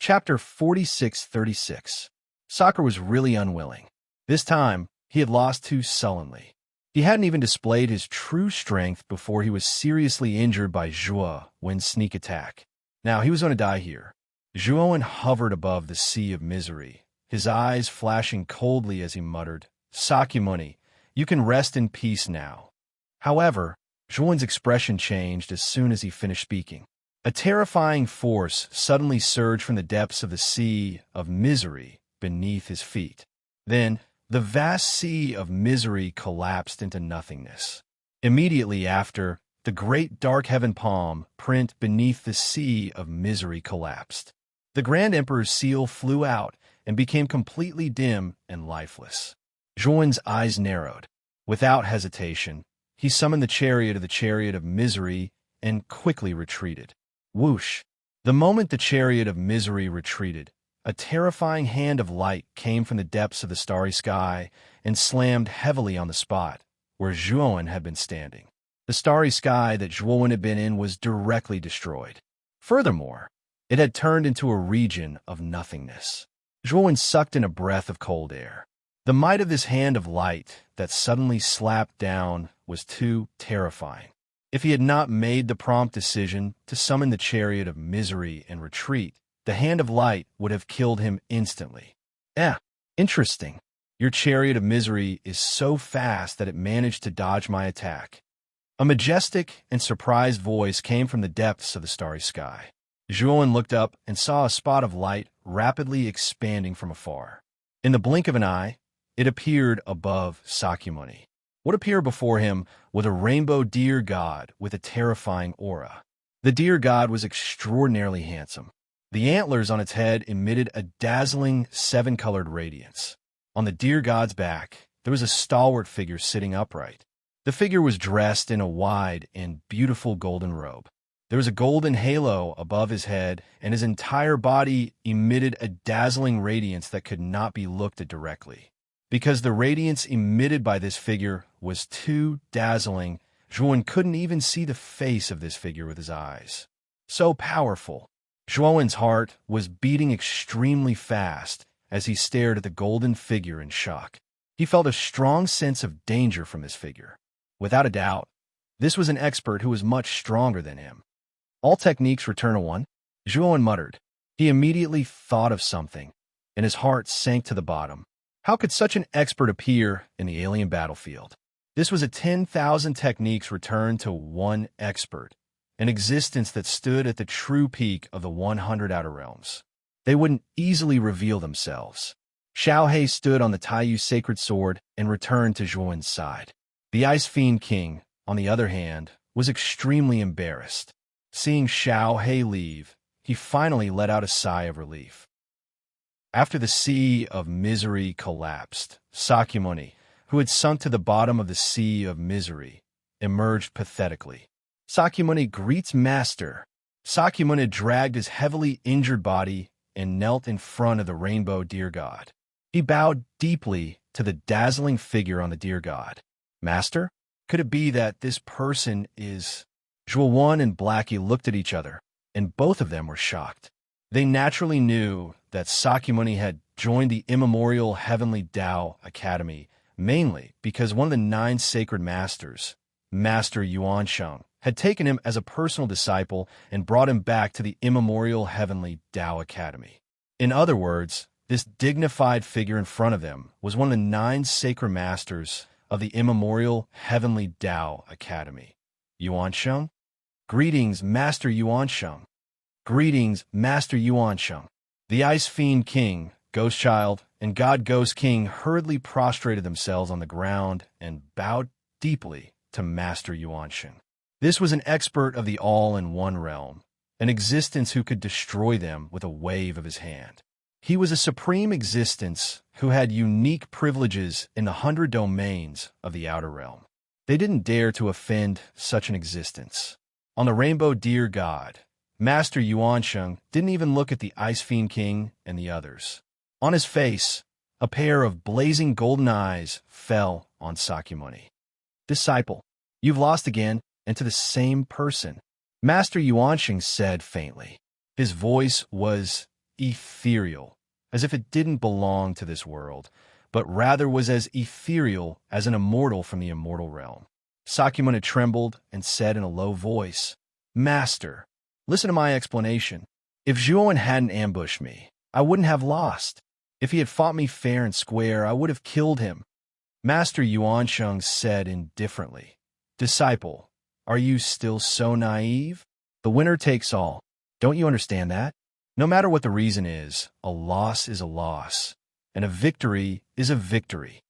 Chapter 4636. Soccer was really unwilling. This time, he had lost too sullenly. He hadn't even displayed his true strength before he was seriously injured by Zhuowen's sneak attack. Now he was going to die here. Zhuowen hovered above the sea of misery, his eyes flashing coldly as he muttered, "Sakyamuni, you can rest in peace now." However, Zhuowen's expression changed as soon as he finished speaking. A terrifying force suddenly surged from the depths of the sea of misery beneath his feet. Then, the vast sea of misery collapsed into nothingness. Immediately after, the great dark heaven palm print beneath the sea of misery collapsed. The Grand Emperor's seal flew out and became completely dim and lifeless. Zhuowen's eyes narrowed. Without hesitation, he summoned the chariot of misery and quickly retreated. Whoosh! The moment the chariot of misery retreated, a terrifying hand of light came from the depths of the starry sky and slammed heavily on the spot where Zhuowen had been standing. The starry sky that Zhuowen had been in was directly destroyed. Furthermore, it had turned into a region of nothingness. Zhuowen sucked in a breath of cold air. The might of this hand of light that suddenly slapped down was too terrifying. If he had not made the prompt decision to summon the chariot of misery and retreat, the hand of light would have killed him instantly. Interesting. Your chariot of misery is so fast that it managed to dodge my attack. A majestic and surprised voice came from the depths of the starry sky. Zhuowen looked up and saw a spot of light rapidly expanding from afar. In the blink of an eye, it appeared above Sakyamuni. What appeared before him was a rainbow deer god with a terrifying aura. The deer god was extraordinarily handsome. The antlers on its head emitted a dazzling seven-colored radiance. On the deer god's back, there was a stalwart figure sitting upright. The figure was dressed in a wide and beautiful golden robe. There was a golden halo above his head, and his entire body emitted a dazzling radiance that could not be looked at directly. Because the radiance emitted by this figure was too dazzling, Zhuowen couldn't even see the face of this figure with his eyes. So powerful. Zhuowen's heart was beating extremely fast as he stared at the golden figure in shock. He felt a strong sense of danger from this figure. Without a doubt, this was an expert who was much stronger than him. All techniques return to one, Zhuowen muttered. He immediately thought of something, and his heart sank to the bottom. How could such an expert appear in the alien battlefield? This was a 10,000 techniques returned to one expert, an existence that stood at the true peak of the 100 Outer Realms. They wouldn't easily reveal themselves. Xiaohei stood on the Taiyu sacred sword and returned to Zhuowen's side. The Ice Fiend King, on the other hand, was extremely embarrassed. Seeing Xiaohei leave, he finally let out a sigh of relief. After the sea of misery collapsed, Sakyamuni, who had sunk to the bottom of the sea of misery, emerged pathetically. "Sakyamuni greets Master." Sakyamuni dragged his heavily injured body and knelt in front of the rainbow deer god. He bowed deeply to the dazzling figure on the deer god. "Master, could it be that this person is—" Zhuowen and Blackie looked at each other, and both of them were shocked. They naturally knew that Sakyamuni had joined the immemorial Heavenly Tao Academy, mainly because one of the 9 sacred masters, Master Yuansheng, had taken him as a personal disciple and brought him back to the immemorial Heavenly Tao Academy. In other words, this dignified figure in front of them was one of the 9 sacred masters of the immemorial Heavenly Tao Academy. Yuansheng? Greetings, Master Yuansheng. Greetings, Master Yuansheng. The Ice Fiend King, Ghost Child, and God Ghost King hurriedly prostrated themselves on the ground and bowed deeply to Master Yuansheng. This was an expert of the all-in-one realm, an existence who could destroy them with a wave of his hand. He was a supreme existence who had unique privileges in the 100 domains of the outer realm. They didn't dare to offend such an existence. On the Rainbow Deer God, Master Yuansheng didn't even look at the Ice Fiend King and the others. On his face, a pair of blazing golden eyes fell on Sakyamuni. "Disciple, you've lost again, and to the same person," Master Yuansheng said faintly. His voice was ethereal, as if it didn't belong to this world, but rather was as ethereal as an immortal from the immortal realm. Sakyamuni trembled and said in a low voice, "Master, listen to my explanation. If Zhuowen hadn't ambushed me, I wouldn't have lost. If he had fought me fair and square, I would have killed him." Master Yuansheng said indifferently, "Disciple, are you still so naive? The winner takes all. Don't you understand that? No matter what the reason is a loss, and a victory is a victory.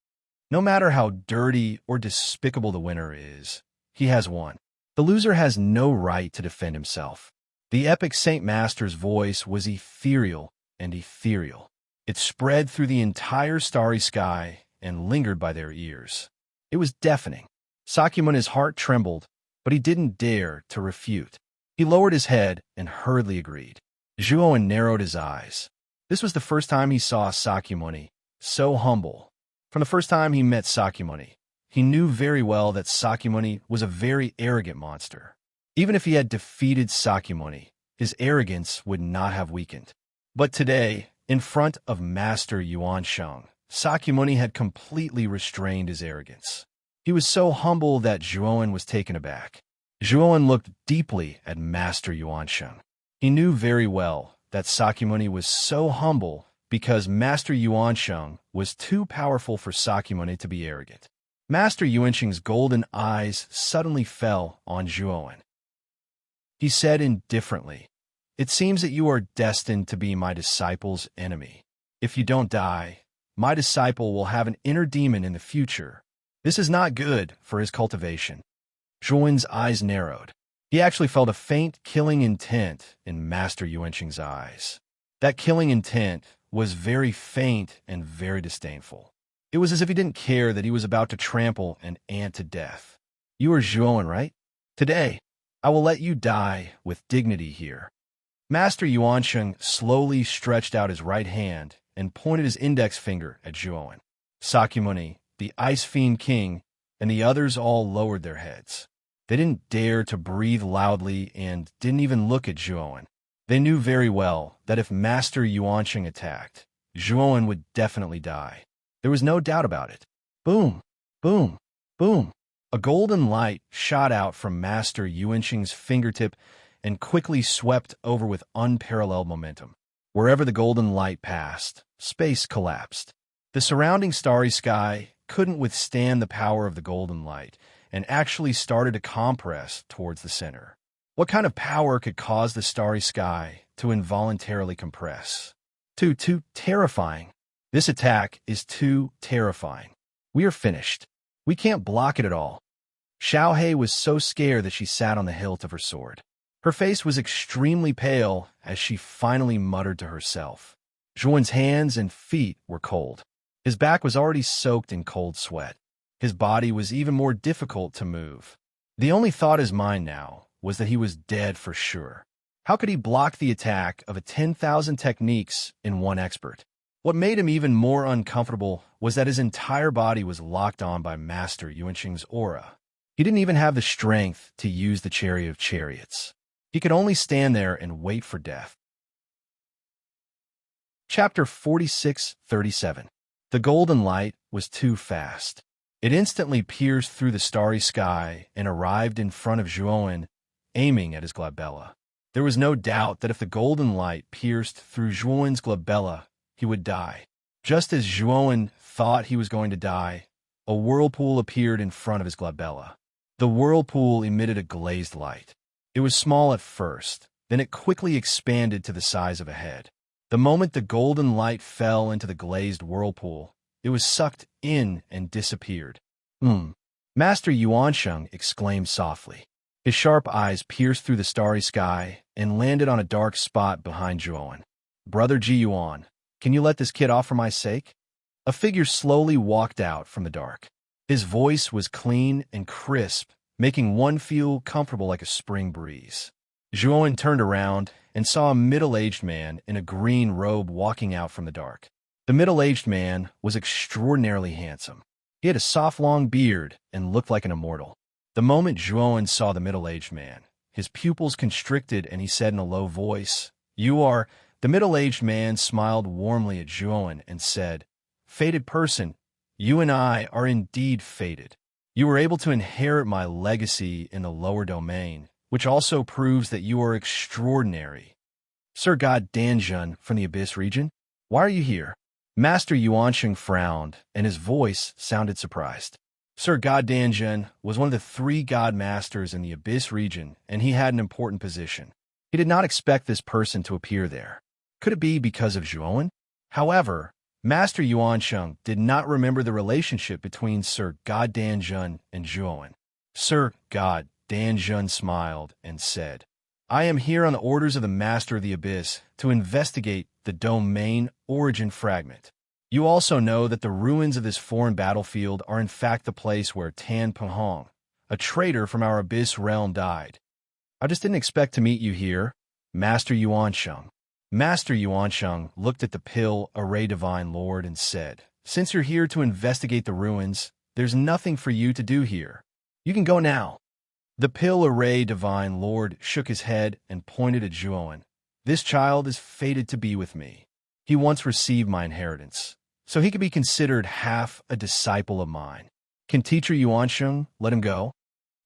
No matter how dirty or despicable the winner is, he has won. The loser has no right to defend himself." The epic Saint Master's voice was ethereal and ethereal. It spread through the entire starry sky and lingered by their ears. It was deafening. Sakyamuni's heart trembled, but he didn't dare to refute. He lowered his head and hurriedly agreed. Zhuowen narrowed his eyes. This was the first time he saw Sakyamuni so humble. From the first time he met Sakyamuni, he knew very well that Sakyamuni was a very arrogant monster. Even if he had defeated Sakyamuni, his arrogance would not have weakened. But today, in front of Master Yuansheng, Sakyamuni had completely restrained his arrogance. He was so humble that Zhuowen was taken aback. Zhuowen looked deeply at Master Yuansheng. He knew very well that Sakyamuni was so humble because Master Yuansheng was too powerful for Sakyamuni to be arrogant. Master Yuansheng's golden eyes suddenly fell on Zhuowen. He said indifferently, "It seems that you are destined to be my disciple's enemy. If you don't die, my disciple will have an inner demon in the future. This is not good for his cultivation." Zhuowen's eyes narrowed. He actually felt a faint killing intent in Master Yuansheng's eyes. That killing intent was very faint and very disdainful. It was as if he didn't care that he was about to trample an ant to death. "You are Zhuowen, right? Today, I will let you die with dignity here." Master Yuansheng slowly stretched out his right hand and pointed his index finger at Zhuowen. Sakyamuni, the Ice Fiend King, and the others all lowered their heads. They didn't dare to breathe loudly and didn't even look at Zhuowen. They knew very well that if Master Yuansheng attacked, Zhuowen would definitely die. There was no doubt about it. Boom, boom, boom. A golden light shot out from Master Yuansheng's fingertip and quickly swept over with unparalleled momentum. Wherever the golden light passed, space collapsed. The surrounding starry sky couldn't withstand the power of the golden light and actually started to compress towards the center. What kind of power could cause the starry sky to involuntarily compress? Too terrifying. This attack is too terrifying. We are finished. We can't block it at all. Xiaohei was so scared that she sat on the hilt of her sword. Her face was extremely pale as she finally muttered to herself. Zhuowen's hands and feet were cold. His back was already soaked in cold sweat. His body was even more difficult to move. The only thought in his mind now was that he was dead for sure. How could he block the attack of 10,000 techniques in one expert? What made him even more uncomfortable was that his entire body was locked on by Master Yuansheng's aura. He didn't even have the strength to use the Chariot of Chariots. He could only stand there and wait for death. Chapter 46:37. The golden light was too fast. It instantly pierced through the starry sky and arrived in front of Zhuowen, aiming at his glabella. There was no doubt that if the golden light pierced through Zhuowen's glabella, he would die. Just as Zhuowen thought he was going to die, a whirlpool appeared in front of his glabella. The whirlpool emitted a glazed light. It was small at first, then it quickly expanded to the size of a head. The moment the golden light fell into the glazed whirlpool, it was sucked in and disappeared. Master Yuansheng exclaimed softly. His sharp eyes pierced through the starry sky and landed on a dark spot behind Zhuowen. "Brother Ji Yuan, can you let this kid off for my sake?" A figure slowly walked out from the dark. His voice was clean and crisp, making one feel comfortable like a spring breeze. Zhuowen turned around and saw a middle-aged man in a green robe walking out from the dark. The middle-aged man was extraordinarily handsome. He had a soft long beard and looked like an immortal. The moment Zhuowen saw the middle-aged man, his pupils constricted and he said in a low voice, "You are The middle-aged man smiled warmly at Zhuowen and said, "Fated person, you and I are indeed fated. You were able to inherit my legacy in the lower domain, which also proves that you are extraordinary. Sir God Danjun from the Abyss region, why are you here?" Master Yuansheng frowned, and his voice sounded surprised. Sir God Danjun was one of the 3 god masters in the Abyss region, and he had an important position. He did not expect this person to appear there. Could it be because of Zhuowen? However, Master Yuansheng did not remember the relationship between Sir God Danjun and Zhuowen. Sir God Danjun smiled and said, "I am here on the orders of the Master of the Abyss to investigate the domain origin fragment. You also know that the ruins of this foreign battlefield are in fact the place where Tan Pahong, a traitor from our Abyss realm, died. I just didn't expect to meet you here, Master Yuansheng." Master Yuansheng looked at the Pill Array Divine Lord and said, "Since you're here to investigate the ruins, there's nothing for you to do here. You can go now." The Pill Array Divine Lord shook his head and pointed at Zhuowen. "This child is fated to be with me. He once received my inheritance, so he could be considered half a disciple of mine. Can Teacher Yuansheng let him go?"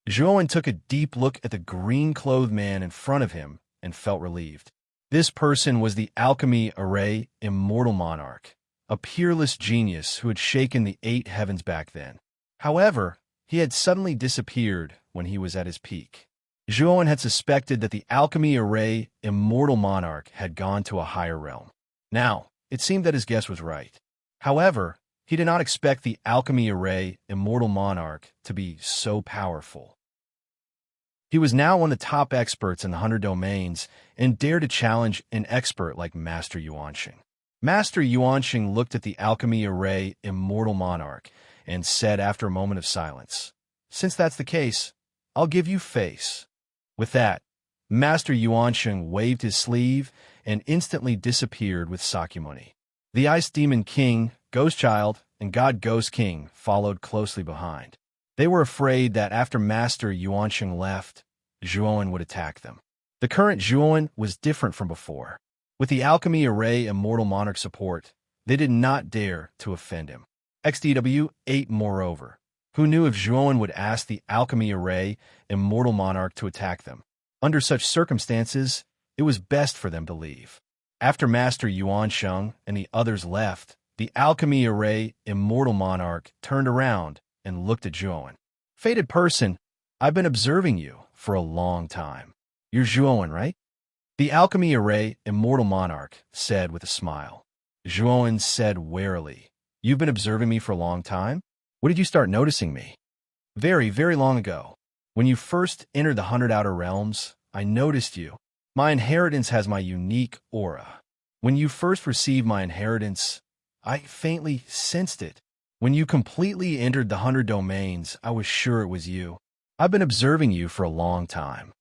Zhuowen took a deep look at the green-clothed man in front of him and felt relieved. This person was the Alchemy Array Immortal Monarch, a peerless genius who had shaken the 8 heavens back then. However, he had suddenly disappeared when he was at his peak. Zhuowen had suspected that the Alchemy Array Immortal Monarch had gone to a higher realm. Now, it seemed that his guess was right. However, he did not expect the Alchemy Array Immortal Monarch to be so powerful. He was now one of the top experts in the 100 domains and dared to challenge an expert like Master Yuansheng. Master Yuansheng looked at the Alchemy Array Immortal Monarch and said after a moment of silence, "Since that's the case, I'll give you face." With that, Master Yuansheng waved his sleeve and instantly disappeared with Sakyamuni. The Ice Demon King, Ghost Child, and God Ghost King followed closely behind. They were afraid that after Master Yuansheng left, Zhuowen would attack them. The current Zhuowen was different from before. With the Alchemy Array Immortal Monarch support, they did not dare to offend him. XDW 8 moreover, who knew if Zhuowen would ask the Alchemy Array Immortal Monarch to attack them. Under such circumstances, it was best for them to leave. After Master Yuansheng and the others left, the Alchemy Array Immortal Monarch turned around and looked at Zhuowen. "Fated person, I've been observing you for a long time. You're Zhuowen, right?" The Alchemy Array Immortal Monarch said with a smile. Zhuowen said warily, "You've been observing me for a long time? When did you start noticing me?" "Very, very long ago. When you first entered the 100 Outer Realms, I noticed you. My inheritance has my unique aura. When you first received my inheritance, I faintly sensed it. When you completely entered the 100 domains, I was sure it was you. I've been observing you for a long time."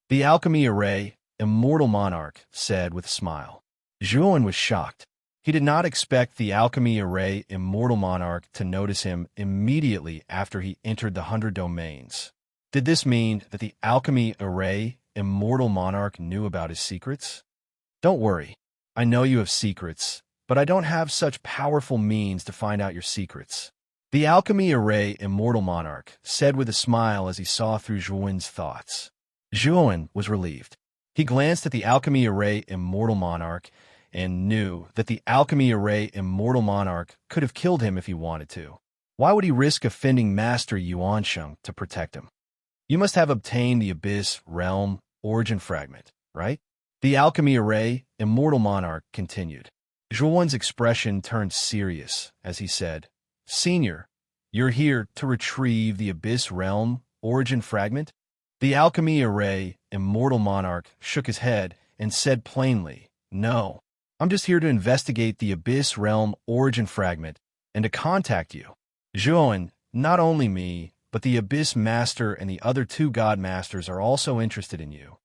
The Alchemy Array Immortal Monarch said with a smile. Zhuowen was shocked. He did not expect the Alchemy Array Immortal Monarch to notice him immediately after he entered the 100 domains. Did this mean that the Alchemy Array Immortal Monarch knew about his secrets? "Don't worry. I know you have secrets, but I don't have such powerful means to find out your secrets." The Alchemy Array Immortal Monarch said with a smile as he saw through Zhuowen's thoughts. Zhuowen was relieved. He glanced at the Alchemy Array Immortal Monarch and knew that the Alchemy Array Immortal Monarch could have killed him if he wanted to. Why would he risk offending Master Yuansheng to protect him? "You must have obtained the Abyss Realm Origin Fragment, right?" The Alchemy Array Immortal Monarch continued. Zhuowen's expression turned serious as he said, "Senior, you're here to retrieve the Abyss Realm Origin Fragment?" The Alchemy Array Immortal Monarch shook his head and said plainly, "No, I'm just here to investigate the Abyss Realm Origin Fragment and to contact you. Zhuowen, not only me, but the Abyss Master and the other 2 God Masters are also interested in you."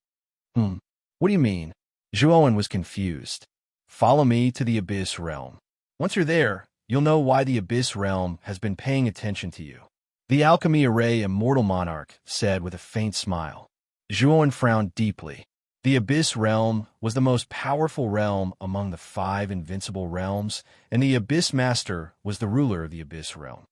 What do you mean?" Zhuowen was confused. "Follow me to the Abyss Realm. Once you're there, you'll know why the Abyss Realm has been paying attention to you." The Alchemy Array Immortal Monarch said with a faint smile. Zhuowen frowned deeply. The Abyss Realm was the most powerful realm among the 5 invincible realms, and the Abyss Master was the ruler of the Abyss Realm.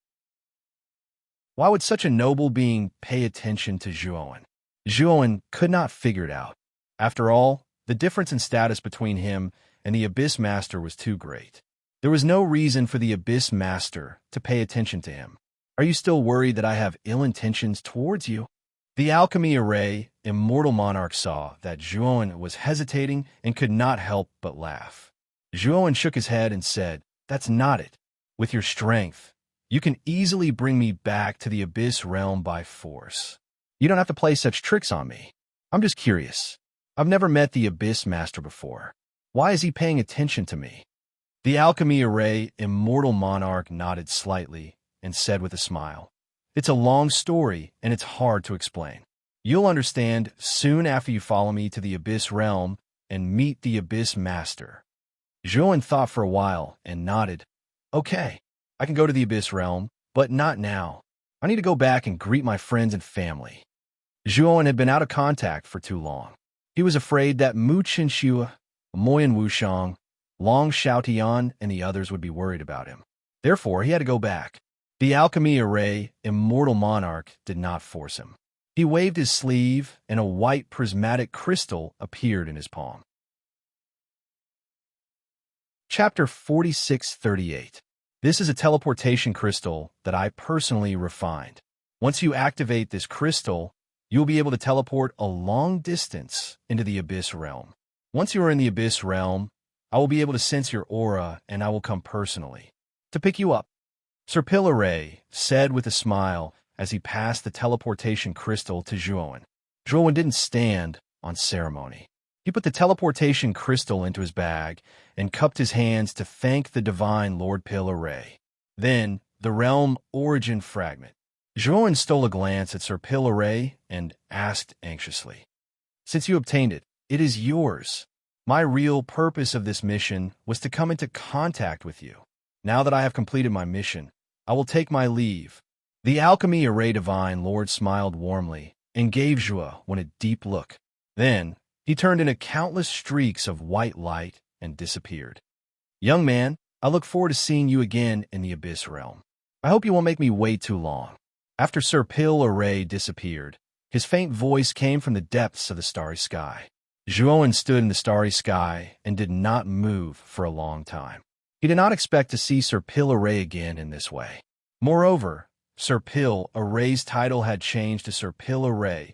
Why would such a noble being pay attention to Zhuowen? Zhuowen could not figure it out. After all, the difference in status between him and the Abyss Master was too great. There was no reason for the Abyss Master to pay attention to him. Are you still worried that I have ill intentions towards you? The alchemy array, immortal monarch, saw that Zhuowen was hesitating and could not help but laugh. Zhuowen shook his head and said, "That's not it. With your strength, you can easily bring me back to the Abyss Realm by force. You don't have to play such tricks on me. I'm just curious. I've never met the Abyss Master before. Why is he paying attention to me?" The alchemy array, immortal monarch, nodded slightly and said with a smile, "It's a long story, and it's hard to explain. You'll understand soon after you follow me to the Abyss Realm and meet the Abyss Master." Zhuowen thought for a while and nodded. "Okay, I can go to the Abyss Realm, but not now. I need to go back and greet my friends and family." Zhuowen had been out of contact for too long. He was afraid that Mu Qinxue, Moyan Wushang, Long Xiaotian, and the others would be worried about him. Therefore, he had to go back. The alchemy array, immortal monarch, did not force him. He waved his sleeve, and a white prismatic crystal appeared in his palm. Chapter 4638. This is a teleportation crystal that I personally refined. Once you activate this crystal, you'll be able to teleport a long distance into the Abyss Realm. Once you are in the Abyss Realm, I will be able to sense your aura, and I will come personally to pick you up. Sir Pillaray said with a smile as he passed the teleportation crystal to Zhuowen. Zhuowen didn't stand on ceremony. He put the teleportation crystal into his bag and cupped his hands to thank the divine Lord Pillaray. Then, the realm origin fragment. Zhuowen stole a glance at Sir Pillaray and asked anxiously, "Since you obtained it, it is yours. My real purpose of this mission was to come into contact with you. Now that I have completed my mission, I will take my leave." The alchemy array divine lord smiled warmly and gave Zhuowen a deep look. Then, he turned into countless streaks of white light and disappeared. "Young man, I look forward to seeing you again in the Abyss Realm. I hope you won't make me wait too long." After Sir Pillaray disappeared, his faint voice came from the depths of the starry sky. Zhuowen stood in the starry sky and did not move for a long time. He did not expect to see Sir Pillaray again in this way. Moreover, Sir Pillaray's title had changed to Sir Pillaray,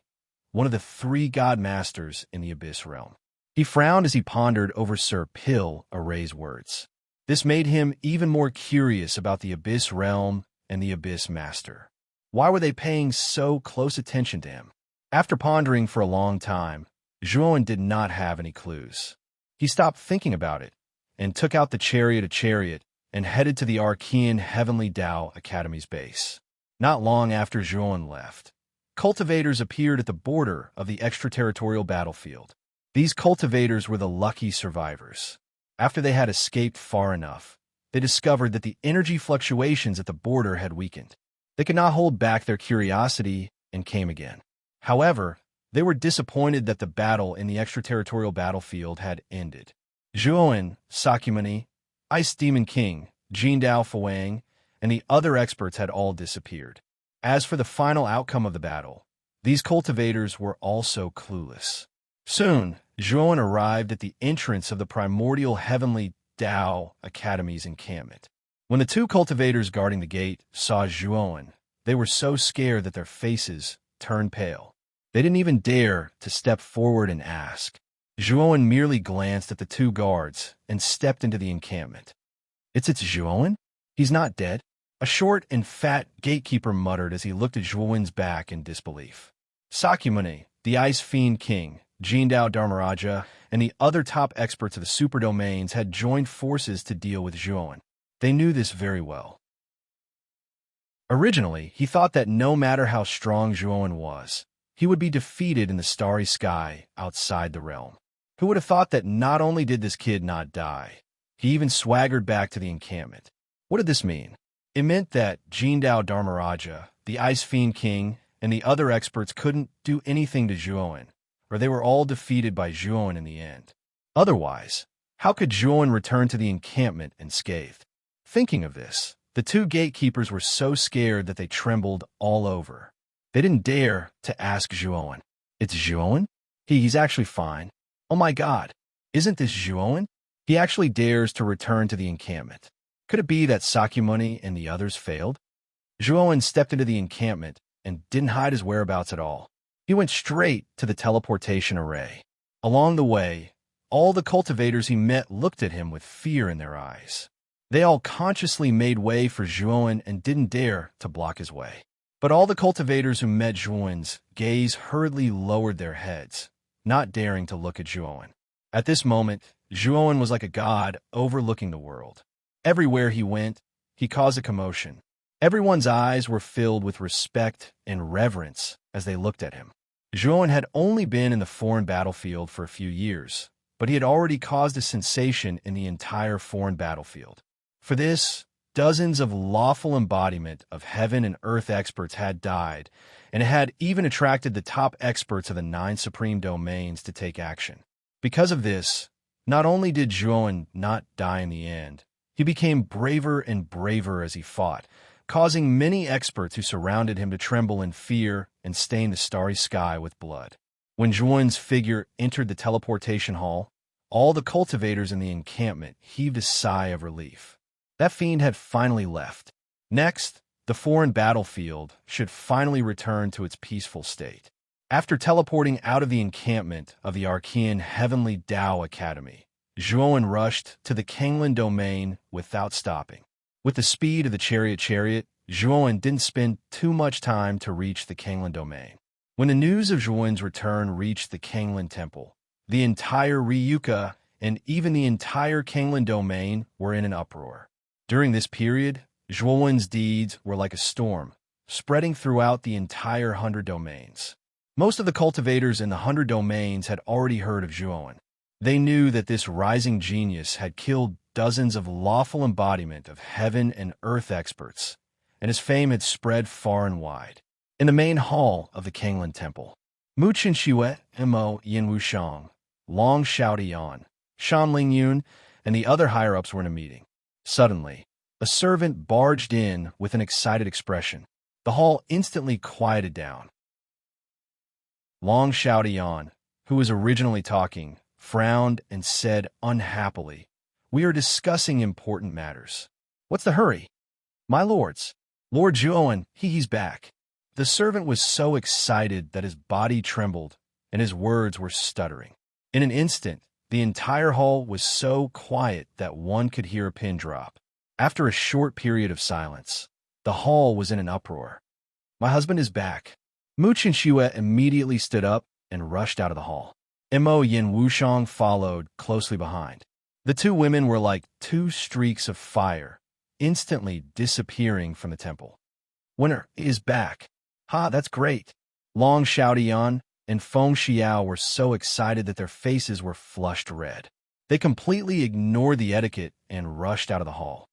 one of the 3 god masters in the Abyss Realm. He frowned as he pondered over Sir Pillaray's words. This made him even more curious about the Abyss Realm and the Abyss Master. Why were they paying so close attention to him? After pondering for a long time, Zhuowen did not have any clues. He stopped thinking about it and took out the chariot and headed to the Archean Heavenly Tao Academy's base. Not long after Zhuowen left, cultivators appeared at the border of the extraterritorial battlefield. These cultivators were the lucky survivors. After they had escaped far enough, they discovered that the energy fluctuations at the border had weakened. They could not hold back their curiosity and came again. However, they were disappointed that the battle in the extraterritorial battlefield had ended. Zhuowen, Sakyamuni, Ice Demon King, Jindao Fuang, and the other experts had all disappeared. As for the final outcome of the battle, these cultivators were also clueless. Soon, Zhuowen arrived at the entrance of the primordial Heavenly Tao Academy's encampment. When the 2 cultivators guarding the gate saw Zhuowen, they were so scared that their faces turned pale. They didn't even dare to step forward and ask. Zhuowen merely glanced at the 2 guards and stepped into the encampment. It's Zhuowen? He's not dead." A short and fat gatekeeper muttered as he looked at Zhuowen's back in disbelief. Sakyamuni, the Ice Fiend King, Jindao Dharmaraja, and the other top experts of the super domains had joined forces to deal with Zhuowen. They knew this very well. Originally, he thought that no matter how strong Zhuowen was, he would be defeated in the starry sky outside the realm. Who would have thought that not only did this kid not die, he even swaggered back to the encampment? What did this mean? It meant that Jindao Dharmaraja, the Ice Fiend King, and the other experts couldn't do anything to Zhuowen, or they were all defeated by Zhuan in the end. Otherwise, how could Zhuan return to the encampment unscathed? Thinking of this, the two gatekeepers were so scared that they trembled all over. They didn't dare to ask Zhuan. It's Zhuan? He's actually fine. Oh my God, isn't this Zhuan? He actually dares to return to the encampment. Could it be that Sakyamuni and the others failed? Zhuan stepped into the encampment and didn't hide his whereabouts at all. He went straight to the teleportation array. Along the way, all the cultivators he met looked at him with fear in their eyes. They all consciously made way for Zhuan and didn't dare to block his way. But all the cultivators who met Zhuan's gaze hurriedly lowered their heads, not daring to look at Zhuan. At this moment, Zhuan was like a god overlooking the world. Everywhere he went, he caused a commotion. Everyone's eyes were filled with respect and reverence as they looked at him. Zhuan had only been in the foreign battlefield for a few years, but he had already caused a sensation in the entire foreign battlefield. For this, dozens of lawful embodiment of heaven and earth experts had died, and it had even attracted the top experts of the 9 supreme domains to take action. Because of this, not only did Zhuan not die in the end, he became braver and braver as he fought, causing many experts who surrounded him to tremble in fear and stain the starry sky with blood. When Zhuan's figure entered the teleportation hall, all the cultivators in the encampment heaved a sigh of relief. That fiend had finally left. Next, the foreign battlefield should finally return to its peaceful state. After teleporting out of the encampment of the Archean Heavenly Tao Academy, Zhuan rushed to the Kanglan domain without stopping. With the speed of the chariot, Zhuan didn't spend too much time to reach the Kanglan domain. When the news of Zhuan's return reached the Kanglan temple, the entire Ryuka and even the entire Kanglan domain were in an uproar. During this period, Zhuan's deeds were like a storm, spreading throughout the entire 100 domains. Most of the cultivators in the 100 domains had already heard of Zhuan. They knew that this rising genius had killed dozens of lawful embodiment of heaven and earth experts, and his fame had spread far and wide. In the main hall of the Kanglan temple, Mu Qinshuo, Mo Yinwushang, Long Xiaodian, Shan Lingyun, and the other higher-ups were in a meeting. Suddenly, a servant barged in with an excited expression. The hall instantly quieted down. Long Xiaodian, who was originally talking, frowned and said unhappily, "We are discussing important matters. What's the hurry?" "My lords, Lord Zhuan, he's back." The servant was so excited that his body trembled and his words were stuttering. In an instant, the entire hall was so quiet that one could hear a pin drop. After a short period of silence, the hall was in an uproar. "My husband is back." Mu Qinshuo immediately stood up and rushed out of the hall. Mo Yin Wushang followed closely behind. The two women were like two streaks of fire, instantly disappearing from the temple. "Winner is back. Ha, that's great." Long Xiaodian and Feng Xiao were so excited that their faces were flushed red. They completely ignored the etiquette and rushed out of the hall.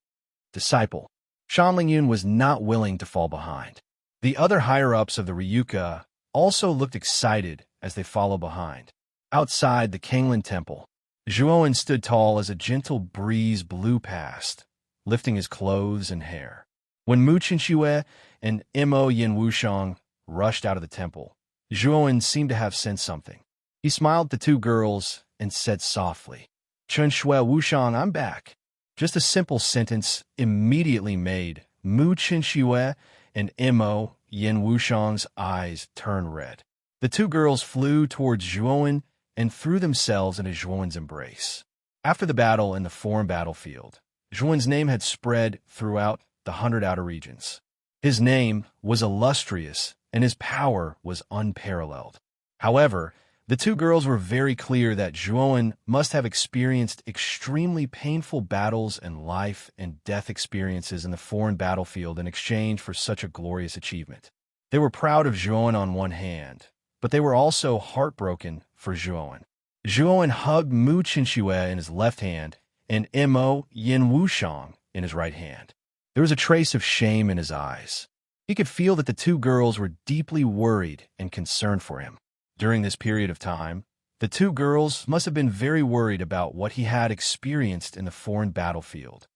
Disciple Shan Lingyun was not willing to fall behind. The other higher-ups of the Ryuka also looked excited as they followed behind. Outside the Kanglan temple, Zhuan stood tall as a gentle breeze blew past, lifting his clothes and hair. When Mu Qinshuo and Mo Yinwushang rushed out of the temple, Zhuan seemed to have sensed something. He smiled at the two girls and said softly, "Chen Shui Wushang, I'm back." Just a simple sentence immediately made Mu Qinshuo and Mo Yinwushang's eyes turn red. The two girls flew towards Zhuan and threw themselves into Zhuan's embrace. After the battle in the foreign battlefield, Zhuan's name had spread throughout the 100 outer regions. His name was illustrious and his power was unparalleled. However, the two girls were very clear that Zhuan must have experienced extremely painful battles and life and death experiences in the foreign battlefield in exchange for such a glorious achievement. They were proud of Zhuan on one hand, but they were also heartbroken for Zhuan. Zhuan hugged Mu Qinshuo in his left hand and Mo Yinwushang in his right hand. There was a trace of shame in his eyes. He could feel that the two girls were deeply worried and concerned for him. During this period of time, the two girls must have been very worried about what he had experienced in the foreign battlefield.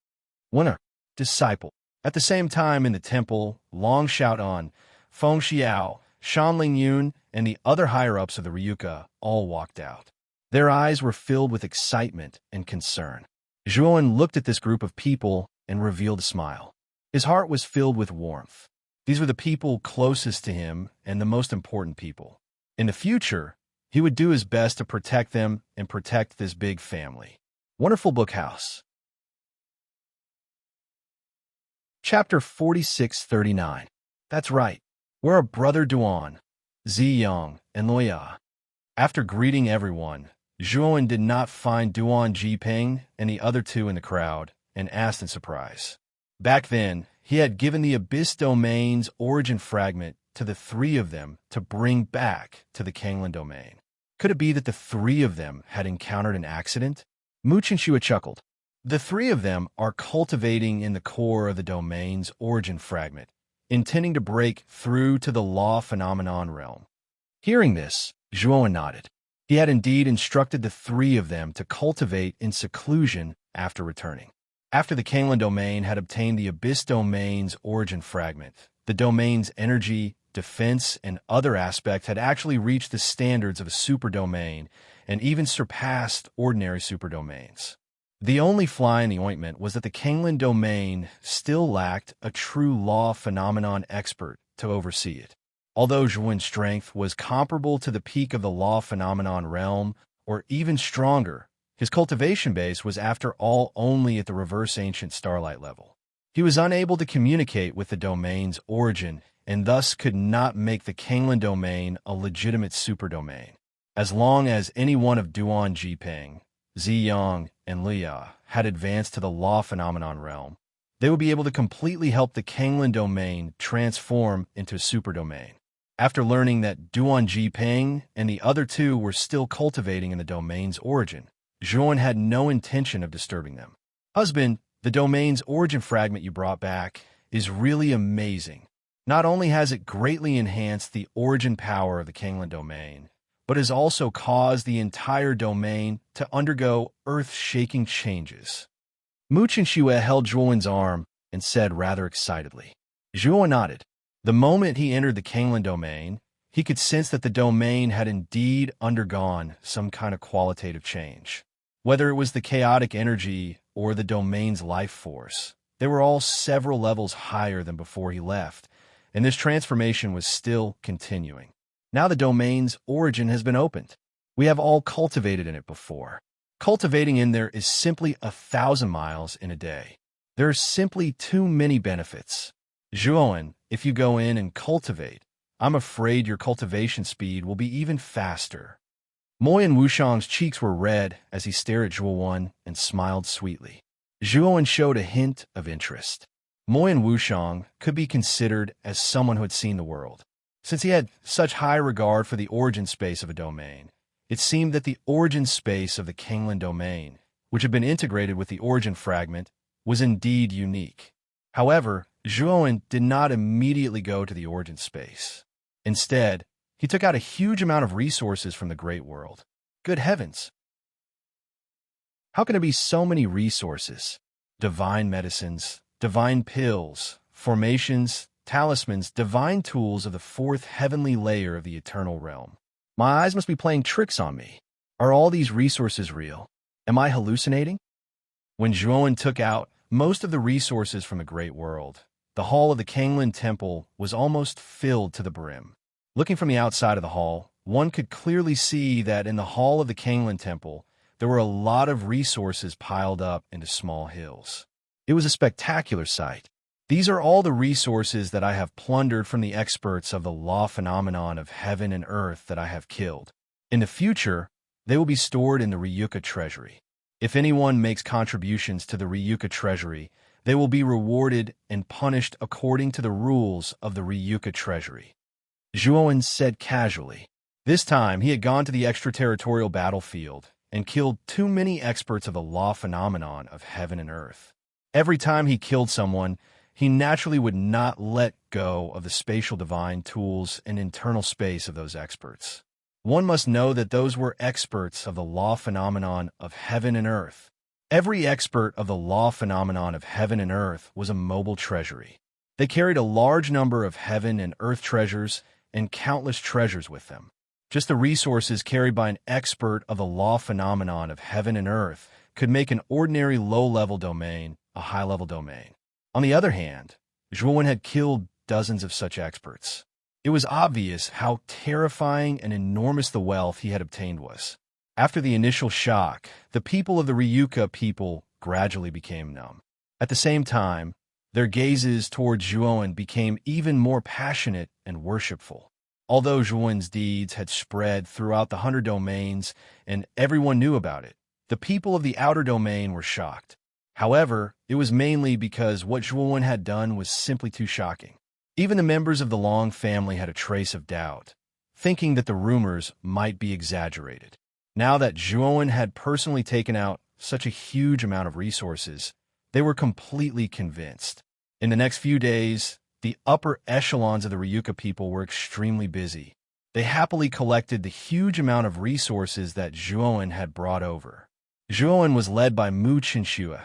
When a disciple, at the same time in the temple, Long Xiaodan, Feng Xiao, Shan Lingyun, and the other higher-ups of the Ryuka all walked out. Their eyes were filled with excitement and concern. Zhuowen looked at this group of people and revealed a smile. His heart was filled with warmth. These were the people closest to him and the most important people. In the future, he would do his best to protect them and protect this big family. Wonderful Book House. Chapter 4639. That's right. Where are Brother Duan, Ziyang, and Loya? After greeting everyone, Zhuowen did not find Duan Jiping and the other two in the crowd and asked in surprise. Back then, he had given the Abyss Domain's origin fragment to the three of them to bring back to the Kanglan Domain. Could it be that the three of them had encountered an accident? Mu Chenxue chuckled. The three of them are cultivating in the core of the domain's origin fragment, intending to break through to the law phenomenon realm. Hearing this, Zhuowen nodded. He had indeed instructed the three of them to cultivate in seclusion after returning. After the Kanglan Domain had obtained the Abyss Domain's origin fragment, the domain's energy, defense, and other aspects had actually reached the standards of a superdomain and even surpassed ordinary superdomains. The only fly in the ointment was that the Kanglan Domain still lacked a true law phenomenon expert to oversee it. Although Zhuowen's strength was comparable to the peak of the law phenomenon realm, or even stronger, his cultivation base was after all only at the reverse ancient starlight level. He was unable to communicate with the domain's origin and thus could not make the Kanglan Domain a legitimate superdomain. As long as any one of Duan Jiping, Ziyang, and Liya had advanced to the law phenomenon realm, they would be able to completely help the Kanglan Domain transform into a superdomain. After learning that Duan Jiping and the other two were still cultivating in the domain's origin, Zhuowen had no intention of disturbing them. Husband, the domain's origin fragment you brought back is really amazing. Not only has it greatly enhanced the origin power of the Kanglan Domain, but has also caused the entire domain to undergo earth-shaking changes. Mu Chenxue held Zhuowen's arm and said rather excitedly. Zhuowen nodded. The moment he entered the Kanglan Domain, he could sense that the domain had indeed undergone some kind of qualitative change. Whether it was the chaotic energy or the domain's life force, they were all several levels higher than before he left, and this transformation was still continuing. Now the domain's origin has been opened. We have all cultivated in it before. Cultivating in there is simply 1,000 miles in a day. There are simply too many benefits. Zhuowen, if you go in and cultivate, I'm afraid your cultivation speed will be even faster. Moyan Wushang's cheeks were red as he stared at Zhuowen and smiled sweetly. Zhuowen showed a hint of interest. Moyan Wushang could be considered as someone who had seen the world. Since he had such high regard for the origin space of a domain, it seemed that the origin space of the Kanglan Domain, which had been integrated with the origin fragment, was indeed unique. However, Zhuowen did not immediately go to the origin space. Instead, he took out a huge amount of resources from the Great World. Good heavens! How can there be so many resources? Divine medicines, divine pills, formations, talismans, divine tools of the fourth heavenly layer of the eternal realm. My eyes must be playing tricks on me. Are all these resources real? Am I hallucinating? When Zhuowen took out most of the resources from the Great World, the hall of the Kanglan Temple was almost filled to the brim. Looking from the outside of the hall, one could clearly see that in the hall of the Kanglan Temple, there were a lot of resources piled up into small hills. It was a spectacular sight. These are all the resources that I have plundered from the experts of the law phenomenon of heaven and earth that I have killed. In the future, they will be stored in the Ryuka treasury. If anyone makes contributions to the Ryuka treasury, they will be rewarded and punished according to the rules of the Ryuka treasury. Zhuowen said casually. This time, he had gone to the extraterritorial battlefield and killed too many experts of the law phenomenon of heaven and earth. Every time he killed someone, he naturally would not let go of the spatial divine tools and internal space of those experts. one must know that those were experts of the law phenomenon of heaven and earth. Every expert of the law phenomenon of heaven and earth was a mobile treasury. They carried a large number of heaven and earth treasures and countless treasures with them. Just the resources carried by an expert of the law phenomenon of heaven and earth could make an ordinary low-level domain a high-level domain. On the other hand, Zhuowen had killed dozens of such experts. It was obvious how terrifying and enormous the wealth he had obtained was. After the initial shock, the people of the Ryuka people gradually became numb. At the same time, their gazes toward Zhuowen became even more passionate and worshipful. Although Zhuowen's deeds had spread throughout the 100 domains and everyone knew about it, the people of the outer domain were shocked. However, it was mainly because what Zhuowen had done was simply too shocking. Even the members of the Long family had a trace of doubt, thinking that the rumors might be exaggerated. Now that Zhuowen had personally taken out such a huge amount of resources, they were completely convinced. In the next few days, the upper echelons of the Ryuka people were extremely busy. They happily collected the huge amount of resources that Zhuowen had brought over. Zhuowen was led by Mu Qinxue,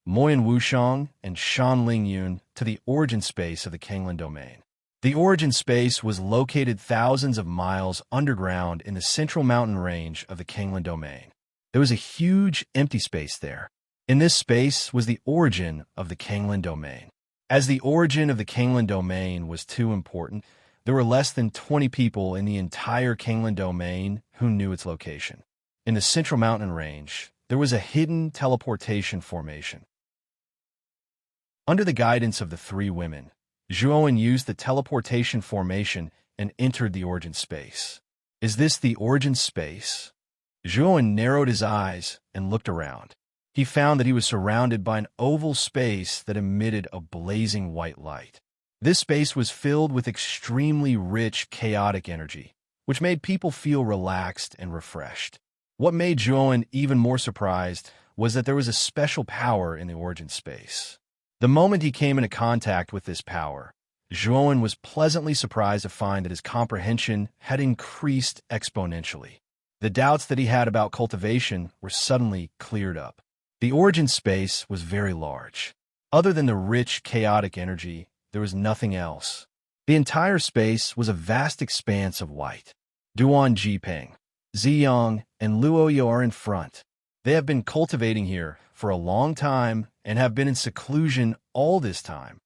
Moyan Wushang, and Shan Lingyun to the origin space of the Kanglan domain. The origin space was located thousands of miles underground in the central mountain range of the Kanglan domain. There was a huge empty space there. In this space was the origin of the Kanglan domain. As the origin of the Kanglan domain was too important, there were less than 20 people in the entire Kanglan domain who knew its location. In the central mountain range, there was a hidden teleportation formation. Under the guidance of the three women, Zhuowen used the teleportation formation and entered the origin space. Is this the origin space? Zhuowen narrowed his eyes and looked around. He found that he was surrounded by an oval space that emitted a blazing white light. This space was filled with extremely rich, chaotic energy, which made people feel relaxed and refreshed. What made Zhuowen even more surprised was that there was a special power in the origin space. The moment he came into contact with this power, Zhuowen was pleasantly surprised to find that his comprehension had increased exponentially. The doubts that he had about cultivation were suddenly cleared up. The origin space was very large. Other than the rich, chaotic energy, there was nothing else. The entire space was a vast expanse of white. Duan Jipeng, Ziyang, and Luoya are in front. They have been cultivating here for a long time and have been in seclusion all this time.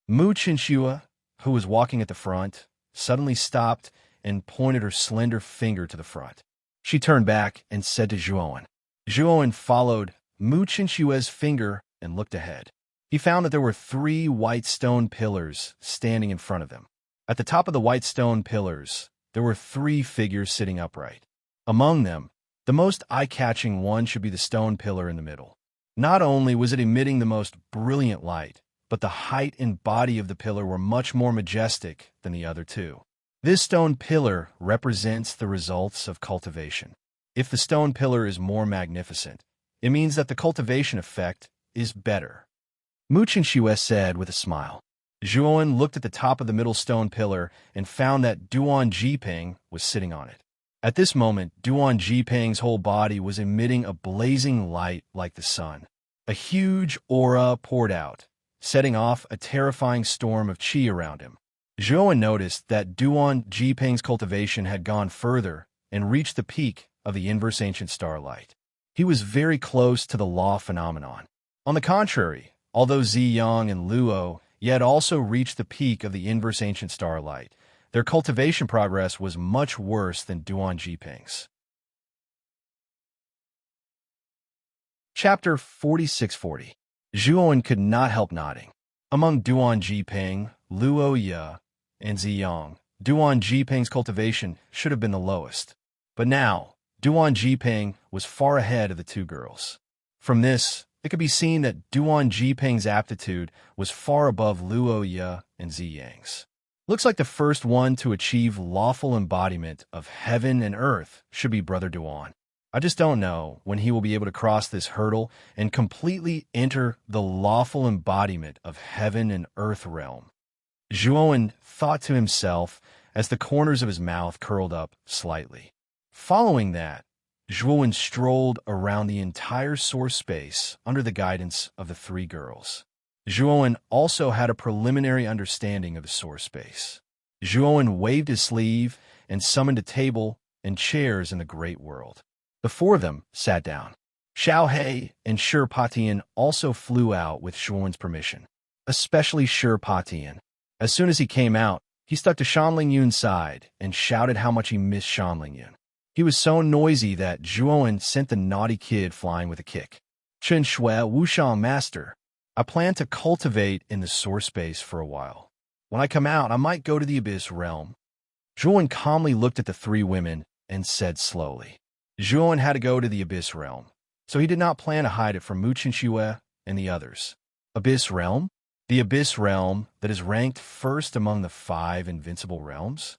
Mu Qinxue, who was walking at the front, suddenly stopped and pointed her slender finger to the front. She turned back and said to Zhuowen. Zhuowen followed Mu Qinxue's finger and looked ahead. He found that there were 3 white stone pillars standing in front of them. At the top of the white stone pillars, there were 3 figures sitting upright. Among them, the most eye-catching one should be the stone pillar in the middle. Not only was it emitting the most brilliant light, but the height and body of the pillar were much more majestic than the other 2. This stone pillar represents the results of cultivation. If the stone pillar is more magnificent, it means that the cultivation effect is better. Mu Qinxue said with a smile. Zhuowen looked at the top of the middle stone pillar and found that Duan Jipeng was sitting on it. At this moment, Duan Jipeng's whole body was emitting a blazing light like the sun. A huge aura poured out, setting off a terrifying storm of qi around him. Zhuowen noticed that Duan Jipeng's cultivation had gone further and reached the peak of the inverse ancient starlight. He was very close to the law phenomenon. On the contrary, although Ziyang and Luo yet also reached the peak of the inverse ancient starlight, their cultivation progress was much worse than Duan Jipeng's. Chapter 4640. Zhuowen could not help nodding. Among Duan Jipeng, Luoya, and Ziyang, Duan Jipeng's cultivation should have been the lowest. But now, Duan Jipeng was far ahead of the 2 girls. From this, it could be seen that Duan Jipeng's aptitude was far above Luoya and Ziyang's. Looks like the first one to achieve lawful embodiment of heaven and earth should be Brother Duan. I just don't know when he will be able to cross this hurdle and completely enter the lawful embodiment of heaven and earth realm. Zhuowen thought to himself as the corners of his mouth curled up slightly. Following that, Zhuowen strolled around the entire source space under the guidance of the three girls. Zhuowen also had a preliminary understanding of the source space. Zhuowen waved his sleeve and summoned a table and chairs in the great world. The four of them sat down. Xiao He and Shi Patian also flew out with Zhuowen's permission, especially Shi Patian. As soon as he came out, he stuck to Shan Lingyun's side and shouted how much he missed Shan Lingyun. He was so noisy that Zhuowen sent the naughty kid flying with a kick. Chen Shui Wushang Master, I plan to cultivate in the source space for a while. When I come out, I might go to the Abyss Realm. Zhuowen calmly looked at the three women and said slowly. Zhuowen had to go to the Abyss Realm, so he did not plan to hide it from Mu Qinshui and the others. Abyss Realm? The Abyss Realm that is ranked first among the 5 invincible realms?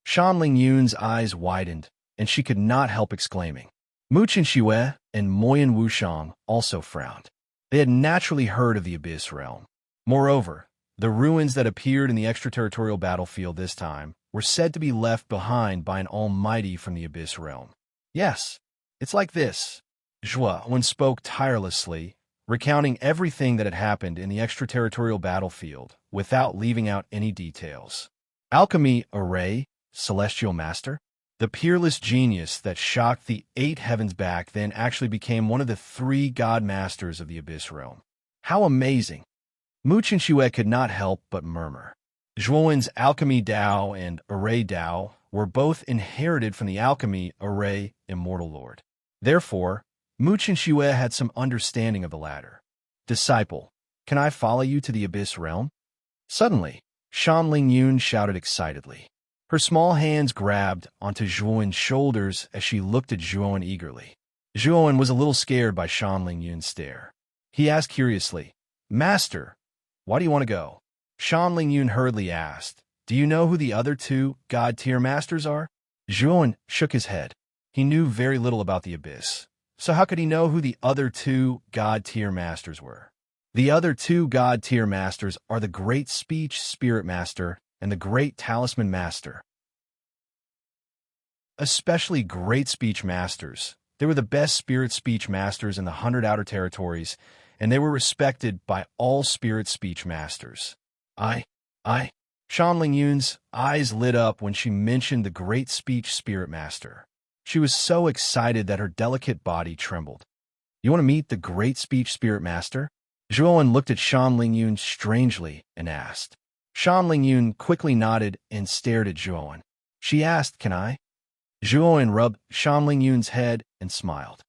Shan Lingyun's eyes widened, and she could not help exclaiming. Mu Qinshui and Moyan Wushang also frowned. They had naturally heard of the Abyss Realm. Moreover, the ruins that appeared in the extraterritorial battlefield this time were said to be left behind by an almighty from the Abyss Realm. Yes, it's like this. Zhuowen spoke tirelessly, recounting everything that had happened in the extraterritorial battlefield without leaving out any details. Alchemy Array, Celestial Master? The peerless genius that shocked the 8 heavens back then actually became one of the 3 god masters of the Abyss Realm. How amazing! Mu Qinshui could not help but murmur. Zhuowen's Alchemy Dao and Array Dao were both inherited from the Alchemy Array Immortal Lord. Therefore, Mu Qinshui had some understanding of the latter. Disciple, can I follow you to the Abyss Realm? Suddenly, Shan Lingyun shouted excitedly. Her small hands grabbed onto Zhuowen's shoulders as she looked at Zhuowen eagerly. Zhuowen was a little scared by Shan Lingyun's stare. He asked curiously, Master, why do you want to go? Shan Lingyun hurriedly asked, Do you know who the other 2 god-tier masters are? Zhuowen shook his head. He knew very little about the Abyss, so how could he know who the other 2 god-tier masters were? The other 2 god-tier masters are the Great Speech Spirit Master and the Great Talisman Master. Especially Great Speech Masters. They were the best spirit speech masters in the 100 Outer Territories, and they were respected by all spirit speech masters. Shan Lingyun's eyes lit up when she mentioned the Great Speech Spirit Master. She was so excited that her delicate body trembled. You want to meet the Great Speech Spirit Master? Zhuowen looked at Shan Lingyun strangely and asked. Shan Lingyun quickly nodded and stared at Zhuowen. She asked, Can I? Zhuowen rubbed Shan Lingyun's head and smiled.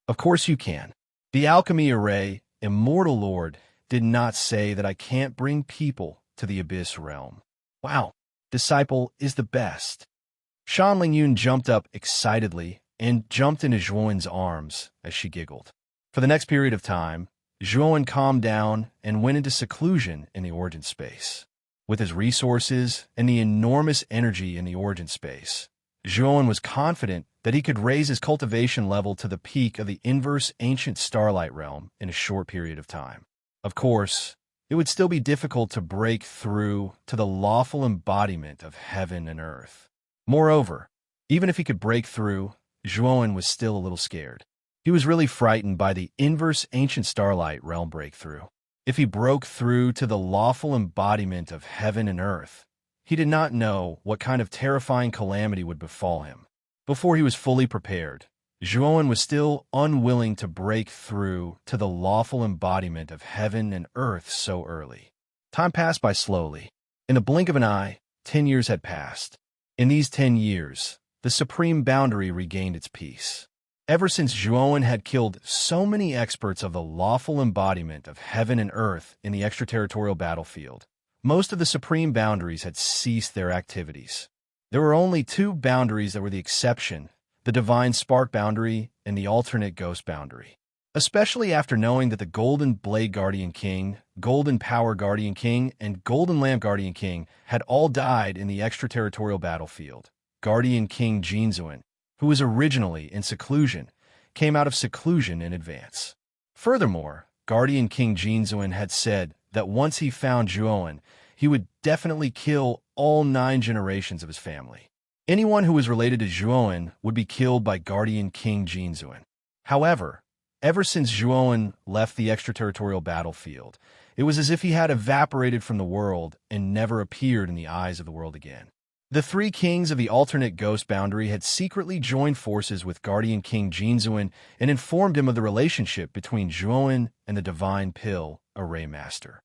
Of course you can. The Alchemy Array, Immortal Lord, did not say that I can't bring people to the Abyss Realm. Wow, Disciple is the best. Shan Lingyun jumped up excitedly and jumped into Zhuowen's arms as she giggled. For the next period of time, Zhuowen calmed down and went into seclusion in the origin space. With his resources and the enormous energy in the origin space, Zhuowen was confident that he could raise his cultivation level to the peak of the inverse ancient starlight realm in a short period of time. Of course, it would still be difficult to break through to the lawful embodiment of heaven and earth. Moreover, even if he could break through, Zhuowen was still a little scared. He was really frightened by the inverse ancient starlight realm breakthrough. If he broke through to the lawful embodiment of heaven and earth, he did not know what kind of terrifying calamity would befall him. Before he was fully prepared, Zhuowen was still unwilling to break through to the lawful embodiment of heaven and earth so early. Time passed by slowly. In the blink of an eye, 10 years had passed. In these 10 years, the supreme boundary regained its peace. Ever since Zhuowen had killed so many experts of the lawful embodiment of heaven and earth in the extraterritorial battlefield, most of the supreme boundaries had ceased their activities. There were only 2 boundaries that were the exception, the divine spark boundary and the alternate ghost boundary. Especially after knowing that the Golden Blade Guardian King, Golden Power Guardian King, and Golden Lamp Guardian King had all died in the extraterritorial battlefield, Guardian King Jinzuan, who was originally in seclusion, came out of seclusion in advance. Furthermore, Guardian King Jinzuan had said that once he found Zhuowen, he would definitely kill all 9 generations of his family. Anyone who was related to Zhuowen would be killed by guardian King Jinzuan. However, ever since Zhuowen left the extraterritorial battlefield, it was as if he had evaporated from the world and never appeared in the eyes of the world again. The three kings of the alternate ghost boundary had secretly joined forces with guardian King Jinzuan and informed him of the relationship between Zhuowen and the divine pill, Array Master.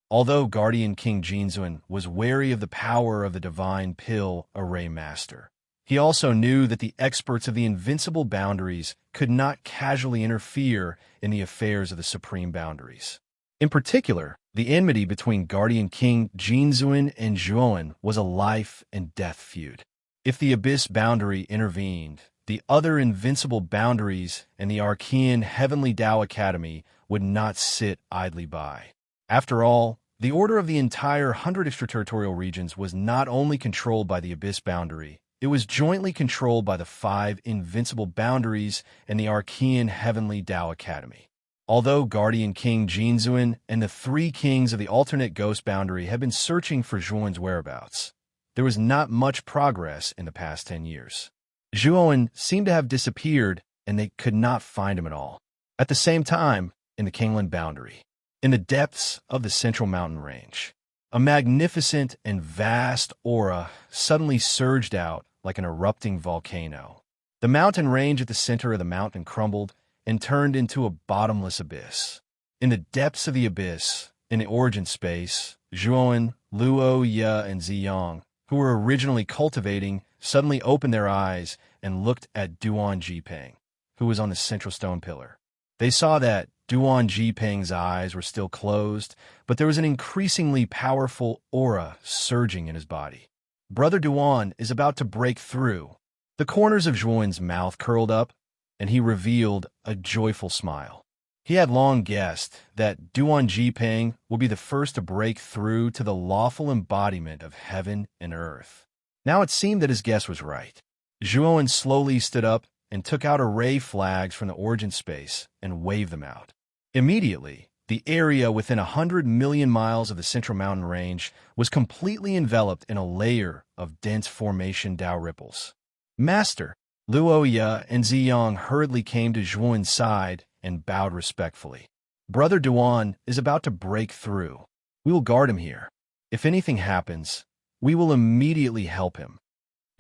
Although guardian King Jinzuan was wary of the power of the divine pill, Array Master, he also knew that the experts of the invincible boundaries could not casually interfere in the affairs of the supreme boundaries. In particular, the enmity between guardian King Jinzuan and Zhuowen was a life-and-death feud. If the Abyss boundary intervened, the other invincible boundaries and the Archean Heavenly Tao Academy would not sit idly by. After all, the order of the entire 100 extraterritorial regions was not only controlled by the Abyss boundary, it was jointly controlled by the 5 invincible boundaries and the Archean Heavenly Tao Academy. Although guardian King Jinzuan and the 3 kings of the alternate ghost boundary had been searching for Zhuowen's whereabouts, there was not much progress in the past 10 years. Zhuowen seemed to have disappeared, and they could not find him at all. At the same time, in the Kingland boundary, in the depths of the central mountain range, a magnificent and vast aura suddenly surged out like an erupting volcano. The mountain range at the center of the mountain crumbled and turned into a bottomless abyss. In the depths of the abyss, in the origin space, Zhuowen, Luo Ye, and Ziyang, who were originally cultivating, suddenly opened their eyes and looked at Duan Jipeng, who was on the central stone pillar. They saw that Duan Jipeng's eyes were still closed, but there was an increasingly powerful aura surging in his body. Brother Duan is about to break through. The corners of Zhuowen's mouth curled up, and he revealed a joyful smile. He had long guessed that Duan Jipeng would be the first to break through to the lawful embodiment of heaven and earth. Now it seemed that his guess was right. Zhuowen slowly stood up and took out array flags from the origin space and waved them out. Immediately, the area within 100 million miles of the central mountain range was completely enveloped in a layer of dense formation Tao ripples. Master, Luo Ye and Ziyang hurriedly came to Zhuowen's side and bowed respectfully. Brother Duan is about to break through. We will guard him here. If anything happens, we will immediately help him,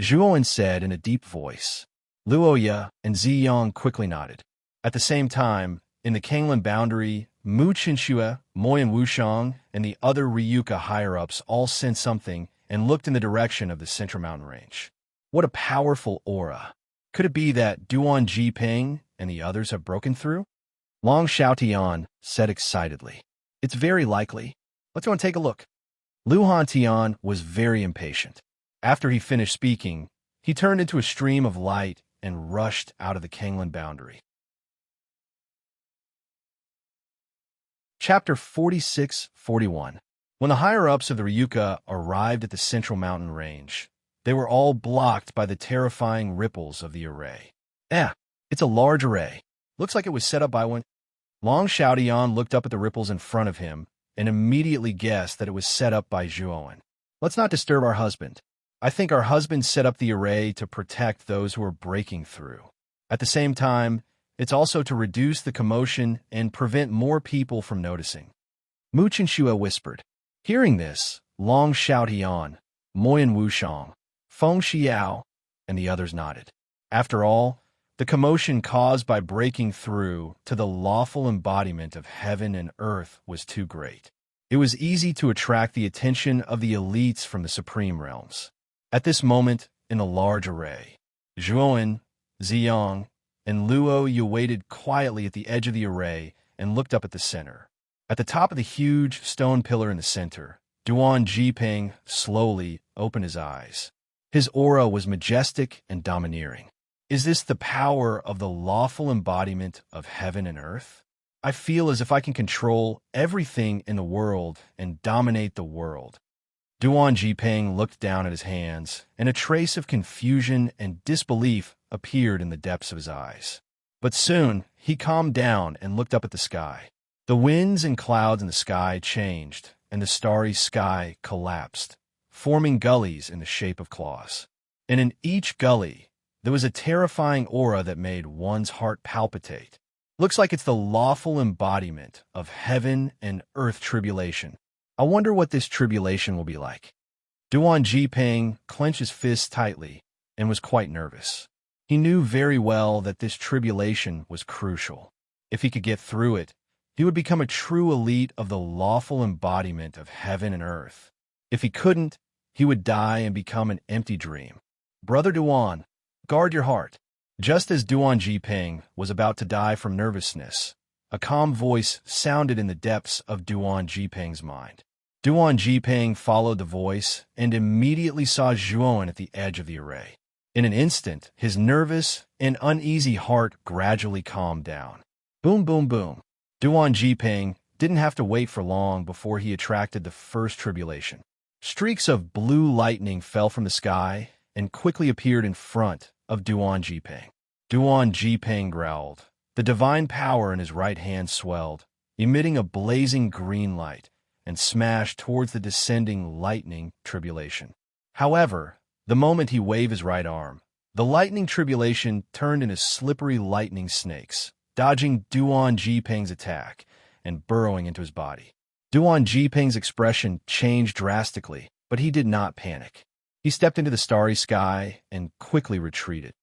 Zhuowen said in a deep voice. Luo Ye and Ziyang quickly nodded. At the same time, in the Kanglan boundary, Mu Chinxue, Moyan Wushang, and the other Ryuka higher-ups all sensed something and looked in the direction of the central mountain range. What a powerful aura! Could it be that Duan Jipeng and the others have broken through? Long Xiaotian said excitedly. It's very likely. Let's go and take a look. Lu Hantian was very impatient. After he finished speaking, he turned into a stream of light and rushed out of the Kanglan boundary. Chapter 46-41. When the higher-ups of the Ryuka arrived at the central mountain range, they were all blocked by the terrifying ripples of the array. It's a large array. Looks like it was set up by one. Long Xiaotian looked up at the ripples in front of him and immediately guessed that it was set up by Zhuowen. Let's not disturb our husband. I think our husband set up the array to protect those who are breaking through. At the same time, it's also to reduce the commotion and prevent more people from noticing. Mu Chinxue whispered. Hearing this, Long Xiaotian, Moyan Wushang, Feng Xiao, and the others nodded. After all, the commotion caused by breaking through to the lawful embodiment of heaven and earth was too great. It was easy to attract the attention of the elites from the supreme realms. At this moment, in the large array, Zhuowen, Ziyang, and Luo Ye waited quietly at the edge of the array and looked up at the center. At the top of the huge stone pillar in the center, Duan Jipeng slowly opened his eyes. His aura was majestic and domineering. Is this the power of the lawful embodiment of heaven and earth? I feel as if I can control everything in the world and dominate the world. Duan Jipeng looked down at his hands, and a trace of confusion and disbelief appeared in the depths of his eyes. But soon, he calmed down and looked up at the sky. The winds and clouds in the sky changed, and the starry sky collapsed, forming gullies in the shape of claws. And in each gully, there was a terrifying aura that made one's heart palpitate. Looks like it's the lawful embodiment of heaven and earth tribulation. I wonder what this tribulation will be like. Duan Jiping clenched his fists tightly and was quite nervous. He knew very well that this tribulation was crucial. If he could get through it, he would become a true elite of the lawful embodiment of heaven and earth. If he couldn't, he would die and become an empty dream. Brother Duan, guard your heart. Just as Duan Jiping was about to die from nervousness, a calm voice sounded in the depths of Duan Jiping's mind. Duan Jiping followed the voice and immediately saw Zhuowen at the edge of the array. In an instant, his nervous and uneasy heart gradually calmed down. Boom, boom, boom. Duan Jiping didn't have to wait for long before he attracted the first tribulation. Streaks of blue lightning fell from the sky and quickly appeared in front of Duan Jiping. Duan Jiping growled. The divine power in his right hand swelled, emitting a blazing green light, and smashed towards the descending lightning tribulation. However, the moment he waved his right arm, the lightning tribulation turned into slippery lightning snakes, dodging Duan Jiping's attack and burrowing into his body. Duan Jiping's expression changed drastically, but he did not panic. He stepped into the starry sky and quickly retreated.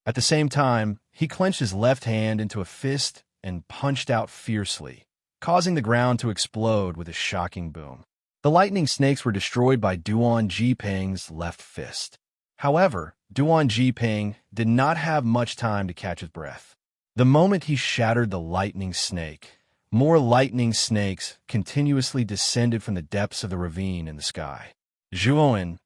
At the same time, he clenched his left hand into a fist and punched out fiercely, causing the ground to explode with a shocking boom. The lightning snakes were destroyed by Duan Jiping's left fist. However, Duan Jiping did not have much time to catch his breath. The moment he shattered the lightning snake, more lightning snakes continuously descended from the depths of the ravine in the sky. Zhuowen,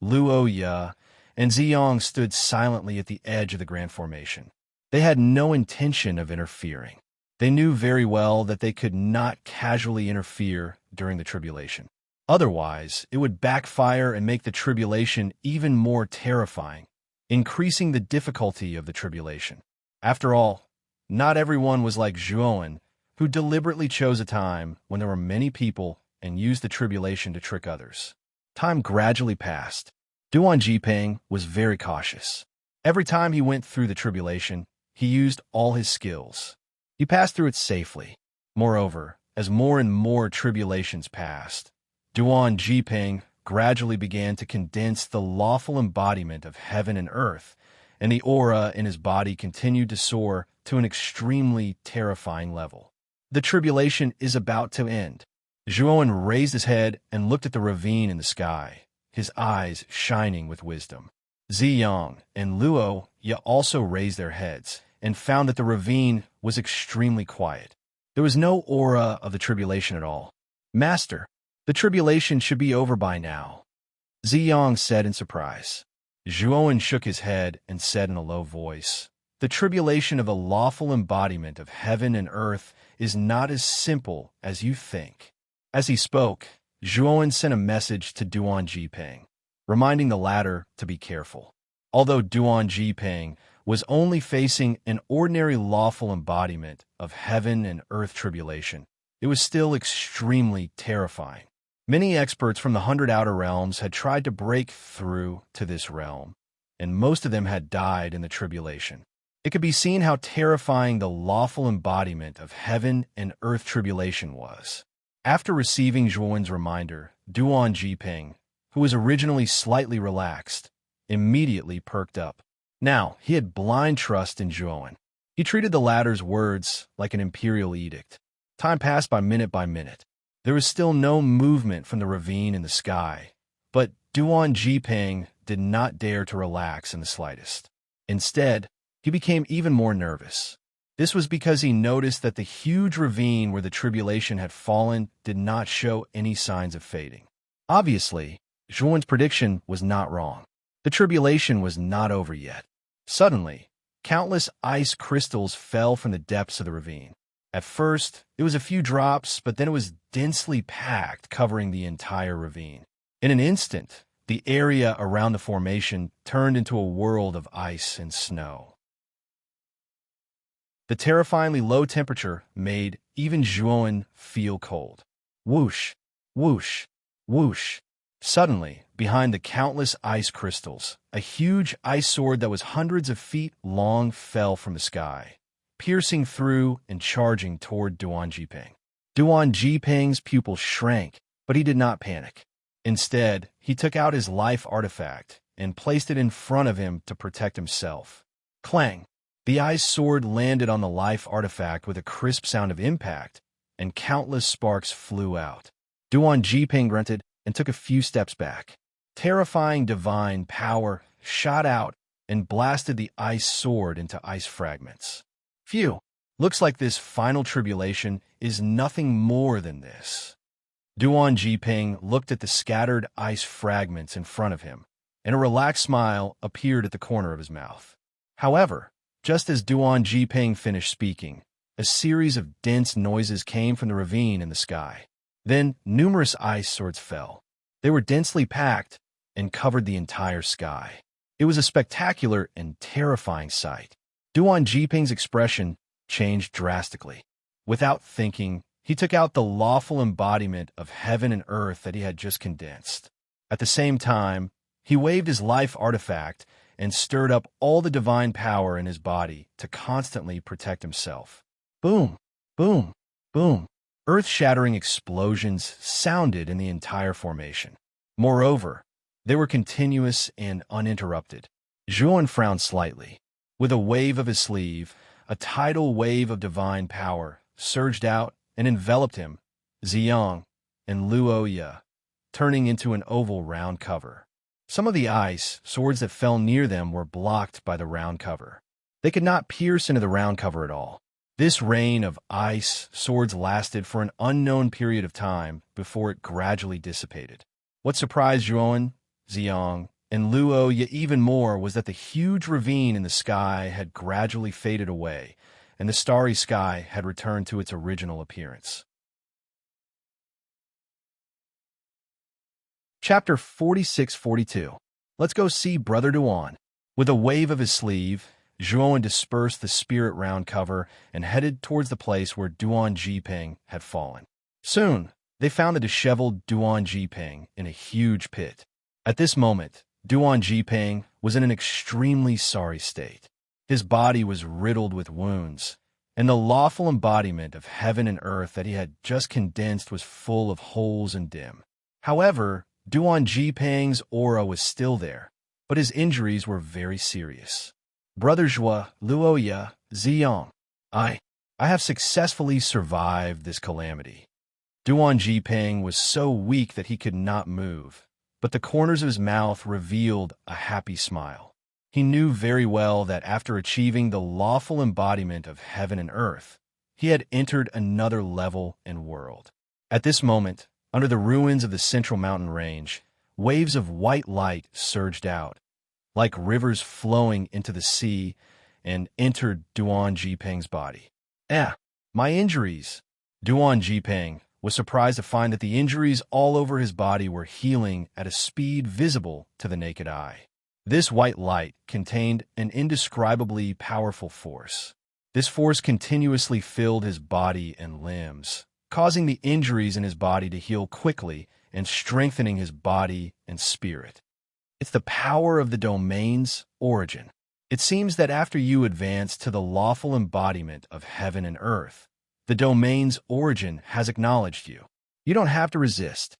Luo Ye, and Ziyang stood silently at the edge of the grand formation. They had no intention of interfering. They knew very well that they could not casually interfere during the tribulation. Otherwise, it would backfire and make the tribulation even more terrifying, increasing the difficulty of the tribulation. After all, not everyone was like Zhuowen, who deliberately chose a time when there were many people and used the tribulation to trick others. Time gradually passed. Duan Jiping was very cautious. Every time he went through the tribulation, he used all his skills. He passed through it safely. Moreover, as more and more tribulations passed, Duan Jiping gradually began to condense the lawful embodiment of heaven and earth, and the aura in his body continued to soar to an extremely terrifying level. The tribulation is about to end. Zhuowen raised his head and looked at the ravine in the sky, his eyes shining with wisdom. Ziyang and Luo Ye also raised their heads and found that the ravine was extremely quiet. There was no aura of the tribulation at all. Master, the tribulation should be over by now, Ziyang said in surprise. Zhuowen shook his head and said in a low voice, the tribulation of the lawful embodiment of heaven and earth is not as simple as you think. As he spoke, Zhuowen sent a message to Duan Jiping, reminding the latter to be careful. Although Duan Jiping was only facing an ordinary lawful embodiment of heaven and earth tribulation, it was still extremely terrifying. Many experts from the 100 Outer Realms had tried to break through to this realm, and most of them had died in the tribulation. It could be seen how terrifying the lawful embodiment of heaven and earth tribulation was. After receiving Zhuowen's reminder, Duan Jiping, who was originally slightly relaxed, immediately perked up. Now, he had blind trust in Zhuowen. He treated the latter's words like an imperial edict. Time passed by minute. There was still no movement from the ravine in the sky, but Duan Jiping did not dare to relax in the slightest. Instead, he became even more nervous. This was because he noticed that the huge ravine where the tribulation had fallen did not show any signs of fading. Obviously, Zhuowen's prediction was not wrong. The tribulation was not over yet. Suddenly, countless ice crystals fell from the depths of the ravine. At first, it was a few drops, but then it was densely packed, covering the entire ravine. In an instant, the area around the formation turned into a world of ice and snow. The terrifyingly low temperature made even Zhuowen feel cold. Whoosh, whoosh, whoosh. Suddenly, behind the countless ice crystals, a huge ice sword that was hundreds of feet long fell from the sky, piercing through and charging toward Duan Jiping. Duan Jiping's pupils shrank, but he did not panic. Instead, he took out his life artifact and placed it in front of him to protect himself. Clang! The ice sword landed on the life artifact with a crisp sound of impact, and countless sparks flew out. Duan Jiping grunted and took a few steps back. Terrifying divine power shot out and blasted the ice sword into ice fragments. Phew! Looks like this final tribulation is nothing more than this. Duan Jiping looked at the scattered ice fragments in front of him, and a relaxed smile appeared at the corner of his mouth. However, just as Duan Jiping finished speaking, a series of dense noises came from the ravine in the sky. Then numerous ice swords fell. They were densely packed and covered the entire sky. It was a spectacular and terrifying sight. Duan Jiping's expression changed drastically. Without thinking, he took out the lawful embodiment of heaven and earth that he had just condensed. At the same time, he waved his life artifact and stirred up all the divine power in his body to constantly protect himself. Boom! Boom! Boom! Earth-shattering explosions sounded in the entire formation. Moreover, they were continuous and uninterrupted. Zhuan frowned slightly. With a wave of his sleeve, a tidal wave of divine power surged out and enveloped him, Ziyang and Luoya, turning into an oval round cover. Some of the ice swords that fell near them were blocked by the round cover. They could not pierce into the round cover at all. This rain of ice swords lasted for an unknown period of time before it gradually dissipated. What surprised Zhuan, Ziyang, and Luoya even more was that the huge ravine in the sky had gradually faded away, and the starry sky had returned to its original appearance. Chapter 46-42. Let's go see Brother Duan. With a wave of his sleeve, Zhuan dispersed the spirit round cover and headed towards the place where Duan Jiping had fallen. Soon, they found the disheveled Duan Jiping in a huge pit. At this moment, Duan Jiping was in an extremely sorry state. His body was riddled with wounds, and the lawful embodiment of heaven and earth that he had just condensed was full of holes and dim. However, Duan Jiping's aura was still there, but his injuries were very serious. Brother Zhua, Luoya, Ziyang, I have successfully survived this calamity. Duan Jiping was so weak that he could not move, but the corners of his mouth revealed a happy smile. He knew very well that after achieving the lawful embodiment of heaven and earth, he had entered another level and world. At this moment, under the ruins of the central mountain range, waves of white light surged out, like rivers flowing into the sea, and entered Duan Jiping's body. My injuries! Duan Jiping was surprised to find that the injuries all over his body were healing at a speed visible to the naked eye. This white light contained an indescribably powerful force. This force continuously filled his body and limbs, causing the injuries in his body to heal quickly and strengthening his body and spirit. It's the power of the domain's origin. It seems that after you advance to the lawful embodiment of heaven and earth, the domain's origin has acknowledged you. You don't have to resist,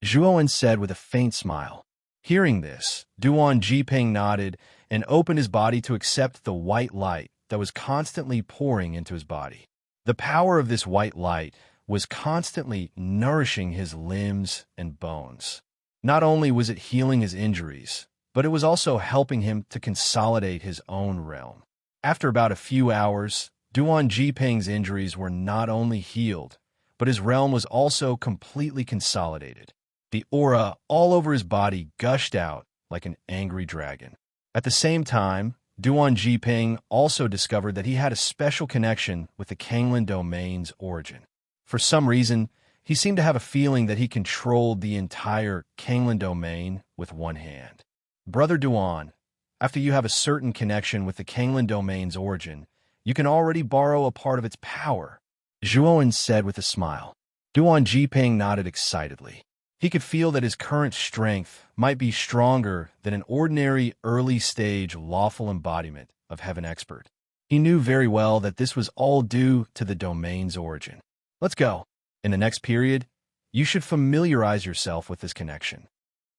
Zhuan said with a faint smile. Hearing this, Duan Jiping nodded and opened his body to accept the white light that was constantly pouring into his body. The power of this white light was constantly nourishing his limbs and bones. Not only was it healing his injuries, but it was also helping him to consolidate his own realm. After about a few hours, Duan Jiping's injuries were not only healed, but his realm was also completely consolidated. The aura all over his body gushed out like an angry dragon. At the same time, Duan Jiping also discovered that he had a special connection with the Kanglan domain's origin. For some reason, he seemed to have a feeling that he controlled the entire Kanglan domain with one hand. Brother Duan, after you have a certain connection with the Kanglan domain's origin, you can already borrow a part of its power, Zhuan said with a smile. Duan Jiping nodded excitedly. He could feel that his current strength might be stronger than an ordinary early-stage lawful embodiment of heaven expert. He knew very well that this was all due to the domain's origin. Let's go. In the next period, you should familiarize yourself with this connection,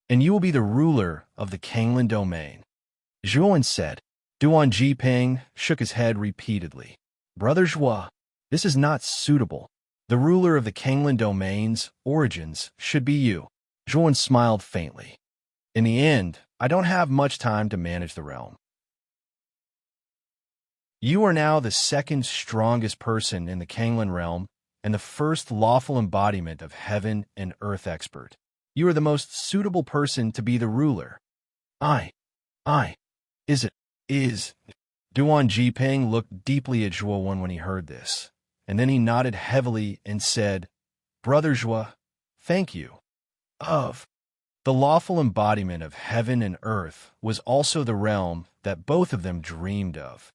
and you will be the ruler of the Kanglan domain. Zhuan said. Duan Jiping shook his head repeatedly. Brother Zhua, this is not suitable. The ruler of the Kanglan domain's origins should be you. Zhuan smiled faintly. In the end, I don't have much time to manage the realm. You are now the second strongest person in the Kanglan realm and the first lawful embodiment of heaven and earth expert. You are the most suitable person to be the ruler. Is. Duan Jiping looked deeply at Zhuo when he heard this, and then he nodded heavily and said, Brother Zhua, thank you. The lawful embodiment of heaven and earth was also the realm that both of them dreamed of.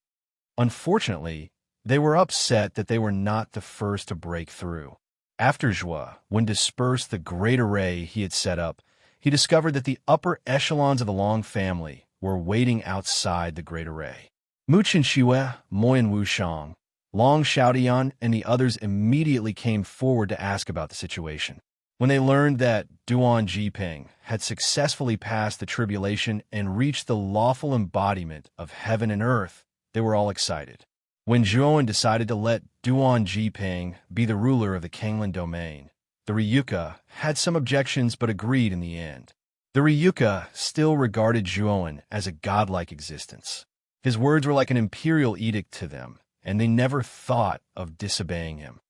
Unfortunately, they were upset that they were not the first to break through. After Zhua, when dispersed the great array he had set up, he discovered that the upper echelons of the Long family were waiting outside the great array. Mu Chenxue, Moyan Wushang, Long Xiaodian, and the others immediately came forward to ask about the situation. When they learned that Duan Jiping had successfully passed the tribulation and reached the lawful embodiment of heaven and earth, they were all excited. When Zhuan decided to let Duan Jiping be the ruler of the Kanglan domain, the Ryuka had some objections but agreed in the end. The Ryuka still regarded Zhuan as a godlike existence. His words were like an imperial edict to them, and they never thought of disobeying him.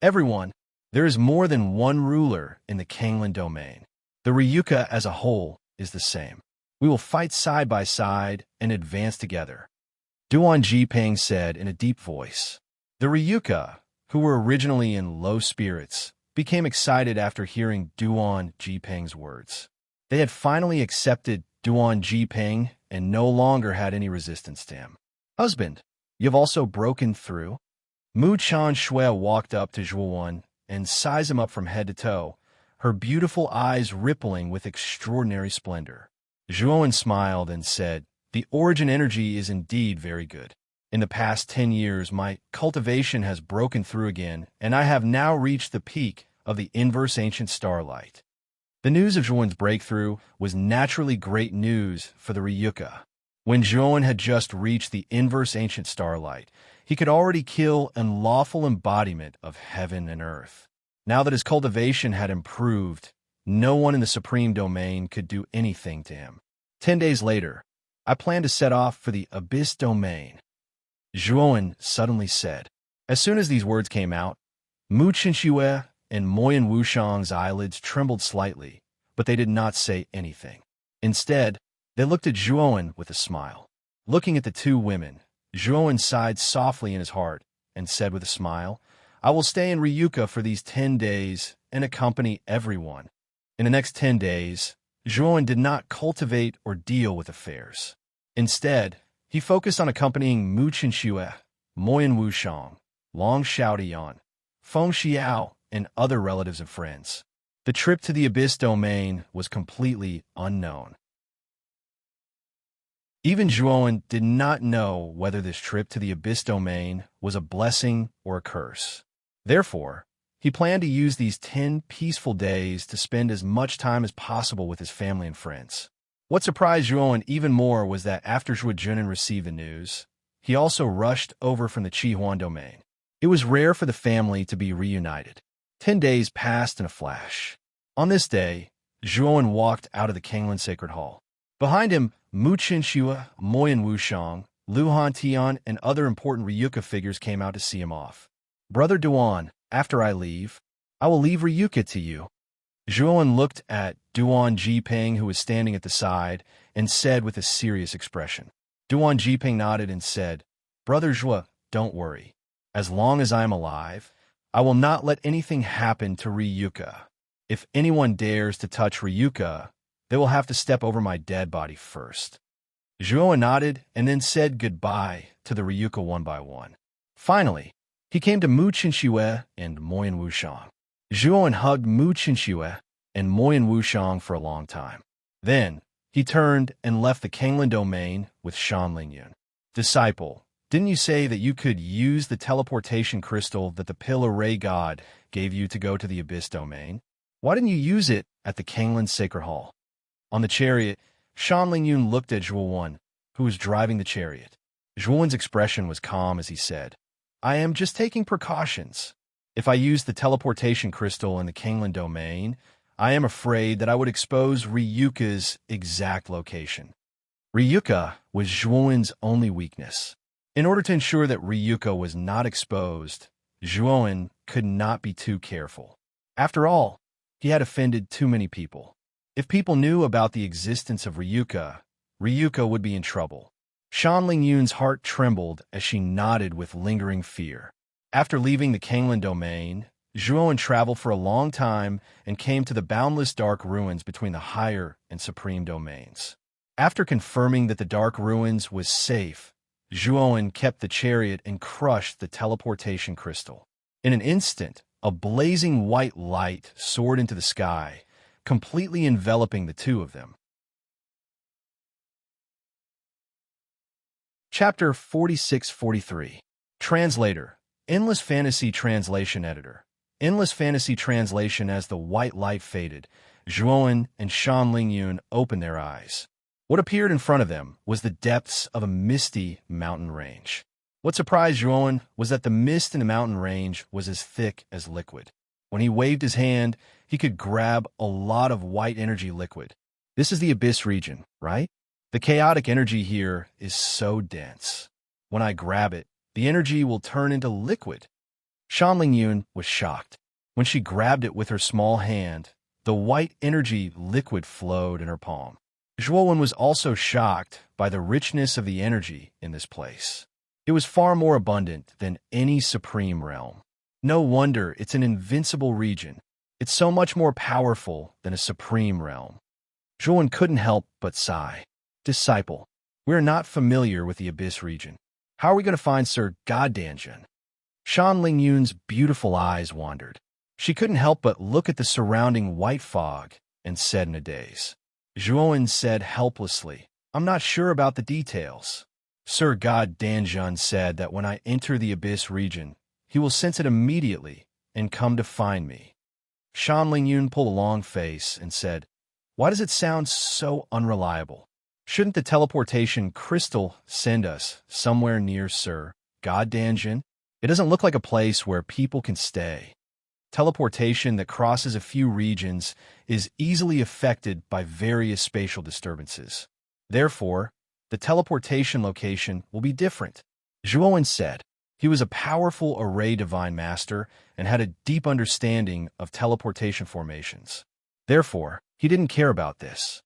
Everyone, there is more than one ruler in the Kanglan domain. The Ryuka as a whole is the same. We will fight side by side and advance together. Duan Jiping said in a deep voice. The Ryuka, who were originally in low spirits, became excited after hearing Duan Jiping's words. They had finally accepted Duan Jiping and no longer had any resistance to him. Husband, you've also broken through? Mu Chan Shui walked up to Zhuan and sized him up from head to toe, her beautiful eyes rippling with extraordinary splendor. Zhuan smiled and said, The origin energy is indeed very good. In the past 10 years, my cultivation has broken through again, and I have now reached the peak of the inverse ancient starlight. The news of Zhuan's breakthrough was naturally great news for the Ryuka. When Zhuan had just reached the inverse ancient starlight, he could already kill an lawful embodiment of heaven and earth. Now that his cultivation had improved, no one in the supreme domain could do anything to him. 10 days later, I plan to set off for the abyss domain. Zhuan suddenly said. As soon as these words came out, Mu Chenxue and Moyan Wushang's eyelids trembled slightly, but they did not say anything. Instead, they looked at Zhuan with a smile. Looking at the two women, Zhuan sighed softly in his heart and said with a smile, I will stay in Ryuka for these 10 days and accompany everyone. In the next 10 days, Zhuan did not cultivate or deal with affairs. Instead, he focused on accompanying Mu Chenxue, Moyan Wushang, Long Xiaodian, Feng Xiao, and other relatives and friends. The trip to the Abyss domain was completely unknown. Even Zhuan did not know whether this trip to the Abyss domain was a blessing or a curse. Therefore, he planned to use these 10 peaceful days to spend as much time as possible with his family and friends. What surprised Zhuan even more was that after Zhuo Junan received the news, he also rushed over from the Qihuan domain. It was rare for the family to be reunited. 10 days passed in a flash. On this day, Zhuan walked out of the Kanglan Sacred Hall. Behind him, Mu Chenxue, Moyan Wushang, Lu Hantian, and other important Ryuka figures came out to see him off. Brother Duan, after I leave, I will leave Ryuka to you. Zhuan looked at Duan Jiping, who was standing at the side, and said with a serious expression. Duan Jiping nodded and said, Brother Zhua, don't worry. As long as I am alive, I will not let anything happen to Ryuka. If anyone dares to touch Ryuka, they will have to step over my dead body first. Zhuo nodded and then said goodbye to the Ryuka one by one. Finally, he came to Mu Chenxue and Moyan Wushang. Zhuo hugged Mu Chenxue, and Moyen Wushang for a long time. Then, he turned and left the Kanglan domain with Shan Lingyun. Disciple, didn't you say that you could use the teleportation crystal that the Pillar Ray God gave you to go to the Abyss domain? Why didn't you use it at the Kanglan Sacred Hall? On the chariot, Shan Lingyun looked at Zhuowen, who was driving the chariot. Zhuowen's expression was calm as he said, I am just taking precautions. If I use the teleportation crystal in the Kanglan domain, I am afraid that I would expose Ryuka's exact location. Ryuka was Zhuowen's only weakness. In order to ensure that Ryuka was not exposed, Zhuowen could not be too careful. After all, he had offended too many people. If people knew about the existence of Ryuka, Ryuka would be in trouble. Shan Lingyun's heart trembled as she nodded with lingering fear. After leaving the Kanglan domain, Zhuowen traveled for a long time and came to the boundless dark ruins between the higher and supreme domains. After confirming that the dark ruins was safe, Zhuowen kept the chariot and crushed the teleportation crystal. In an instant, a blazing white light soared into the sky, completely enveloping the two of them. Chapter 46-43. Translator, Endless Fantasy Translation Editor. Endless Fantasy Translation. As the white light faded, Zhuowen and Shan Lingyun opened their eyes. What appeared in front of them was the depths of a misty mountain range. What surprised Zhuowen was that the mist in the mountain range was as thick as liquid. When he waved his hand, he could grab a lot of white energy liquid. This is the Abyss region, right? The chaotic energy here is so dense. When I grab it, the energy will turn into liquid. Shan Lingyun was shocked. When she grabbed it with her small hand, the white energy liquid flowed in her palm. Zhuowen was also shocked by the richness of the energy in this place. It was far more abundant than any supreme realm. No wonder it's an invincible region. It's so much more powerful than a supreme realm. Zhuowen couldn't help but sigh. Disciple, we are not familiar with the Abyss region. How are we going to find Sir Goddanjun? Shan Lingyun's beautiful eyes wandered. She couldn't help but look at the surrounding white fog and said in a daze. Zhuowen said helplessly, I'm not sure about the details. Sir Goddanjun said that when I enter the Abyss region, he will sense it immediately and come to find me. Shan Lingyun pulled a long face and said, Why does it sound so unreliable? Shouldn't the teleportation crystal send us somewhere near Sir Goddanjun? It doesn't look like a place where people can stay. Teleportation that crosses a few regions is easily affected by various spatial disturbances. Therefore, the teleportation location will be different. Zhuowen said. He was a powerful array divine master and had a deep understanding of teleportation formations. Therefore, he didn't care about this.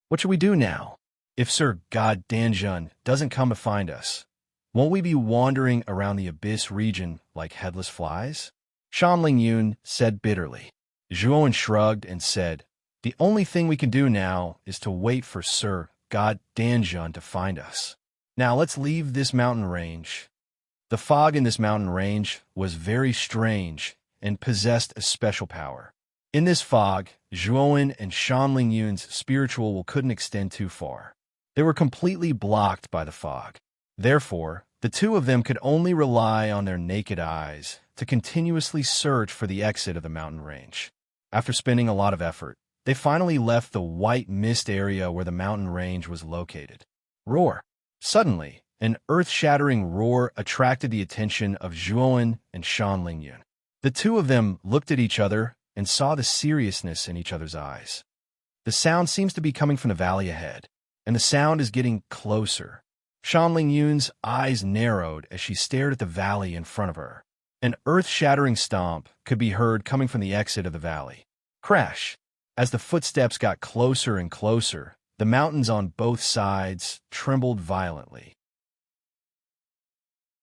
What should we do now? If Sir Goddanjun doesn't come to find us, won't we be wandering around the Abyss region like headless flies? Shan Lingyun said bitterly. Zhuowen shrugged and said, The only thing we can do now is to wait for Sir Goddanjun to find us. Now let's leave this mountain range. The fog in this mountain range was very strange and possessed a special power. In this fog, Zhuowen and Shan Lingyun's spiritual couldn't extend too far. They were completely blocked by the fog. Therefore, the two of them could only rely on their naked eyes to continuously search for the exit of the mountain range. After spending a lot of effort, they finally left the white mist area where the mountain range was located. Roar! Suddenly, an earth-shattering roar attracted the attention of Zhuowen and Shan Lingyun. The two of them looked at each other and saw the seriousness in each other's eyes. The sound seems to be coming from the valley ahead, and the sound is getting closer. Shan Lingyun's eyes narrowed as she stared at the valley in front of her. An earth-shattering stomp could be heard coming from the exit of the valley. Crash! As the footsteps got closer and closer, the mountains on both sides trembled violently.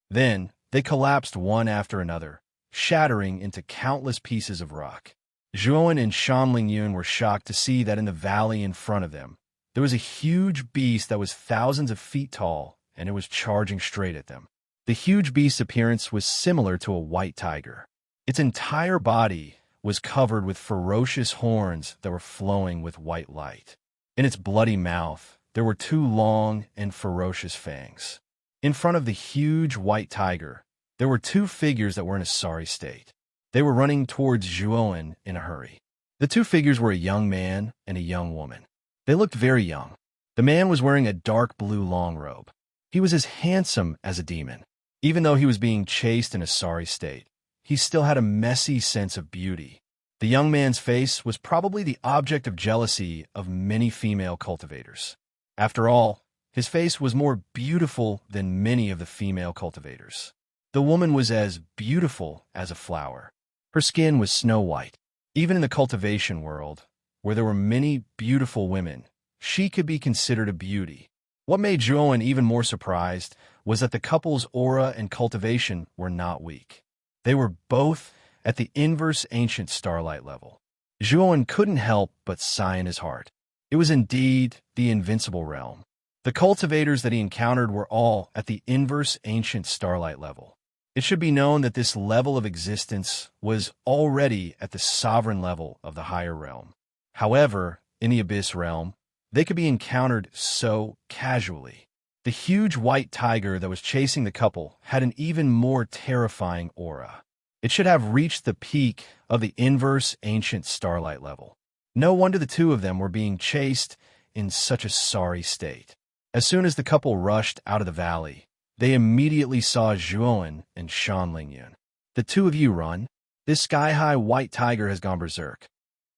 Then, they collapsed one after another, shattering into countless pieces of rock. Zhuowen and Shan Lingyun were shocked to see that in the valley in front of them, there was a huge beast that was thousands of feet tall, and it was charging straight at them. The huge beast's appearance was similar to a white tiger. Its entire body was covered with ferocious horns that were flowing with white light. In its bloody mouth, there were two long and ferocious fangs. In front of the huge white tiger, there were two figures that were in a sorry state. They were running towards Zhuowen in a hurry. The two figures were a young man and a young woman. They looked very young. The man was wearing a dark blue long robe. He was as handsome as a demon. Even though he was being chased in a sorry state, he still had a messy sense of beauty. The young man's face was probably the object of jealousy of many female cultivators. After all, his face was more beautiful than many of the female cultivators. The woman was as beautiful as a flower. Her skin was snow white. Even in the cultivation world, where there were many beautiful women, she could be considered a beauty. What made Zhuowen even more surprised was that the couple's aura and cultivation were not weak. They were both at the inverse ancient starlight level. Zhuowen couldn't help but sigh in his heart. It was indeed the invincible realm. The cultivators that he encountered were all at the inverse ancient starlight level. It should be known that this level of existence was already at the sovereign level of the higher realm. However, in the abyss realm, they could be encountered so casually. The huge white tiger that was chasing the couple had an even more terrifying aura. It should have reached the peak of the inverse ancient starlight level. No wonder the two of them were being chased in such a sorry state. As soon as the couple rushed out of the valley, they immediately saw Zhuowen and Shan Lingyun. The two of you run. This sky-high white tiger has gone berserk.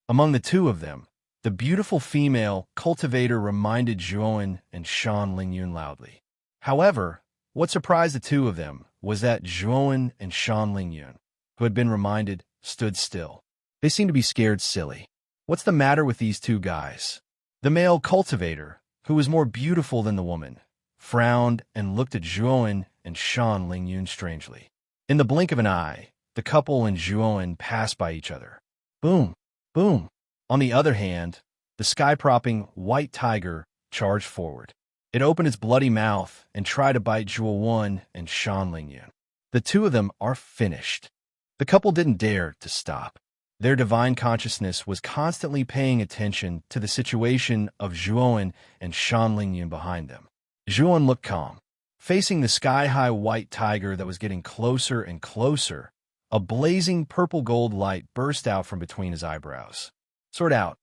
Among the two of them, the beautiful female cultivator reminded Zhuowen and Shan Lingyun loudly. However, what surprised the two of them was that Zhuowen and Shan Lingyun, who had been reminded, stood still. They seemed to be scared silly. What's the matter with these two guys? The male cultivator, who was more beautiful than the woman, frowned and looked at Zhuowen and Shan Lingyun strangely. In the blink of an eye, the couple and Zhuowen passed by each other. Boom! Boom! On the other hand, the sky-propping white tiger charged forward. It opened its bloody mouth and tried to bite Zhuowen and Shan Lingyun. The two of them are finished. The couple didn't dare to stop. Their divine consciousness was constantly paying attention to the situation of Zhuowen and Shan Lingyun behind them. Zhuowen looked calm. Facing the sky-high white tiger that was getting closer and closer, a blazing purple-gold light burst out from between his eyebrows. Sword out,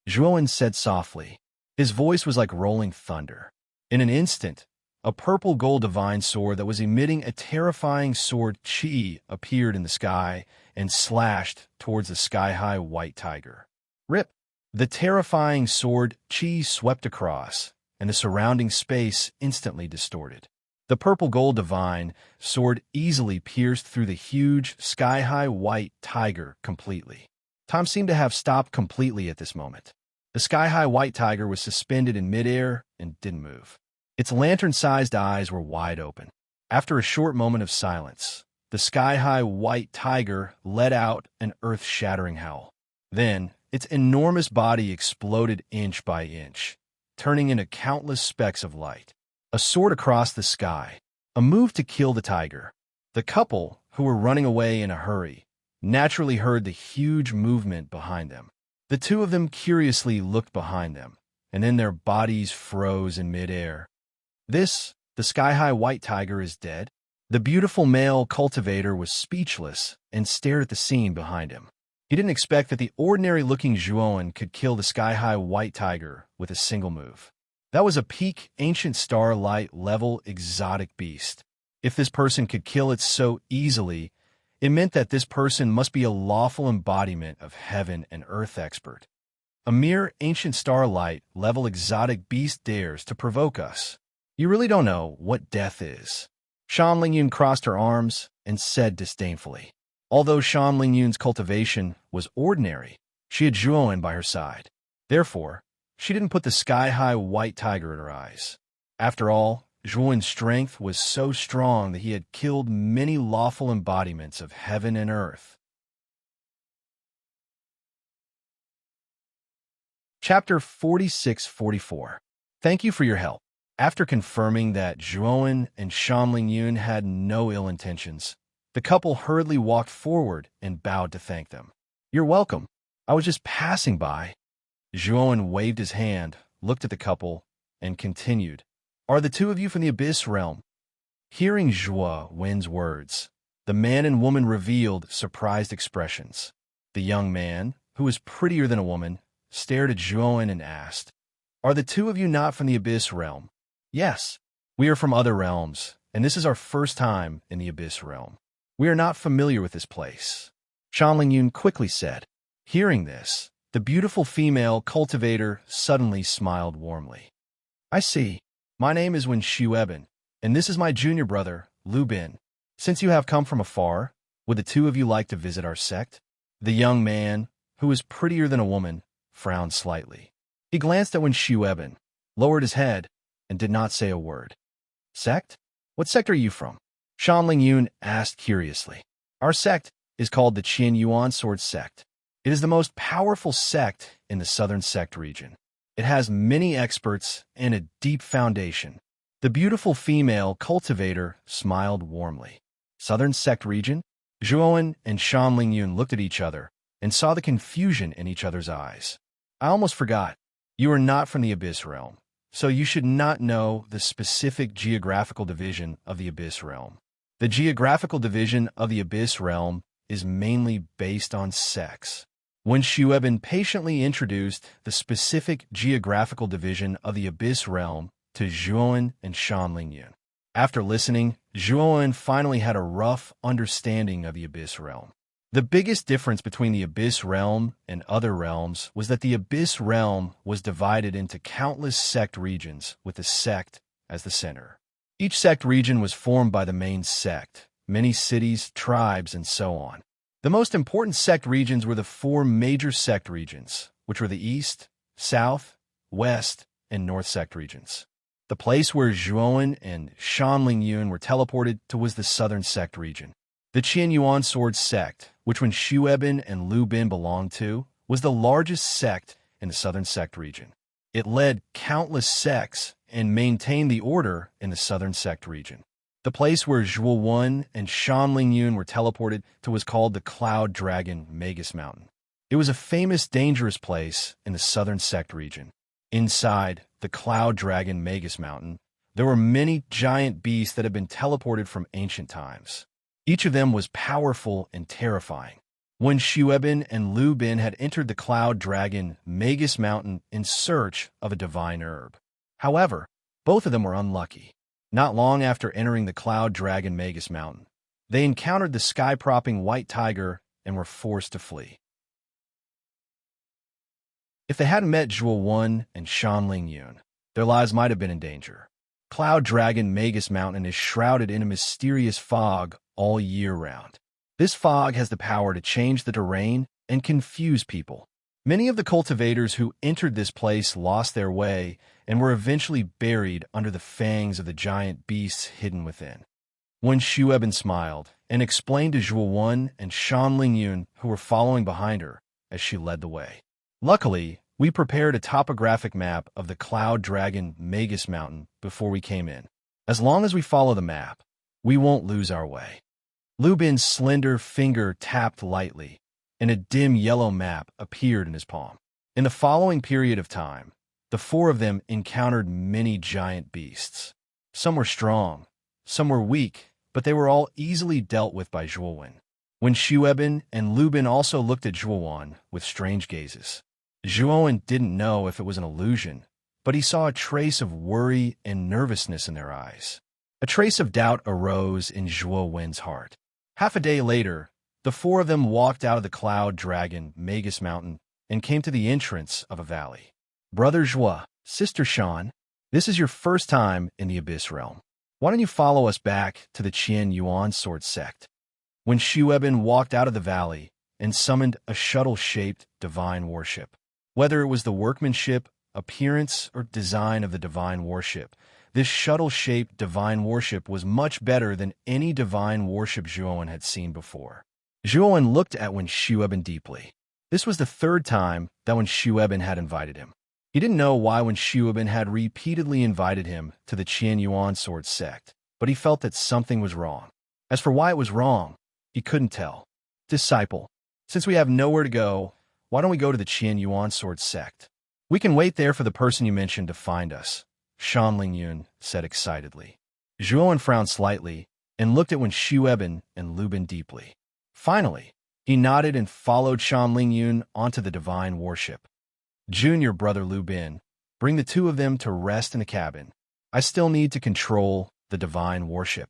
Zhuowen said softly. His voice was like rolling thunder. In an instant, a purple-gold divine sword that was emitting a terrifying sword chi appeared in the sky and slashed towards the sky-high white tiger. Rip! The terrifying sword chi swept across, and the surrounding space instantly distorted. The purple-gold divine sword easily pierced through the huge, sky-high white tiger completely. Time seemed to have stopped completely at this moment. The sky-high white tiger was suspended in midair and didn't move. Its lantern-sized eyes were wide open. After a short moment of silence, the sky-high white tiger let out an earth-shattering howl. Then, its enormous body exploded inch by inch, turning into countless specks of light. A sword across the sky, a move to kill the tiger. The couple, who were running away in a hurry, naturally heard the huge movement behind them. The two of them curiously looked behind them, and then their bodies froze in midair. The sky-high white tiger is dead? The beautiful male cultivator was speechless and stared at the scene behind him. He didn't expect that the ordinary-looking Zhuowen could kill the sky-high white tiger with a single move. That was a peak ancient starlight level exotic beast. If this person could kill it so easily, it meant that this person must be a lawful embodiment of heaven and earth expert. A mere ancient starlight level exotic beast dares to provoke us. You really don't know what death is. Shan Lingyun crossed her arms and said disdainfully. Although Shan Lingyun's cultivation was ordinary, she had Zhuowen by her side. Therefore, she didn't put the sky-high white tiger in her eyes. After all, Zhuowen's strength was so strong that he had killed many lawful embodiments of heaven and earth. Chapter 46-44. Thank you for your help. After confirming that Zhuowen and Shan Lingyun had no ill intentions, The couple hurriedly walked forward and bowed to thank them. "You're welcome. I was just passing by." Zhuowen waved his hand, looked at the couple, and continued, "Are the two of you from the Abyss realm?" Hearing Zhuo Wen's words, the man and woman revealed surprised expressions. The young man, who was prettier than a woman, stared at Zhuowen and asked, "Are the two of you not from the Abyss realm?" "Yes, we are from other realms, and this is our first time in the Abyss realm. We are not familiar with this place," Shanling Yun quickly said. Hearing this, the beautiful female cultivator suddenly smiled warmly. "I see. My name is Wen Shueben, and this is my junior brother, Lu Bin. Since you have come from afar, would the two of you like to visit our sect?" The young man, who was prettier than a woman, frowned slightly. He glanced at Wen Shueben, lowered his head, and did not say a word. "Sect? What sect are you from?" Shanling Yun asked curiously. "Our sect is called the Qian Yuan Sword Sect. It is the most powerful sect in the Southern Sect region. It has many experts and a deep foundation." The beautiful female cultivator smiled warmly. Southern Sect region? Zhuowen and Shanling Yun looked at each other and saw the confusion in each other's eyes. "I almost forgot. You are not from the Abyss realm, so you should not know the specific geographical division of the Abyss realm. The geographical division of the Abyss realm is mainly based on sex." When Shueben patiently introduced the specific geographical division of the Abyss realm to Zhuowen and Shanling Yun. After listening, Zhuowen finally had a rough understanding of the Abyss realm. The biggest difference between the Abyss realm and other realms was that the Abyss realm was divided into countless sect regions with the sect as the center. Each sect region was formed by the main sect, many cities, tribes, and so on. The most important sect regions were the four major sect regions, which were the East, South, West, and North sect regions. The place where Zhuowen and Shanling Yun were teleported to was the Southern Sect region. The Qian Yuan Sword Sect, which Wen Shueben and Lu Bin belonged to, was the largest sect in the Southern Sect region. It led countless sects and maintained the order in the Southern Sect region. The place where Zhuowen and Shanling Yun were teleported to was called the Cloud Dragon Magus Mountain. It was a famous dangerous place in the Southern Sect region. Inside the Cloud Dragon Magus Mountain, there were many giant beasts that had been teleported from ancient times. Each of them was powerful and terrifying. When Shueben and Lu Bin had entered the Cloud Dragon Magus Mountain in search of a divine herb. However, both of them were unlucky. Not long after entering the Cloud Dragon Magus Mountain, they encountered the sky-propping white tiger and were forced to flee. If they hadn't met Zhuowen and Shanling Yun, their lives might have been in danger. Cloud Dragon Magus Mountain is shrouded in a mysterious fog all year round. This fog has the power to change the terrain and confuse people. Many of the cultivators who entered this place lost their way and were eventually buried under the fangs of the giant beasts hidden within. When Shueben smiled and explained to Zhuowen and Shanling Yun, who were following behind her, as she led the way. "Luckily, we prepared a topographic map of the Cloud Dragon Magus Mountain before we came in. As long as we follow the map, we won't lose our way." Lu Bin's slender finger tapped lightly, and a dim yellow map appeared in his palm. In the following period of time, the four of them encountered many giant beasts. Some were strong, some were weak, but they were all easily dealt with by Zhuowen. When Shueben and Lu Bin also looked at Zhuowen with strange gazes. Zhuowen didn't know if it was an illusion, but he saw a trace of worry and nervousness in their eyes. A trace of doubt arose in Zhuowen's heart. Half a day later, the four of them walked out of the Cloud Dragon Magus Mountain and came to the entrance of a valley. "Brother Zhuo, Sister Shan, this is your first time in the Abyss realm. Why don't you follow us back to the Qian Yuan Sword Sect?" When Shueben walked out of the valley and summoned a shuttle-shaped divine warship. Whether it was the workmanship, appearance, or design of the divine warship, this shuttle-shaped divine warship was much better than any divine warship Zhuowen had seen before. Zhuowen looked at Wen Shueben deeply. This was the third time that Wen Shueben had invited him. He didn't know why Wen Shueben had repeatedly invited him to the Qian Yuan Sword Sect, but he felt that something was wrong. As for why it was wrong, he couldn't tell. Disciple, since we have nowhere to go, why don't we go to the Qian Yuan sword sect? We can wait there for the person you mentioned to find us, Shan Lingyun said excitedly. Zhuowen frowned slightly and looked at Wen Shueben and Lu Bin deeply. Finally, he nodded and followed Shan Lingyun onto the divine warship. Junior brother Lu Bin, bring the two of them to rest in the cabin. I still need to control the divine warship.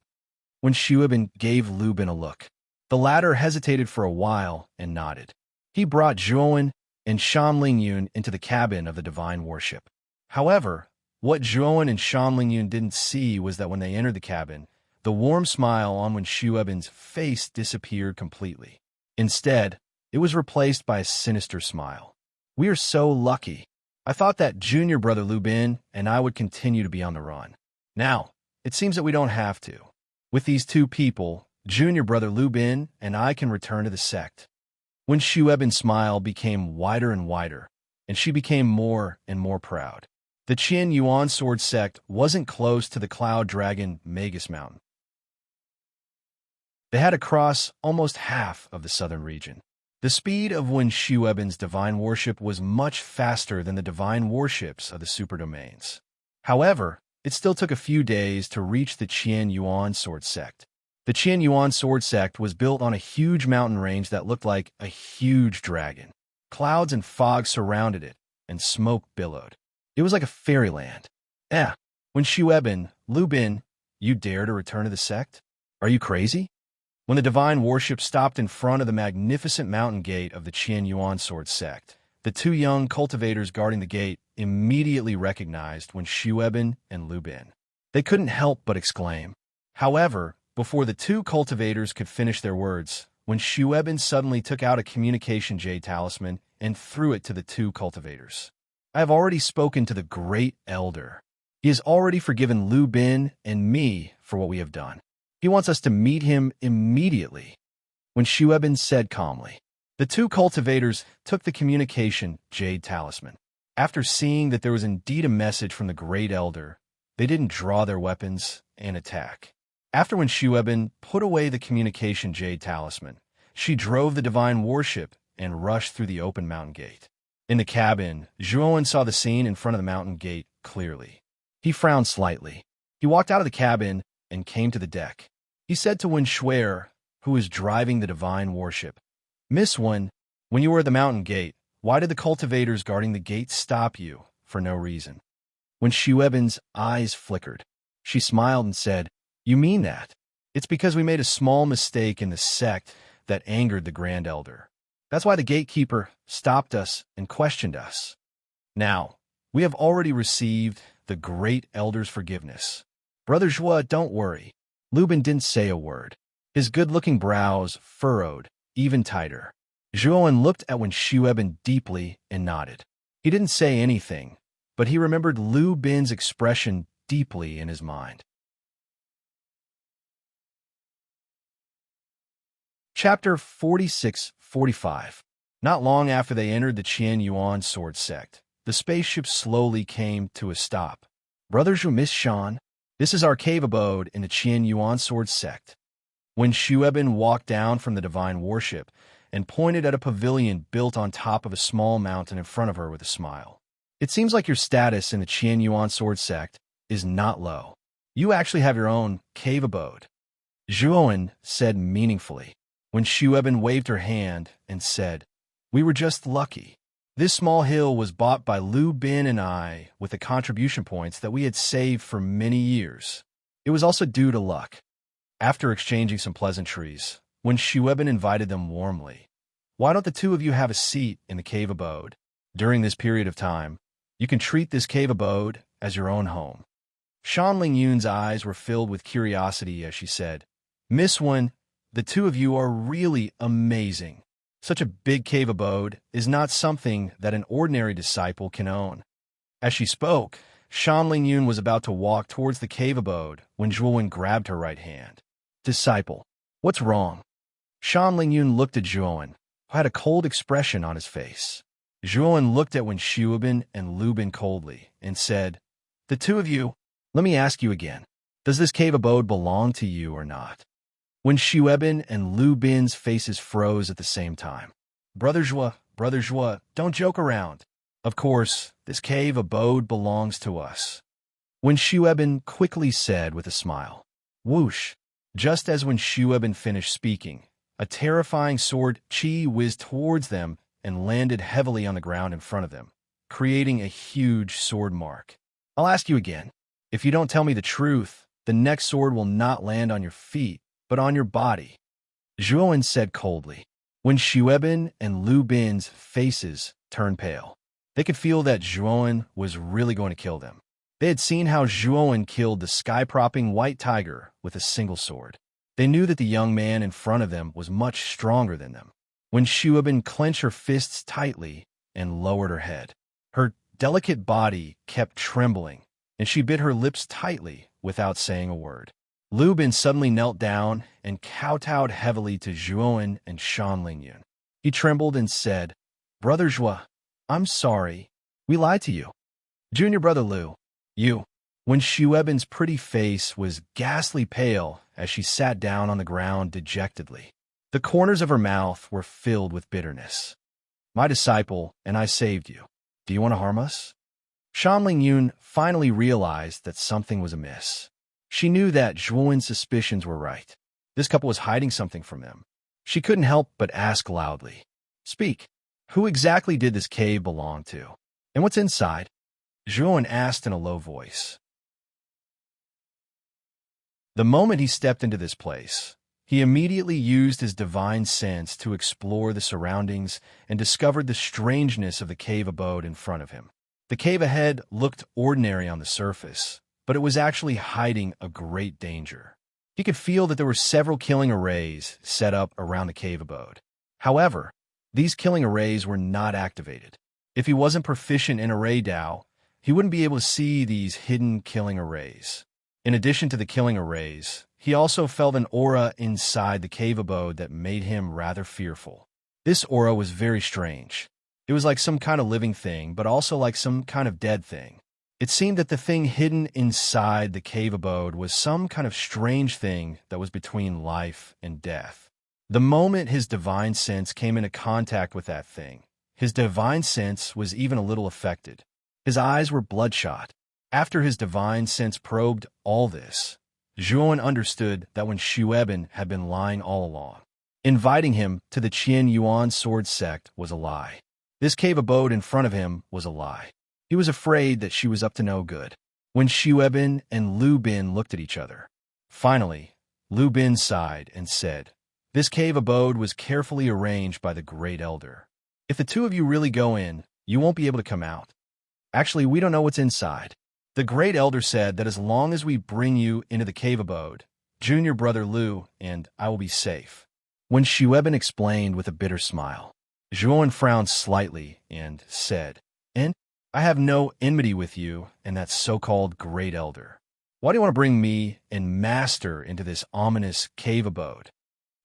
Wen Shueben gave Lu Bin a look. The latter hesitated for a while and nodded. He brought Zhuowen and Shan Lingyun into the cabin of the divine warship. However, what Zhuowen and Shan Lingyun didn't see was that when they entered the cabin, the warm smile on Wen Shueben's face disappeared completely. Instead, it was replaced by a sinister smile. We are so lucky. I thought that junior brother Lu Bin and I would continue to be on the run. Now, it seems that we don't have to. With these two people, junior brother Lu Bin and I can return to the sect. Wen Shueben's smile became wider and wider, and she became more and more proud. The Qian Yuan sword sect wasn't close to the cloud dragon Magus Mountain. They had to cross almost half of the southern region. The speed of Wen Shueben's divine warship was much faster than the divine warships of the superdomains. However, it still took a few days to reach the Qian Yuan sword sect. The Qian Yuan sword sect was built on a huge mountain range that looked like a huge dragon. Clouds and fog surrounded it, and smoke billowed. It was like a fairyland. Wen Shueben, Lu Bin, you dare to return to the sect? Are you crazy? When the divine warship stopped in front of the magnificent mountain gate of the Qian Yuan sword sect, the two young cultivators guarding the gate immediately recognized Wen Shueben and Lu Bin. They couldn't help but exclaim. However, before the two cultivators could finish their words, Wen Shueben suddenly took out a communication jade talisman and threw it to the two cultivators. I have already spoken to the great elder. He has already forgiven Lu Bin and me for what we have done. He wants us to meet him immediately. Wen Shueben said calmly. The two cultivators took the communication jade talisman. After seeing that there was indeed a message from the great elder, they didn't draw their weapons and attack. After Wen Shueben put away the communication jade talisman, she drove the divine warship and rushed through the open mountain gate. In the cabin, Zhuowen saw the scene in front of the mountain gate clearly. He frowned slightly. He walked out of the cabin and came to the deck. He said to Wen Shuer, who was driving the divine warship, Miss Wen, when you were at the mountain gate, why did the cultivators guarding the gate stop you for no reason? Wen Shueben's eyes flickered. She smiled and said, You mean that? It's because we made a small mistake in the sect that angered the Grand Elder. That's why the gatekeeper stopped us and questioned us. Now, we have already received the Great Elder's forgiveness. Brother Zhua, don't worry. Lu Bin didn't say a word. His good-looking brows furrowed even tighter. Zhuowen looked at Wen Shueben deeply and nodded. He didn't say anything, but he remembered Lu Bin's expression deeply in his mind. Chapter 46-45. Not long after they entered the Qian Yuan sword sect, the spaceship slowly came to a stop. Brother Zhu, Miss Shan, this is our cave abode in the Qian Yuan sword sect. When Shueben walked down from the divine warship and pointed at a pavilion built on top of a small mountain in front of her with a smile. It seems like your status in the Qian Yuan sword sect is not low. You actually have your own cave abode. Zhuowen said meaningfully. When Shueben waved her hand and said, We were just lucky. This small hill was bought by Lu Bin and I with the contribution points that we had saved for many years. It was also due to luck. After exchanging some pleasantries, when Shueben invited them warmly, Why don't the two of you have a seat in the cave abode? During this period of time, you can treat this cave abode as your own home. Shan Lingyun's eyes were filled with curiosity as she said, Miss Wen, the two of you are really amazing. Such a big cave abode is not something that an ordinary disciple can own. As she spoke, Shan Lingyun was about to walk towards the cave abode when Zhuowen grabbed her right hand. Disciple, what's wrong? Shan Lingyun looked at Zhuowen, who had a cold expression on his face. Zhuowen looked at Wen Shueben and Lu Bin coldly and said, The two of you, let me ask you again, does this cave abode belong to you or not? when Shueben and Lu Bin's faces froze at the same time. Brother Joie, don't joke around. Of course, this cave abode belongs to us. When Shueben quickly said with a smile. Whoosh! Just as when Shueben finished speaking, a terrifying sword chi whizzed towards them and landed heavily on the ground in front of them, creating a huge sword mark. I'll ask you again. If you don't tell me the truth, the next sword will not land on your feet, but on your body. Zhuowen said coldly. When Shueben and Lu Bin's faces turned pale, they could feel that Zhuowen was really going to kill them. They had seen how Zhuowen killed the sky-propping white tiger with a single sword. They knew that the young man in front of them was much stronger than them. When Shueben clenched her fists tightly and lowered her head, her delicate body kept trembling, and she bit her lips tightly without saying a word. Lu Bin suddenly knelt down and kowtowed heavily to Zhuowen and Shan Lingyun. He trembled and said, Brother Joie, I'm sorry. We lied to you. Junior brother Lu, you. When Shueben's pretty face was ghastly pale as she sat down on the ground dejectedly. The corners of her mouth were filled with bitterness. My disciple, and I saved you. Do you want to harm us? Shan Lingyun finally realized that something was amiss. She knew that Zhuowen's suspicions were right. This couple was hiding something from them. She couldn't help but ask loudly. Speak. Who exactly did this cave belong to? And what's inside? Zhuowen asked in a low voice. The moment he stepped into this place, he immediately used his divine sense to explore the surroundings and discovered the strangeness of the cave abode in front of him. The cave ahead looked ordinary on the surface, but it was actually hiding a great danger. He could feel that there were several killing arrays set up around the cave abode. However, these killing arrays were not activated. If he wasn't proficient in array Dao, he wouldn't be able to see these hidden killing arrays. In addition to the killing arrays, he also felt an aura inside the cave abode that made him rather fearful. This aura was very strange. It was like some kind of living thing, but also like some kind of dead thing. It seemed that the thing hidden inside the cave abode was some kind of strange thing that was between life and death. The moment his divine sense came into contact with that thing, his divine sense was even a little affected. His eyes were bloodshot. After his divine sense probed all this, Zhuowen understood that when Shueben had been lying all along, inviting him to the Qian Yuan sword sect was a lie. This cave abode in front of him was a lie. He was afraid that she was up to no good. When Shueben and Lu Bin looked at each other, finally, Lu Bin sighed and said, This cave abode was carefully arranged by the Great Elder. If the two of you really go in, you won't be able to come out. Actually, we don't know what's inside. The Great Elder said that as long as we bring you into the cave abode, Junior Brother Lu and I will be safe. When Shueben explained with a bitter smile, Zhuowen frowned slightly and said, And I have no enmity with you and that so-called Great Elder. Why do you want to bring me and Master into this ominous cave abode?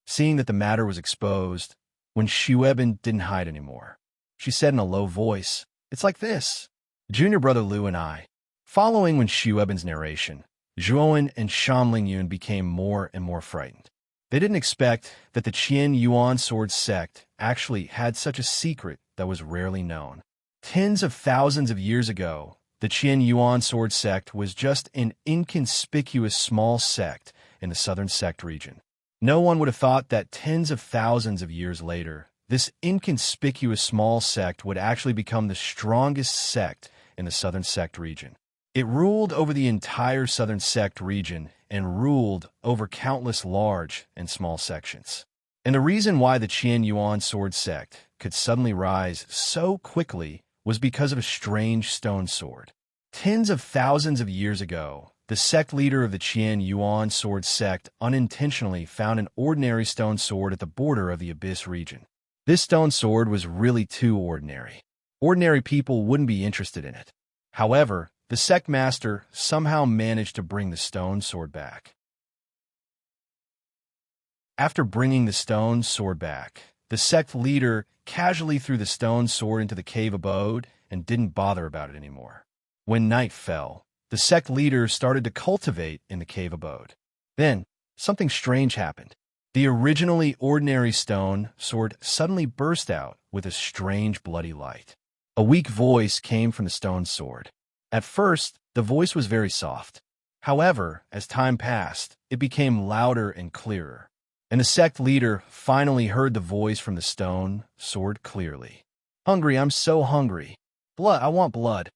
Seeing that the matter was exposed, when Shueben didn't hide anymore, she said in a low voice, It's like this. Junior Brother Lu and I. Following when Shueben's narration, Zhuowen and Shan Lingyun became more and more frightened. They didn't expect that the Qian Yuan sword sect actually had such a secret that was rarely known. Tens of thousands of years ago, the Qian Yuan sword sect was just an inconspicuous small sect in the southern sect region. No one would have thought that tens of thousands of years later, this inconspicuous small sect would actually become the strongest sect in the southern sect region. It ruled over the entire southern sect region and ruled over countless large and small sections. And the reason why the Qian Yuan sword sect could suddenly rise so quickly was because of a strange stone sword. Tens of thousands of years ago, the sect leader of the Qian Yuan sword sect unintentionally found an ordinary stone sword at the border of the Abyss region. This stone sword was really too ordinary. Ordinary people wouldn't be interested in it. However, the sect master somehow managed to bring the stone sword back. After bringing the stone sword back, the sect leader casually threw the stone sword into the cave abode and didn't bother about it anymore. When night fell, the sect leader started to cultivate in the cave abode. Then, something strange happened. The originally ordinary stone sword suddenly burst out with a strange bloody light. A weak voice came from the stone sword. At first, the voice was very soft. However, as time passed, it became louder and clearer, and the sect leader finally heard the voice from the stone sword clearly. "Hungry, I'm so hungry. Blood, I want blood."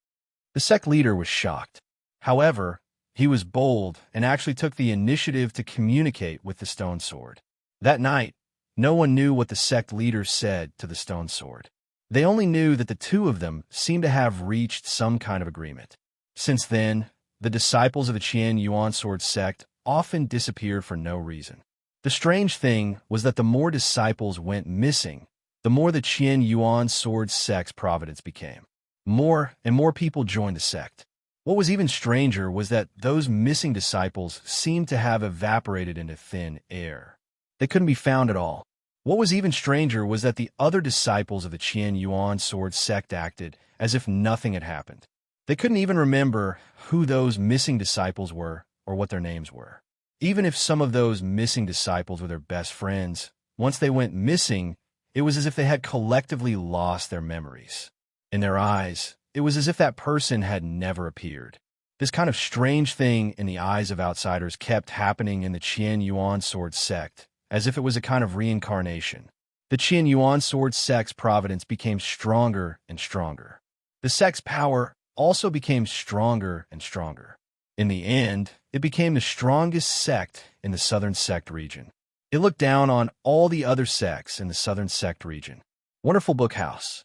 The sect leader was shocked. However, he was bold and actually took the initiative to communicate with the stone sword. That night, no one knew what the sect leader said to the stone sword. They only knew that the two of them seemed to have reached some kind of agreement. Since then, the disciples of the Qian Yuan sword sect often disappeared for no reason. The strange thing was that the more disciples went missing, the more the Qian Yuan sword sect's providence became. More and more people joined the sect. What was even stranger was that those missing disciples seemed to have evaporated into thin air. They couldn't be found at all. What was even stranger was that the other disciples of the Qian Yuan sword sect acted as if nothing had happened. They couldn't even remember who those missing disciples were or what their names were. Even if some of those missing disciples were their best friends, once they went missing, it was as if they had collectively lost their memories. In their eyes, it was as if that person had never appeared. This kind of strange thing in the eyes of outsiders kept happening in the Qian Yuan sword sect, as if it was a kind of reincarnation. The Qian Yuan sword sect's providence became stronger and stronger. The sect's power also became stronger and stronger. In the end, it became the strongest sect in the southern sect region. It looked down on all the other sects in the southern sect region. Wonderful Book House.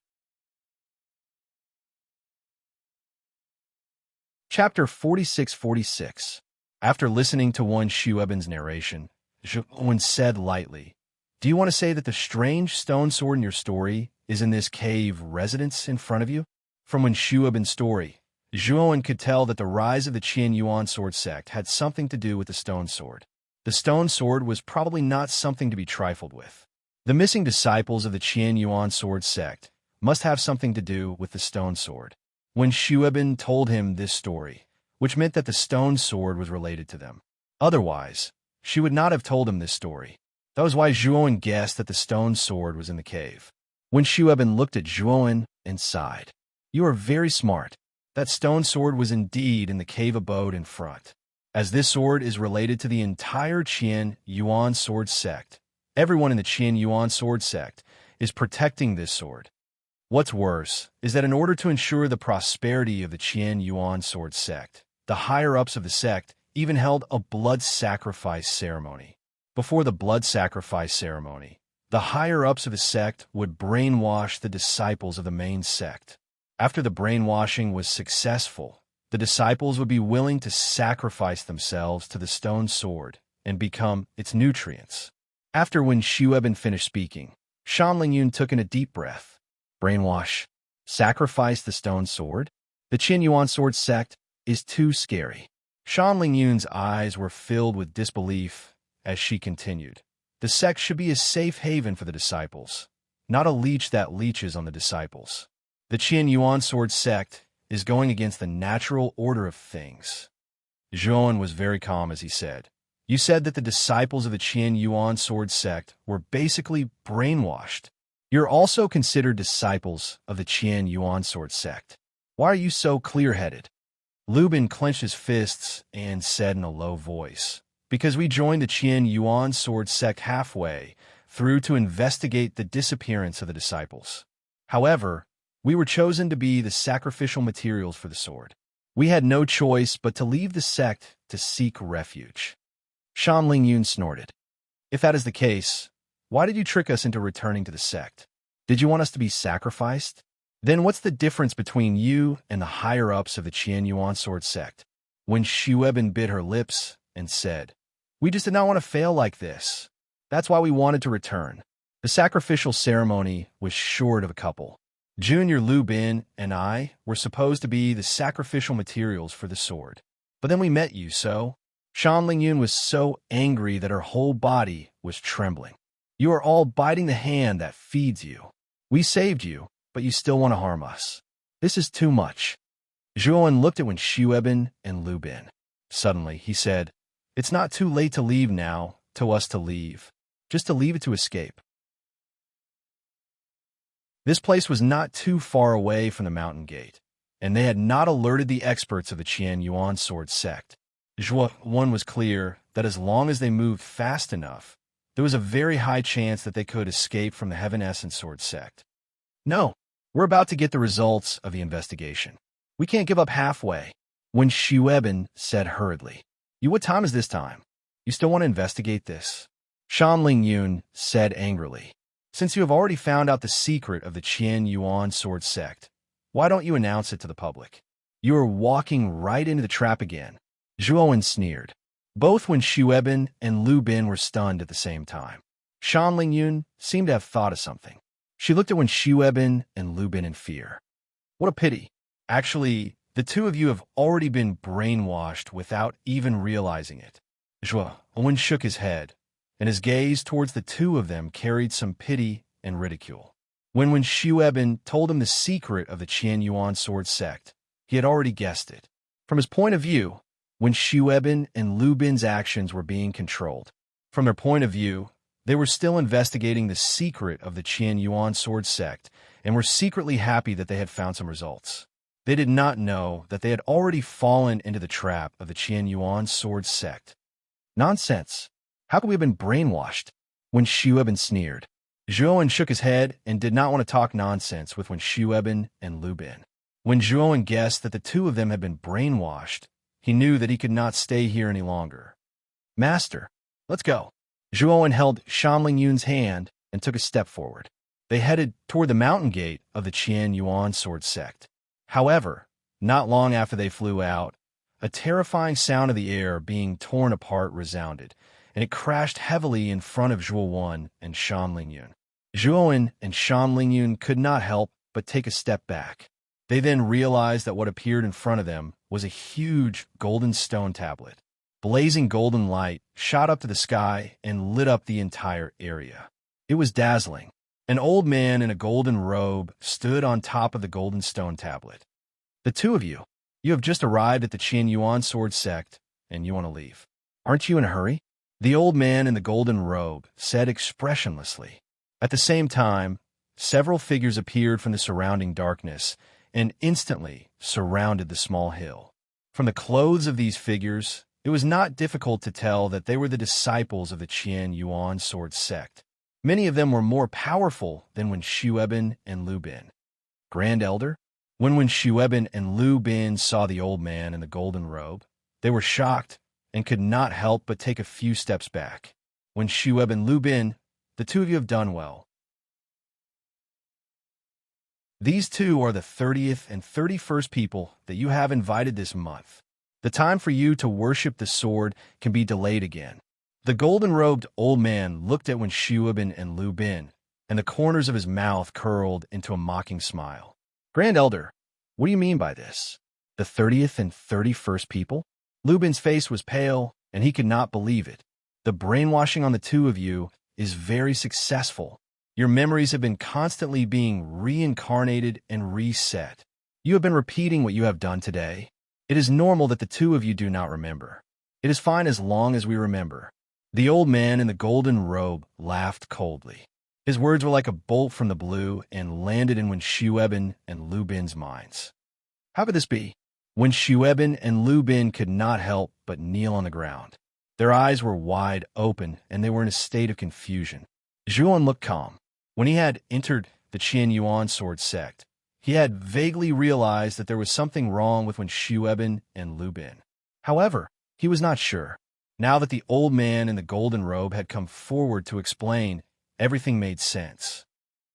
Chapter 46-46. After listening to one Shueben's narration, Zhuowen said lightly, "Do you want to say that the strange stone sword in your story is in this cave residence in front of you?" From Wen Shueben's story, Zhuowen could tell that the rise of the Qian Yuan sword sect had something to do with the stone sword. The stone sword was probably not something to be trifled with. The missing disciples of the Qian Yuan sword sect must have something to do with the stone sword. When Shueben told him this story, which meant that the stone sword was related to them. Otherwise, she would not have told him this story. That was why Zhuowen guessed that the stone sword was in the cave. When Shueben looked at Zhuowen and sighed, "You are very smart. That stone sword was indeed in the cave abode in front. As this sword is related to the entire Qian Yuan sword sect, everyone in the Qian Yuan sword sect is protecting this sword. What's worse is that in order to ensure the prosperity of the Qian Yuan sword sect, the higher-ups of the sect even held a blood sacrifice ceremony. Before the blood sacrifice ceremony, the higher-ups of the sect would brainwash the disciples of the main sect. After the brainwashing was successful, the disciples would be willing to sacrifice themselves to the stone sword and become its nutrients." After when Shueben finished speaking, Shan Lingyun took in a deep breath. Brainwash? Sacrifice the stone sword? The Qian Yuan sword sect is too scary. Shan Lingyun's eyes were filled with disbelief as she continued. The sect should be a safe haven for the disciples, not a leech that leeches on the disciples. The Qian Yuan sword sect is going against the natural order of things. Zhuowen was very calm as he said, "You said that the disciples of the Qian Yuan sword sect were basically brainwashed. You're also considered disciples of the Qian Yuan sword sect. Why are you so clear-headed?" Lubin clenched his fists and said in a low voice, "Because we joined the Qian Yuan sword sect halfway through to investigate the disappearance of the disciples. However, we were chosen to be the sacrificial materials for the sword. We had no choice but to leave the sect to seek refuge." Shan Lingyun snorted. "If that is the case, why did you trick us into returning to the sect? Did you want us to be sacrificed? Then what's the difference between you and the higher-ups of the Qian Yuan sword sect?" When Shueben bit her lips and said, "We just did not want to fail like this. That's why we wanted to return." The sacrificial ceremony was short of a couple. Junior Lu Bin and I were supposed to be the sacrificial materials for the sword. But then we met you, so... Shan Lingyun was so angry that her whole body was trembling. "You are all biting the hand that feeds you. We saved you, but you still want to harm us. This is too much." Zhuowen looked at Wen Shueben and Lu Bin. Suddenly, he said, "It's not too late to leave now, to us to leave. just to leave it to escape. This place was not too far away from the mountain gate, and they had not alerted the experts of the Qian Yuan sword sect. Zhuo One was clear that as long as they moved fast enough, there was a very high chance that they could escape from the Heaven Essence sword sect. No, we're about to get the results of the investigation. We can't give up halfway. When Xueben said hurriedly, What time is this time? You still want to investigate this? Shan Lingyun said angrily, Since you have already found out the secret of the Qian Yuan sword sect, why don't you announce it to the public? You are walking right into the trap again. Zhuowen sneered. Both Wen Xueben and Lu Bin were stunned at the same time. Shan Lingyun seemed to have thought of something. She looked at Wen Xueben and Lu Bin in fear. What a pity. Actually, the two of you have already been brainwashed without even realizing it. Zhuowen shook his head, and his gaze towards the two of them carried some pity and ridicule. When Wen Xueben told him the secret of the Qian Yuan sword sect, he had already guessed it. From his point of view, Wen Xueben and Lu Bin's actions were being controlled. From their point of view, they were still investigating the secret of the Qian Yuan sword sect and were secretly happy that they had found some results. They did not know that they had already fallen into the trap of the Qian Yuan sword sect. Nonsense. How could we have been brainwashed? Wen Xueben sneered. Zhuowen shook his head and did not want to talk nonsense with Wen Xueben and Lu Bin. When Zhuowen guessed that the two of them had been brainwashed, he knew that he could not stay here any longer. Master, let's go. Zhuowen held Shan Lingyun's hand and took a step forward. They headed toward the mountain gate of the Qian Yuan sword sect. However, not long after they flew out, a terrifying sound of the air being torn apart resounded, and it crashed heavily in front of Zhuowen and Shan Lingyun. Zhuowen and Shan Lingyun could not help but take a step back. They then realized that what appeared in front of them was a huge golden stone tablet. Blazing golden light shot up to the sky and lit up the entire area. It was dazzling. An old man in a golden robe stood on top of the golden stone tablet. The two of you have just arrived at the Qian Yuan sword sect, and you want to leave. Aren't you in a hurry? The old man in the golden robe said expressionlessly. At the same time, several figures appeared from the surrounding darkness and instantly surrounded the small hill. From the clothes of these figures, it was not difficult to tell that they were the disciples of the Qian Yuan sword sect. Many of them were more powerful than Wen Xueben and Lu Bin. Grand Elder? When Wen Xueben and Lu Bin saw the old man in the golden robe, they were shocked and could not help but take a few steps back. Wen Xueben and Lu Bin, the two of you have done well. These two are the 30th and 31st people that you have invited this month. The time for you to worship the sword can be delayed again. The golden-robed old man looked at Wen Xueben and Lu Bin, and the corners of his mouth curled into a mocking smile. Grand Elder, what do you mean by this? The 30th and 31st people? Lu Bin's face was pale, and he could not believe it. The brainwashing on the two of you is very successful. Your memories have been constantly being reincarnated and reset. You have been repeating what you have done today. It is normal that the two of you do not remember. It is fine as long as we remember. The old man in the golden robe laughed coldly. His words were like a bolt from the blue and landed in Wen Xueben and Lu Bin's minds. How could this be? Wen Xueben and Lu Bin could not help but kneel on the ground. Their eyes were wide open and they were in a state of confusion. Zhuowen looked calm. When he had entered the Qian Yuan sword sect, he had vaguely realized that there was something wrong with Wen Xueben and Lu Bin. However, he was not sure. Now that the old man in the golden robe had come forward to explain, everything made sense.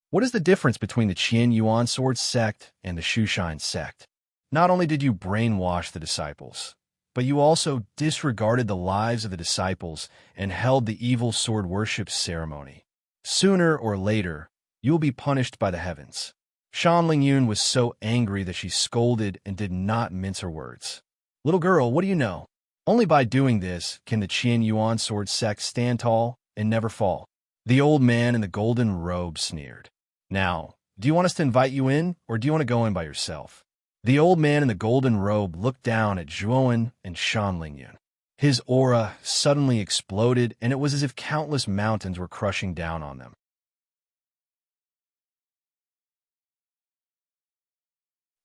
What is the difference between the Qian Yuan sword sect and the Shushan sect? Not only did you brainwash the disciples, but you also disregarded the lives of the disciples and held the evil sword worship ceremony. Sooner or later, you will be punished by the heavens. Shan Lingyun was so angry that she scolded and did not mince her words. Little girl, what do you know? Only by doing this can the Qian Yuan sword sect stand tall and never fall. The old man in the golden robe sneered. Now, do you want us to invite you in, or do you want to go in by yourself? The old man in the golden robe looked down at Zhuowen and Shan Lingyun. His aura suddenly exploded, and it was as if countless mountains were crushing down on them.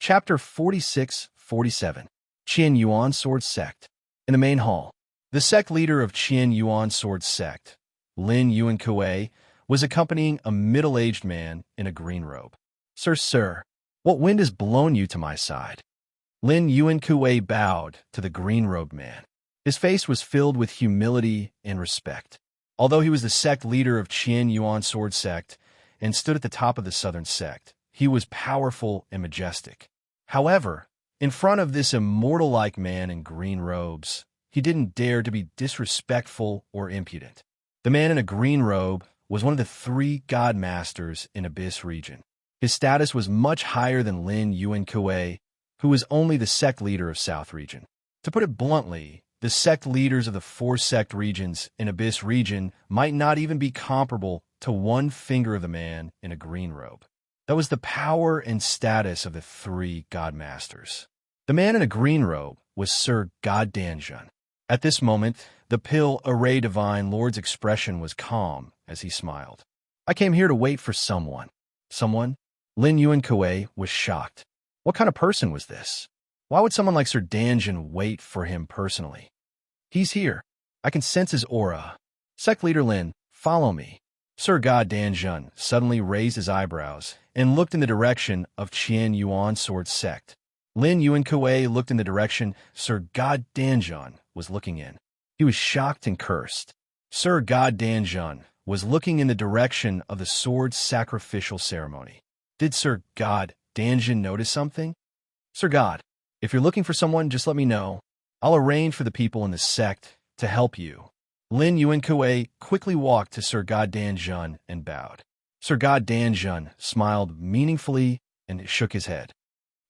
Chapter 46-47. Qian Yuan Sword Sect. In the main hall, the sect leader of Qian Yuan Sword Sect, Lin Yuan Kuei, was accompanying a middle-aged man in a green robe. Sir, what wind has blown you to my side?" Lin Yuan Kuei bowed to the green-robed man. His face was filled with humility and respect. Although he was the sect leader of Qian Yuan Sword Sect and stood at the top of the southern sect, he was powerful and majestic. However, in front of this immortal-like man in green robes, he didn't dare to be disrespectful or impudent. The man in a green robe was one of the 3 god masters in Abyss region. His status was much higher than Lin Yuan Kuei, who was only the sect leader of South region. To put it bluntly, the sect leaders of the 4 sect regions in Abyss region might not even be comparable to one finger of the man in a green robe. That was the power and status of the 3 god masters. The man in a green robe was Sir God Danjun. At this moment, the Pill Array Divine Lord's expression was calm as he smiled. "I came here to wait for someone." "Someone?" Lin Yuan Kuei was shocked. What kind of person was this? Why would someone like Sir Danjun wait for him personally? "He's here. I can sense his aura." "Sect Leader Lin, follow me." Sir God Danjun suddenly raised his eyebrows and looked in the direction of Qian Yuan Sword Sect. Lin Yuan Kuei looked in the direction Sir God Danjun was looking in. He was shocked and cursed. Sir God Danjun was looking in the direction of the sword sacrificial ceremony. Did Sir God Danjun notice something? "Sir God, if you're looking for someone, just let me know. I'll arrange for the people in the sect to help you." Lin Yuan Kuei quickly walked to Sir God Danjun and bowed. Sir God Danjun smiled meaningfully and shook his head.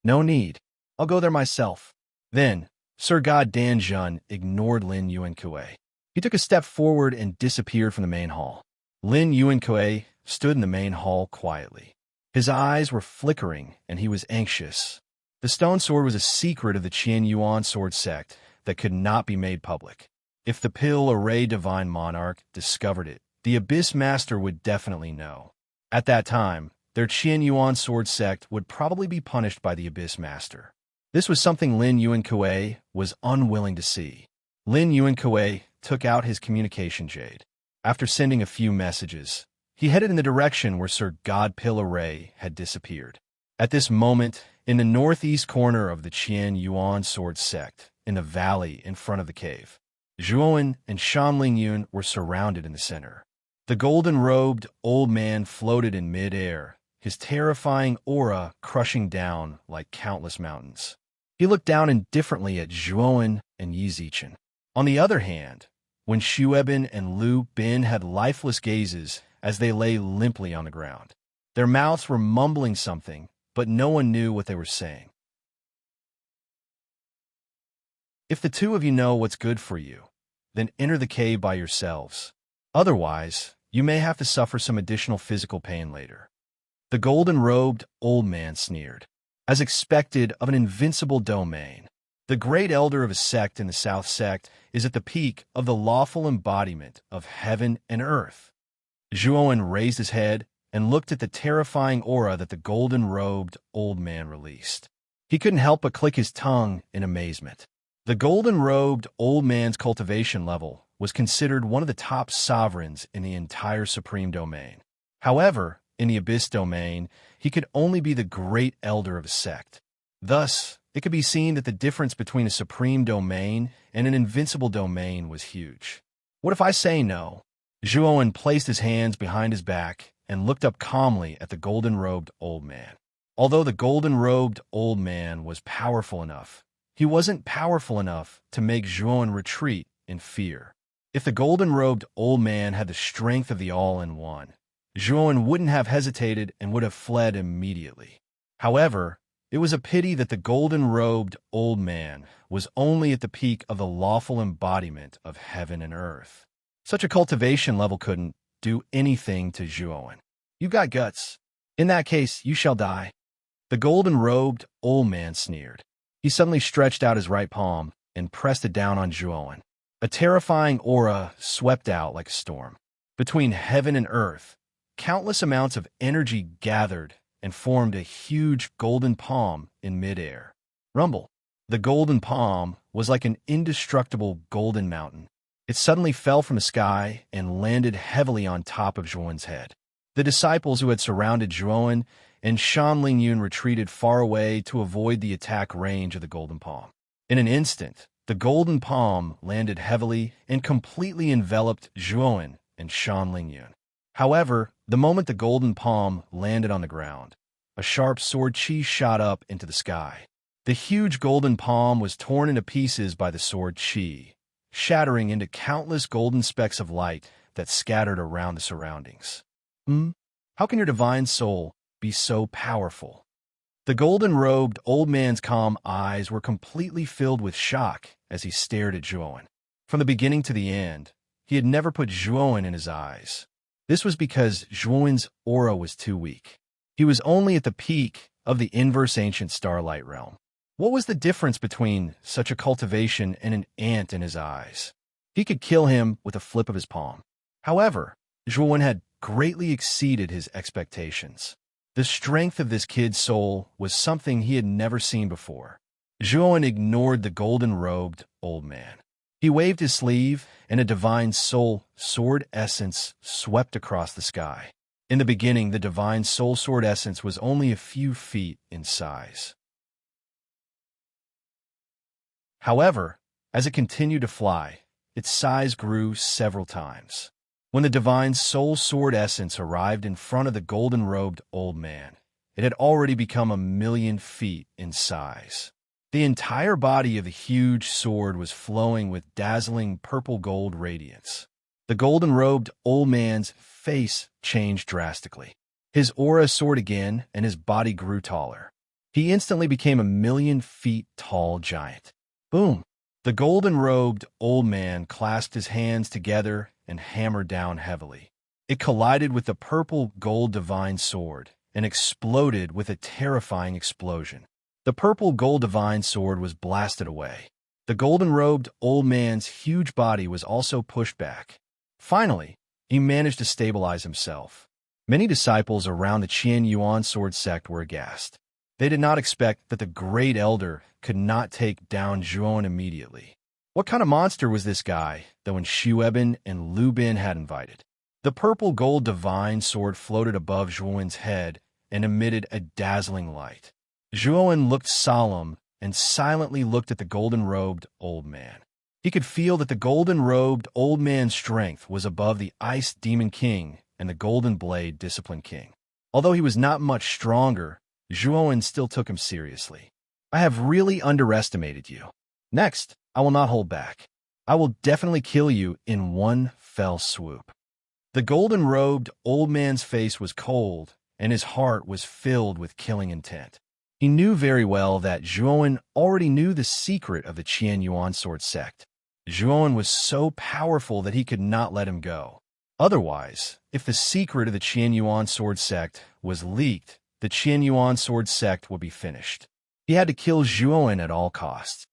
"No need. I'll go there myself." Then, Sir God Danjun ignored Lin Yuan Kuei. He took a step forward and disappeared from the main hall. Lin Yuan Kuei stood in the main hall quietly. His eyes were flickering, and he was anxious. The stone sword was a secret of the Qian Yuan Sword Sect that could not be made public. If the Pill Array Divine Monarch discovered it, the Abyss Master would definitely know. At that time, their Qian Yuan Sword Sect would probably be punished by the Abyss Master. This was something Lin Yuan Kuei was unwilling to see. Lin Yuan Kuei took out his communication jade. After sending a few messages, he headed in the direction where Sir God Pill Array had disappeared. At this moment, in the northeast corner of the Qian Yuan Sword Sect, in the valley in front of the cave, Zhuowen and Shan Lingyun were surrounded in the center. The golden-robed old man floated in mid-air, his terrifying aura crushing down like countless mountains. He looked down indifferently at Zhuowen and Yi Zichen. On the other hand, when Shueben and Lu Bin had lifeless gazes as they lay limply on the ground, their mouths were mumbling something, but no one knew what they were saying. "If the 2 of you know what's good for you, then enter the cave by yourselves. Otherwise, you may have to suffer some additional physical pain later." The golden-robed old man sneered. As expected of an invincible domain, the great elder of a sect in the South Sect is at the peak of the lawful embodiment of heaven and earth. Zhuowen raised his head and looked at the terrifying aura that the golden-robed old man released. He couldn't help but click his tongue in amazement. The golden-robed old man's cultivation level was considered one of the top sovereigns in the entire Supreme Domain. However, in the Abyss Domain, he could only be the great elder of a sect. Thus, it could be seen that the difference between a Supreme Domain and an Invincible Domain was huge. "What if I say no?" Zhuowen placed his hands behind his back and looked up calmly at the golden-robed old man. Although the golden-robed old man was powerful enough, he wasn't powerful enough to make Zhuowen retreat in fear. If the golden-robed old man had the strength of the All-in-One, Zhuowen wouldn't have hesitated and would have fled immediately. However, it was a pity that the golden-robed old man was only at the peak of the lawful embodiment of heaven and earth. Such a cultivation level couldn't do anything to Zhuowen. "You've got guts. In that case, you shall die." The golden-robed old man sneered. He suddenly stretched out his right palm and pressed it down on Zhuowen. A terrifying aura swept out like a storm. Between heaven and earth, countless amounts of energy gathered and formed a huge golden palm in midair. Rumble. The golden palm was like an indestructible golden mountain. It suddenly fell from the sky and landed heavily on top of Zhuan's head. The disciples who had surrounded Zhuan and Shan Lingyun retreated far away to avoid the attack range of the golden palm. In an instant, the golden palm landed heavily and completely enveloped Zhuan and Shan Lingyun. However, the moment the golden palm landed on the ground, a sharp sword chi shot up into the sky. The huge golden palm was torn into pieces by the sword chi, shattering into countless golden specks of light that scattered around the surroundings. How can your divine soul be so powerful? The golden-robed old man's calm eyes were completely filled with shock as he stared at Zhuan. From the beginning to the end, he had never put Zhuan in his eyes. This was because Zhuan's aura was too weak. He was only at the peak of the inverse ancient starlight realm. What was the difference between such a cultivation and an ant in his eyes? He could kill him with a flip of his palm. However, Zhuan had greatly exceeded his expectations. The strength of this kid's soul was something he had never seen before. Zhuan ignored the golden-robed old man. He waved his sleeve, and a divine soul sword essence swept across the sky. In the beginning, the divine soul sword essence was only a few feet in size. However, as it continued to fly, its size grew several times. When the divine soul sword essence arrived in front of the golden-robed old man, it had already become 1,000,000 feet in size. The entire body of the huge sword was flowing with dazzling purple-gold radiance. The golden-robed old man's face changed drastically. His aura soared again, and his body grew taller. He instantly became 1,000,000 feet tall giant. Boom! The golden-robed old man clasped his hands together and hammered down heavily. It collided with the purple-gold divine sword and exploded with a terrifying explosion. The purple-gold divine sword was blasted away. The golden-robed old man's huge body was also pushed back. Finally, he managed to stabilize himself. Many disciples around the Qian Yuan sword sect were aghast. They did not expect that the great elder could not take down Zhuan immediately. What kind of monster was this guy that when Shueben and Lu Bin had invited? The purple-gold divine sword floated above Zhuan's head and emitted a dazzling light. Zhuan looked solemn and silently looked at the golden-robed old man. He could feel that the golden-robed old man's strength was above the Ice Demon King and the Golden Blade Discipline King. Although he was not much stronger, Zhuan still took him seriously. I have really underestimated you. Next, I will not hold back. I will definitely kill you in one fell swoop. The golden-robed old man's face was cold, and his heart was filled with killing intent. He knew very well that Zhuan already knew the secret of the Qian Yuan sword sect. Zhuan was so powerful that he could not let him go. Otherwise, if the secret of the Qian Yuan sword sect was leaked, the Qian Yuan sword sect would be finished. He had to kill Zhuan at all costs.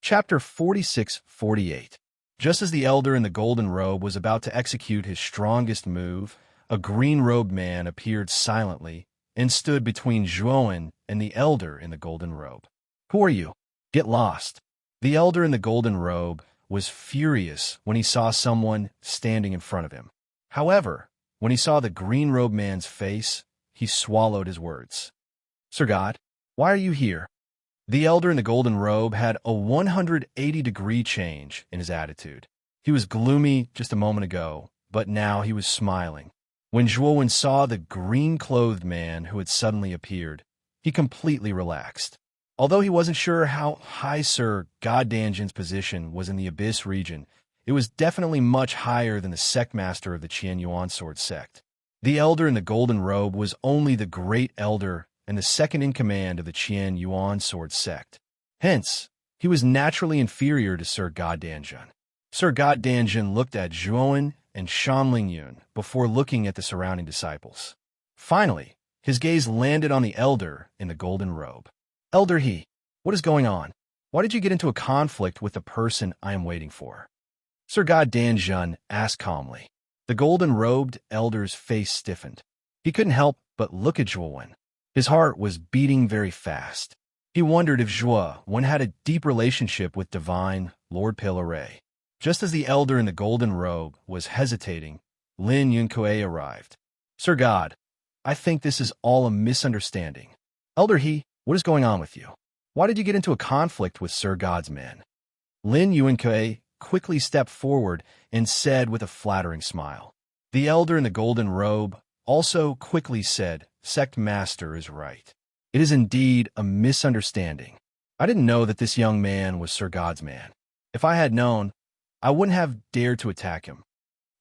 Chapter 46-48. Just as the elder in the golden robe was about to execute his strongest move, a green-robed man appeared silently and stood between Zhuan and the elder in the golden robe. Who are you? Get lost. The elder in the golden robe was furious when he saw someone standing in front of him. However, when he saw the green-robed man's face, he swallowed his words. Sir God, why are you here? The elder in the golden robe had a 180-degree change in his attitude. He was gloomy just a moment ago, but now he was smiling. When Zhuan saw the green-clothed man who had suddenly appeared, he completely relaxed. Although he wasn't sure how high Sir Goddangen's position was in the Abyss region, it was definitely much higher than the sectmaster of the Qian Yuan sword sect. The elder in the golden robe was only the great elder and the second in command of the Qian Yuan sword sect. Hence, he was naturally inferior to Sir Goddangen. Sir Goddangen looked at Zhuan and Shan Lingyun before looking at the surrounding disciples. Finally, his gaze landed on the elder in the golden robe. Elder He, What is going on? Why did you get into a conflict with the person I am waiting for? Sir God Danjun asked calmly. The golden-robed elder's face stiffened. He couldn't help but look at Zhuo. His heart was beating very fast. He wondered if Zhuo had a deep relationship with divine Lord Pilaray. Just as the elder in the golden robe was hesitating, Lin Yunkui arrived. Sir God, I think this is all a misunderstanding. Elder He, what is going on with you? Why did you get into a conflict with Sir God's men? Lin Yunkui quickly stepped forward and said with a flattering smile. The elder in the golden robe also quickly said, Sect Master is right. It is indeed a misunderstanding. I didn't know that this young man was Sir God's man. If I had known, I wouldn't have dared to attack him.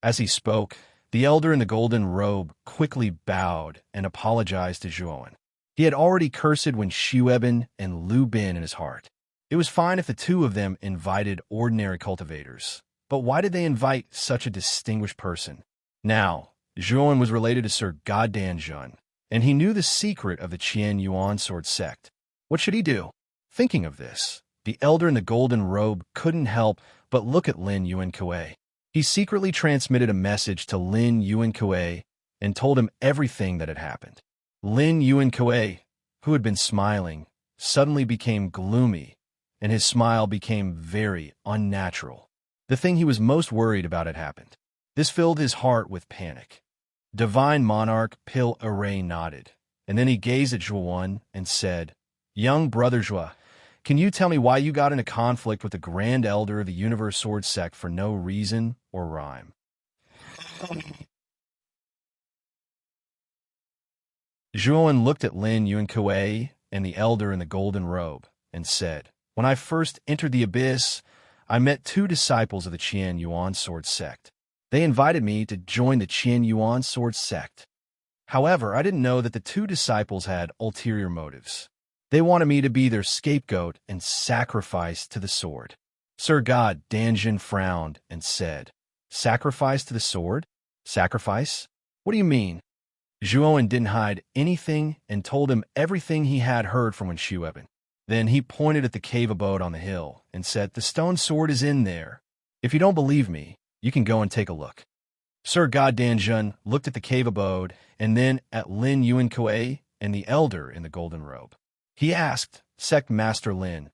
As he spoke, the elder in the golden robe quickly bowed and apologized to Zhuo. He had already cursed when Xueben and Lu Bin in his heart. It was fine if the two of them invited ordinary cultivators, but why did they invite such a distinguished person? Now, Zhuo was related to Sir God Danjun, and he knew the secret of the Qian Yuan sword sect. What should he do? Thinking of this, the elder in the golden robe couldn't help but look at Lin Yunkui. He secretly transmitted a message to Lin Yunkui and told him everything that had happened. Lin Yunkui, who had been smiling, suddenly became gloomy, and his smile became very unnatural. The thing he was most worried about had happened. This filled his heart with panic. Divine Monarch Pil Array nodded, and then he gazed at Zhuo and said, Young brother Zhuo, can you tell me why you got in a conflict with the Grand Elder of the Universe Sword Sect for no reason or rhyme? Zhuo looked at Lin Yunkui and the elder in the golden robe and said, When I first entered the abyss, I met two disciples of the Qian Yuan sword sect. They invited me to join the Qian Yuan sword sect. However, I didn't know that the two disciples had ulterior motives. They wanted me to be their scapegoat and sacrifice to the sword. Sir God Danjun frowned and said, Sacrifice to the sword? Sacrifice? What do you mean? Zhuo didn't hide anything and told him everything he had heard from Xueben. Then he pointed at the cave abode on the hill and said, The stone sword is in there. If you don't believe me, you can go and take a look. Sir God Danjun looked at the cave abode and then at Lin Yunkui and the elder in the golden robe. He asked, Sect Master Lin,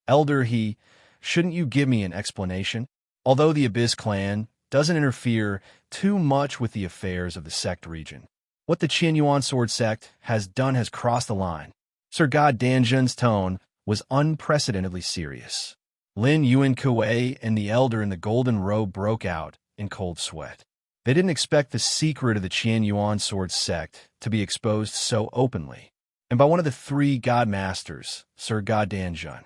Elder He, shouldn't you give me an explanation? Although the Abyss clan doesn't interfere too much with the affairs of the sect region, what the Qian Yuan sword sect has done has crossed the line. Sir God Danjun's tone was unprecedentedly serious. Lin Yunkui and the elder in the golden robe broke out in cold sweat. They didn't expect the secret of the Qian Yuan sword sect to be exposed so openly, and by one of the three God Masters, Sir God Danjun.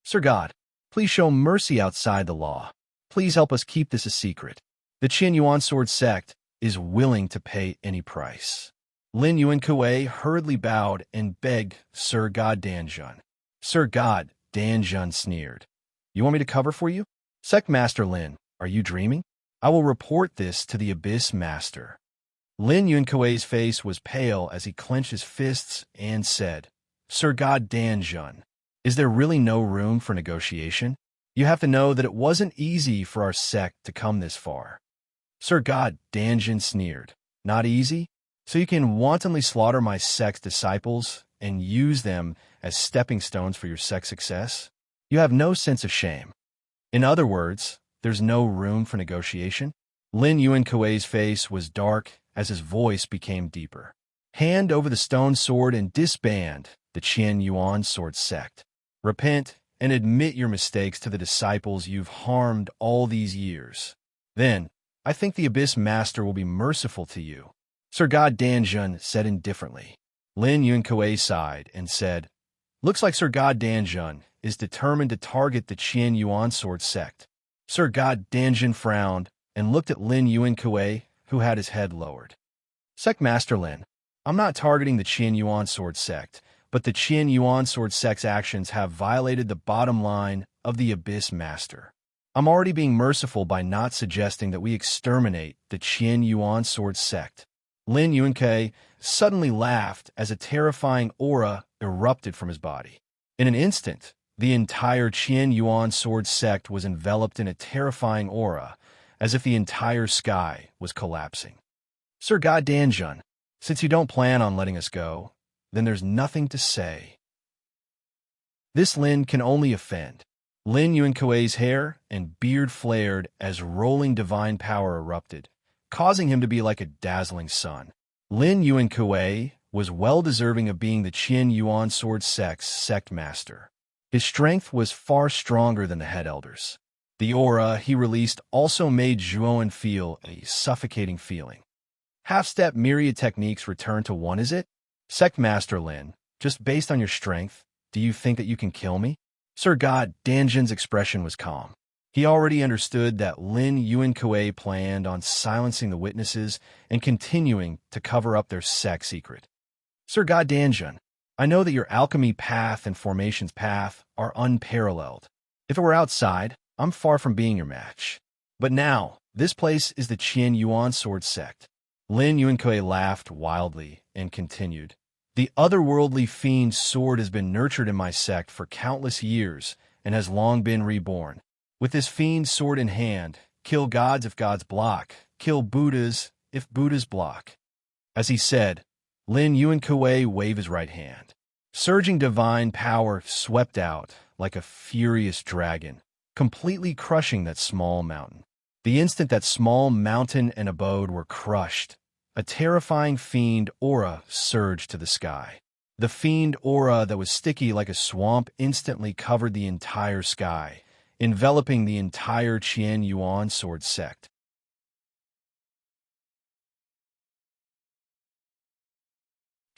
Sir God, please show mercy outside the law. Please help us keep this a secret. The Qian Yuan sword sect is willing to pay any price. Lin Yunkui hurriedly bowed and begged Sir God Danjun. Sir God Danjun sneered. You want me to cover for you? Sect Master Lin, are you dreaming? I will report this to the Abyss Master. Lin Yunkui's face was pale as he clenched his fists and said, Sir God Danjun, is there really no room for negotiation? You have to know that it wasn't easy for our sect to come this far. Sir God Danjun sneered. Not easy? So you can wantonly slaughter my sect's disciples and use them as stepping stones for your sect's success? You have no sense of shame. In other words, there's no room for negotiation? Lin Yunkui's face was dark as his voice became deeper. Hand over the stone sword and disband the Qian Yuan sword sect. Repent and admit your mistakes to the disciples you've harmed all these years. Then, I think the Abyss Master will be merciful to you. Sir God Danjun said indifferently. Lin Yunkui sighed and said, Looks like Sir God Danjun is determined to target the Qian Yuan sword sect. Sir God Danjun frowned and looked at Lin Yunkui, who had his head lowered. Sect Master Lin, I'm not targeting the Qian Yuan sword sect, but the Qian Yuan sword sect's actions have violated the bottom line of the Abyss Master. I'm already being merciful by not suggesting that we exterminate the Qian Yuan sword sect. Lin Yunkui suddenly laughed as a terrifying aura erupted from his body. In an instant, The entire Qian Yuan sword sect was enveloped in a terrifying aura, as if the entire sky was collapsing. Sir God Danjun, since you don't plan on letting us go, then there's nothing to say. This Lin can only offend. Lin Yuankuei's hair and beard flared as rolling divine power erupted, causing him to be like a dazzling sun. Lin Yuankuei was well deserving of being the Qian Yuan sword sect's sect master. His strength was far stronger than the head elders. The aura he released also made Zhuoan feel a suffocating feeling. Half-step myriad techniques return to one, is it? Sect Master Lin, just based on your strength, do you think that you can kill me? Sir God Danjun's expression was calm. He already understood that Lin Yuankuei planned on silencing the witnesses and continuing to cover up their sect secret. Sir God Danjun, I know that your alchemy path and formations path are unparalleled. If it were outside, I'm far from being your match. But now, this place is the Qian Yuan sword sect. Lin Yuankuei laughed wildly and continued. The otherworldly fiend sword has been nurtured in my sect for countless years and has long been reborn. With this fiend sword in hand, kill gods if gods block, kill Buddhas if Buddhas block. As he said, Lin Yuankuei waved his right hand. Surging divine power swept out like a furious dragon, completely crushing that small mountain. The instant that small mountain and abode were crushed, a terrifying fiend aura surged to the sky. The fiend aura that was sticky like a swamp instantly covered the entire sky, enveloping the entire Qian Yuan sword sect.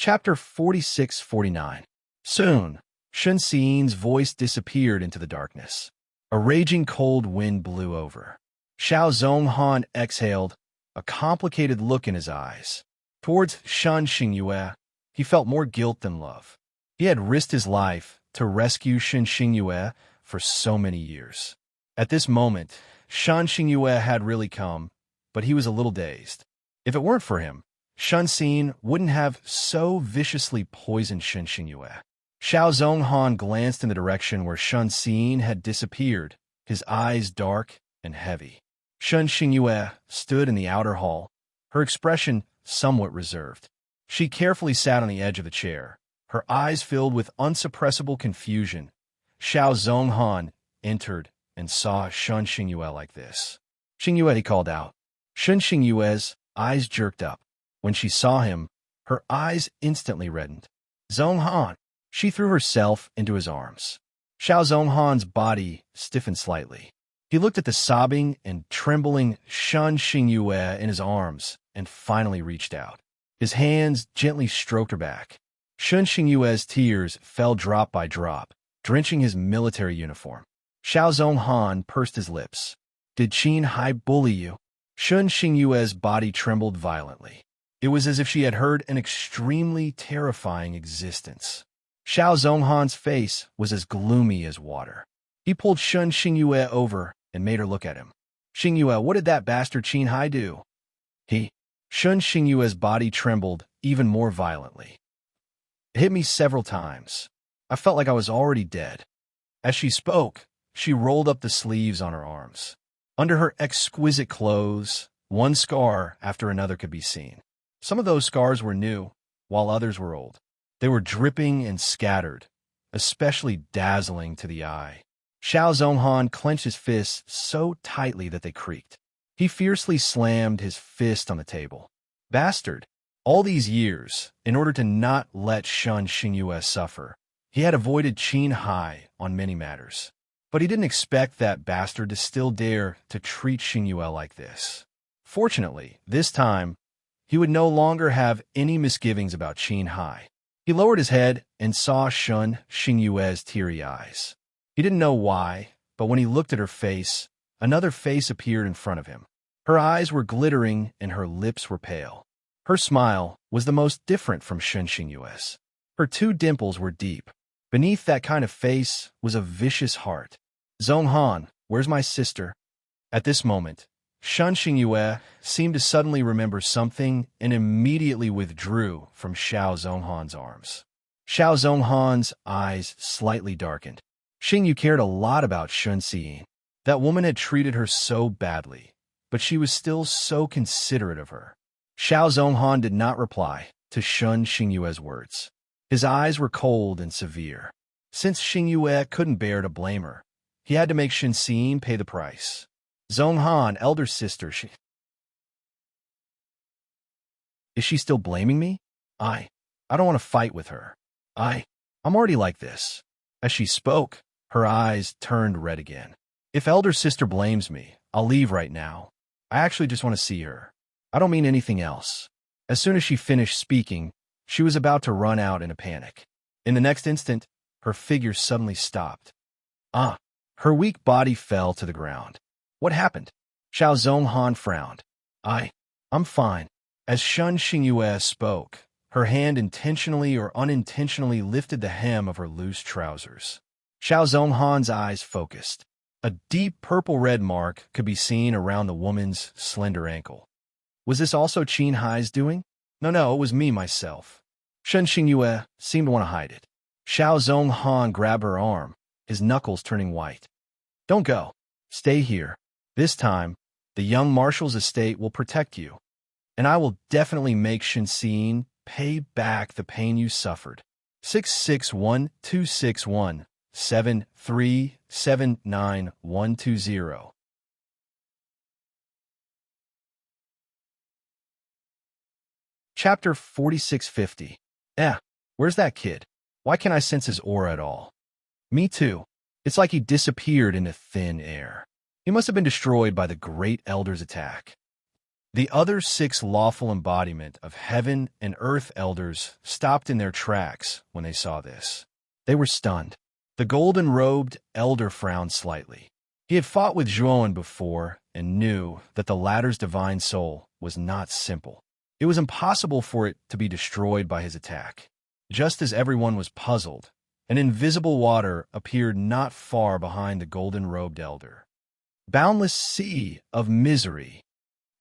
Chapter 46-49. Soon, Shun Xi's voice disappeared into the darkness. A raging cold wind blew over. Xiao Zhonghan exhaled, a complicated look in his eyes. Towards Shan Xingyue, he felt more guilt than love. He had risked his life to rescue Shan Xingyue for so many years. At this moment, Shan Xingyue had really come, but he was a little dazed. If it weren't for him, Shun Xin wouldn't have so viciously poisoned Shan Xingyue. Xiao Zhonghan glanced in the direction where Shun Xin had disappeared, his eyes dark and heavy. Shan Xingyue stood in the outer hall, her expression somewhat reserved. She carefully sat on the edge of the chair, her eyes filled with unsuppressible confusion. Xiao Zhonghan entered and saw Shan Xingyue like this. Xingyue, he called out. Shan Xingyue's eyes jerked up. When she saw him, her eyes instantly reddened. Zhonghan! She threw herself into his arms. Xiao Zhonghan's body stiffened slightly. He looked at the sobbing and trembling Shan Xingyue in his arms and finally reached out. His hands gently stroked her back. Shan Xingyue's tears fell drop by drop, drenching his military uniform. Xiao Zhonghan pursed his lips. Did Qin Hai bully you? Shan Xingyue's body trembled violently. It was as if she had heard an extremely terrifying existence. Xiao Zhonghan's face was as gloomy as water. He pulled Shan Xingyue over and made her look at him. Xingyue, what did that bastard Qin Hai do? Shan Xingyue's body trembled even more violently. It hit me several times. I felt like I was already dead. As she spoke, she rolled up the sleeves on her arms. Under her exquisite clothes, one scar after another could be seen. Some of those scars were new, while others were old. They were dripping and scattered, especially dazzling to the eye. Xiao Zhonghan clenched his fists so tightly that they creaked. He fiercely slammed his fist on the table. Bastard! All these years, in order to not let Shan Xingyue suffer, he had avoided Qin Hai on many matters. But he didn't expect that bastard to still dare to treat Xingyue like this. Fortunately, this time, he would no longer have any misgivings about Qin Hai. He lowered his head and saw Shan Xingyue's teary eyes. He didn't know why, but when he looked at her face, another face appeared in front of him. Her eyes were glittering and her lips were pale. Her smile was the most different from Shan Xingyue's. Her two dimples were deep. Beneath that kind of face was a vicious heart. Zhonghan, where's my sister? At this moment, Shan Xingyue seemed to suddenly remember something and immediately withdrew from Xiao Zhonghan's arms. Xiao Zhonghan's eyes slightly darkened. Xingyu cared a lot about Shun Xiyin. That woman had treated her so badly, but she was still so considerate of her. Xiao Zhonghan did not reply to Shun Xingyue's words. His eyes were cold and severe. Since Xingyue couldn't bear to blame her, he had to make Shun Xiyin pay the price. Zhonghan, elder sister, is she still blaming me? I don't want to fight with her. I'm already like this. As she spoke, her eyes turned red again. If elder sister blames me, I'll leave right now. I actually just want to see her. I don't mean anything else. As soon as she finished speaking, she was about to run out in a panic. In the next instant, her figure suddenly stopped. Her weak body fell to the ground. What happened? Xiao Zhonghan frowned. I'm fine. As Shun Xingyue spoke, her hand intentionally or unintentionally lifted the hem of her loose trousers. Xiao Zhonghan's eyes focused. A deep purple-red mark could be seen around the woman's slender ankle. Was this also Qin Hai's doing? No, it was me myself. Shun Xingyue seemed to want to hide it. Xiao Zhonghan grabbed her arm, his knuckles turning white. Don't go. Stay here. This time, the young marshal's estate will protect you. And I will definitely make Shun Xiyin pay back the pain you suffered. 661-261-7379120. Chapter 4650. Where's that kid? Why can't I sense his aura at all? Me too. It's like he disappeared into thin air. He must have been destroyed by the Great Elder's attack. The other 6 lawful embodiment of heaven and earth elders stopped in their tracks when they saw this. They were stunned. The golden-robed elder frowned slightly. He had fought with Zhuowen before and knew that the latter's divine soul was not simple. It was impossible for it to be destroyed by his attack. Just as everyone was puzzled, an invisible water appeared not far behind the golden-robed elder. Boundless sea of misery.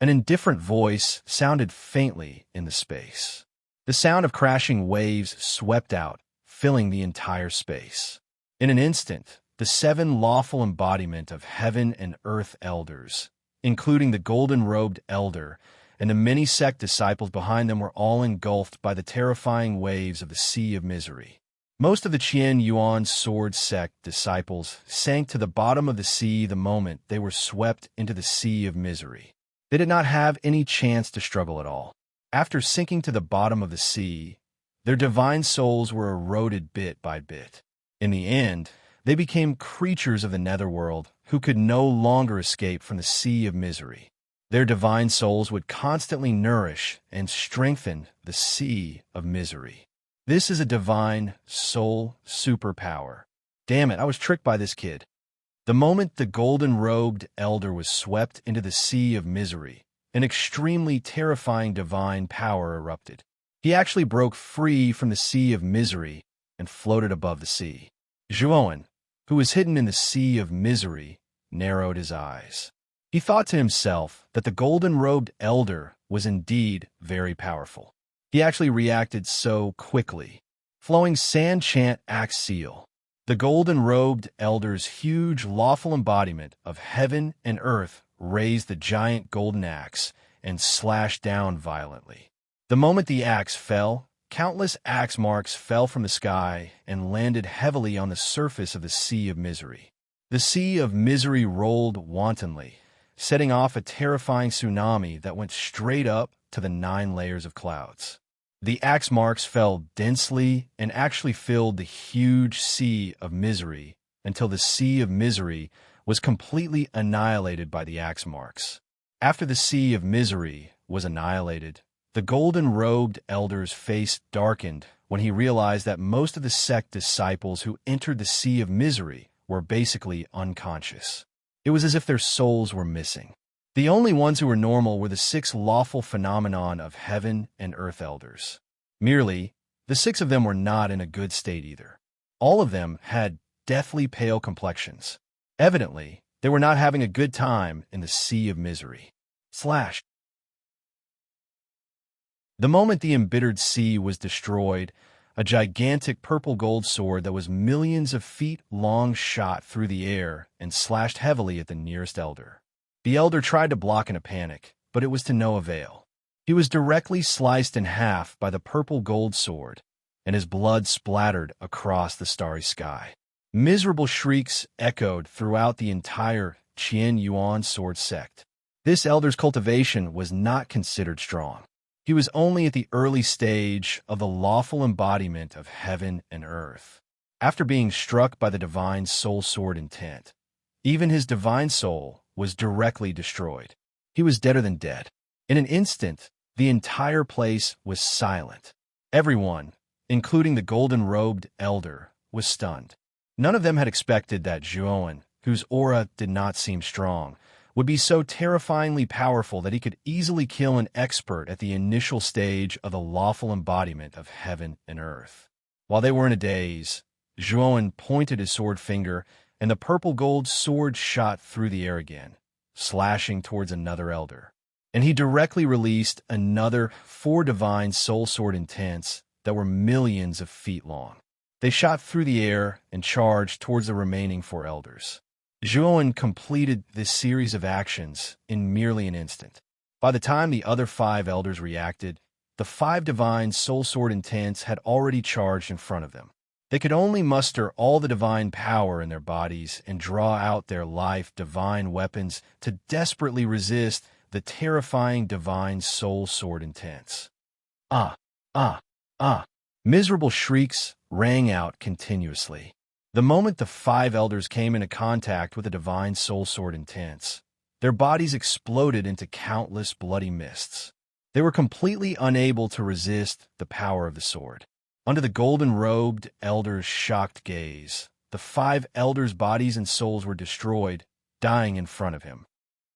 An indifferent voice sounded faintly in the space. The sound of crashing waves swept out, filling the entire space. In an instant, the 7 lawful embodiment of heaven and earth elders, including the golden-robed elder and the many sect disciples behind them, were all engulfed by the terrifying waves of the sea of misery. Most of the Qian Yuan sword sect disciples sank to the bottom of the sea the moment they were swept into the sea of misery. They did not have any chance to struggle at all. After sinking to the bottom of the sea, their divine souls were eroded bit by bit. In the end, they became creatures of the netherworld who could no longer escape from the sea of misery. Their divine souls would constantly nourish and strengthen the sea of misery. This is a divine soul superpower. Damn it, I was tricked by this kid. The moment the golden-robed elder was swept into the sea of misery, an extremely terrifying divine power erupted. He actually broke free from the sea of misery and floated above the sea. Zhuowen, who was hidden in the sea of misery, narrowed his eyes. He thought to himself that the golden-robed elder was indeed very powerful. He actually reacted so quickly. Flowing sand chant axe seal. The golden-robed elder's huge lawful embodiment of heaven and earth raised the giant golden axe and slashed down violently. The moment the axe fell, countless axe marks fell from the sky and landed heavily on the surface of the sea of misery. The sea of misery rolled wantonly, setting off a terrifying tsunami that went straight up to the 9 layers of clouds. The axe marks fell densely and actually filled the huge sea of misery until the sea of misery was completely annihilated by the axe marks. After the sea of misery was annihilated, the golden-robed elder's face darkened when he realized that most of the sect disciples who entered the sea of misery were basically unconscious. It was as if their souls were missing. The only ones who were normal were the 6 lawful phenomenon of heaven and earth elders. Merely, the 6 of them were not in a good state either. All of them had deathly pale complexions. Evidently, they were not having a good time in the sea of misery. Slash. The moment the embittered sea was destroyed, a gigantic purple-gold sword that was millions of feet long shot through the air and slashed heavily at the nearest elder. The elder tried to block in a panic, but it was to no avail. He was directly sliced in half by the purple-gold sword, and his blood splattered across the starry sky. Miserable shrieks echoed throughout the entire Qian Yuan sword sect. This elder's cultivation was not considered strong. He was only at the early stage of the lawful embodiment of heaven and earth. After being struck by the divine soul sword intent, even his divine soul was directly destroyed. He was deader than dead. In an instant, the entire place was silent. Everyone, including the golden-robed elder, was stunned. None of them had expected that Zhuowen, whose aura did not seem strong, would be so terrifyingly powerful that he could easily kill an expert at the initial stage of the lawful embodiment of heaven and earth. While they were in a daze, Zhuowen pointed his sword finger, and the purple-gold sword shot through the air again, slashing towards another elder. And he directly released another 4 divine soul sword intents that were millions of feet long. They shot through the air and charged towards the remaining 4 elders. Zhuowen completed this series of actions in merely an instant. By the time the other 5 elders reacted, the 5 divine soul sword intents had already charged in front of them. They could only muster all the divine power in their bodies and draw out their life divine weapons to desperately resist the terrifying divine soul sword intents. Ah, ah, ah. Miserable shrieks rang out continuously. The moment the 5 elders came into contact with the divine soul sword intents, their bodies exploded into countless bloody mists. They were completely unable to resist the power of the sword. Under the golden-robed elder's shocked gaze, the 5 elders' bodies and souls were destroyed, dying in front of him.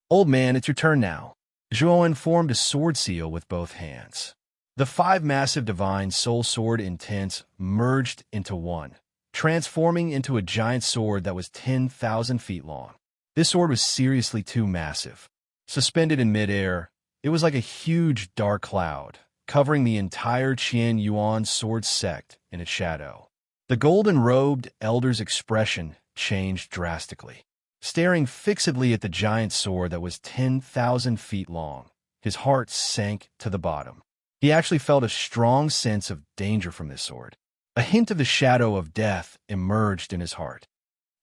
"Old man, it's your turn now." Zhuowen formed a sword seal with both hands. The 5 massive divine soul sword intents merged into one, transforming into a giant sword that was 10,000 feet long. This sword was seriously too massive. Suspended in midair, it was like a huge dark cloud, covering the entire Qian Yuan sword sect in its shadow. The golden-robed elder's expression changed drastically. Staring fixedly at the giant sword that was 10,000 feet long, his heart sank to the bottom. He actually felt a strong sense of danger from this sword. A hint of the shadow of death emerged in his heart.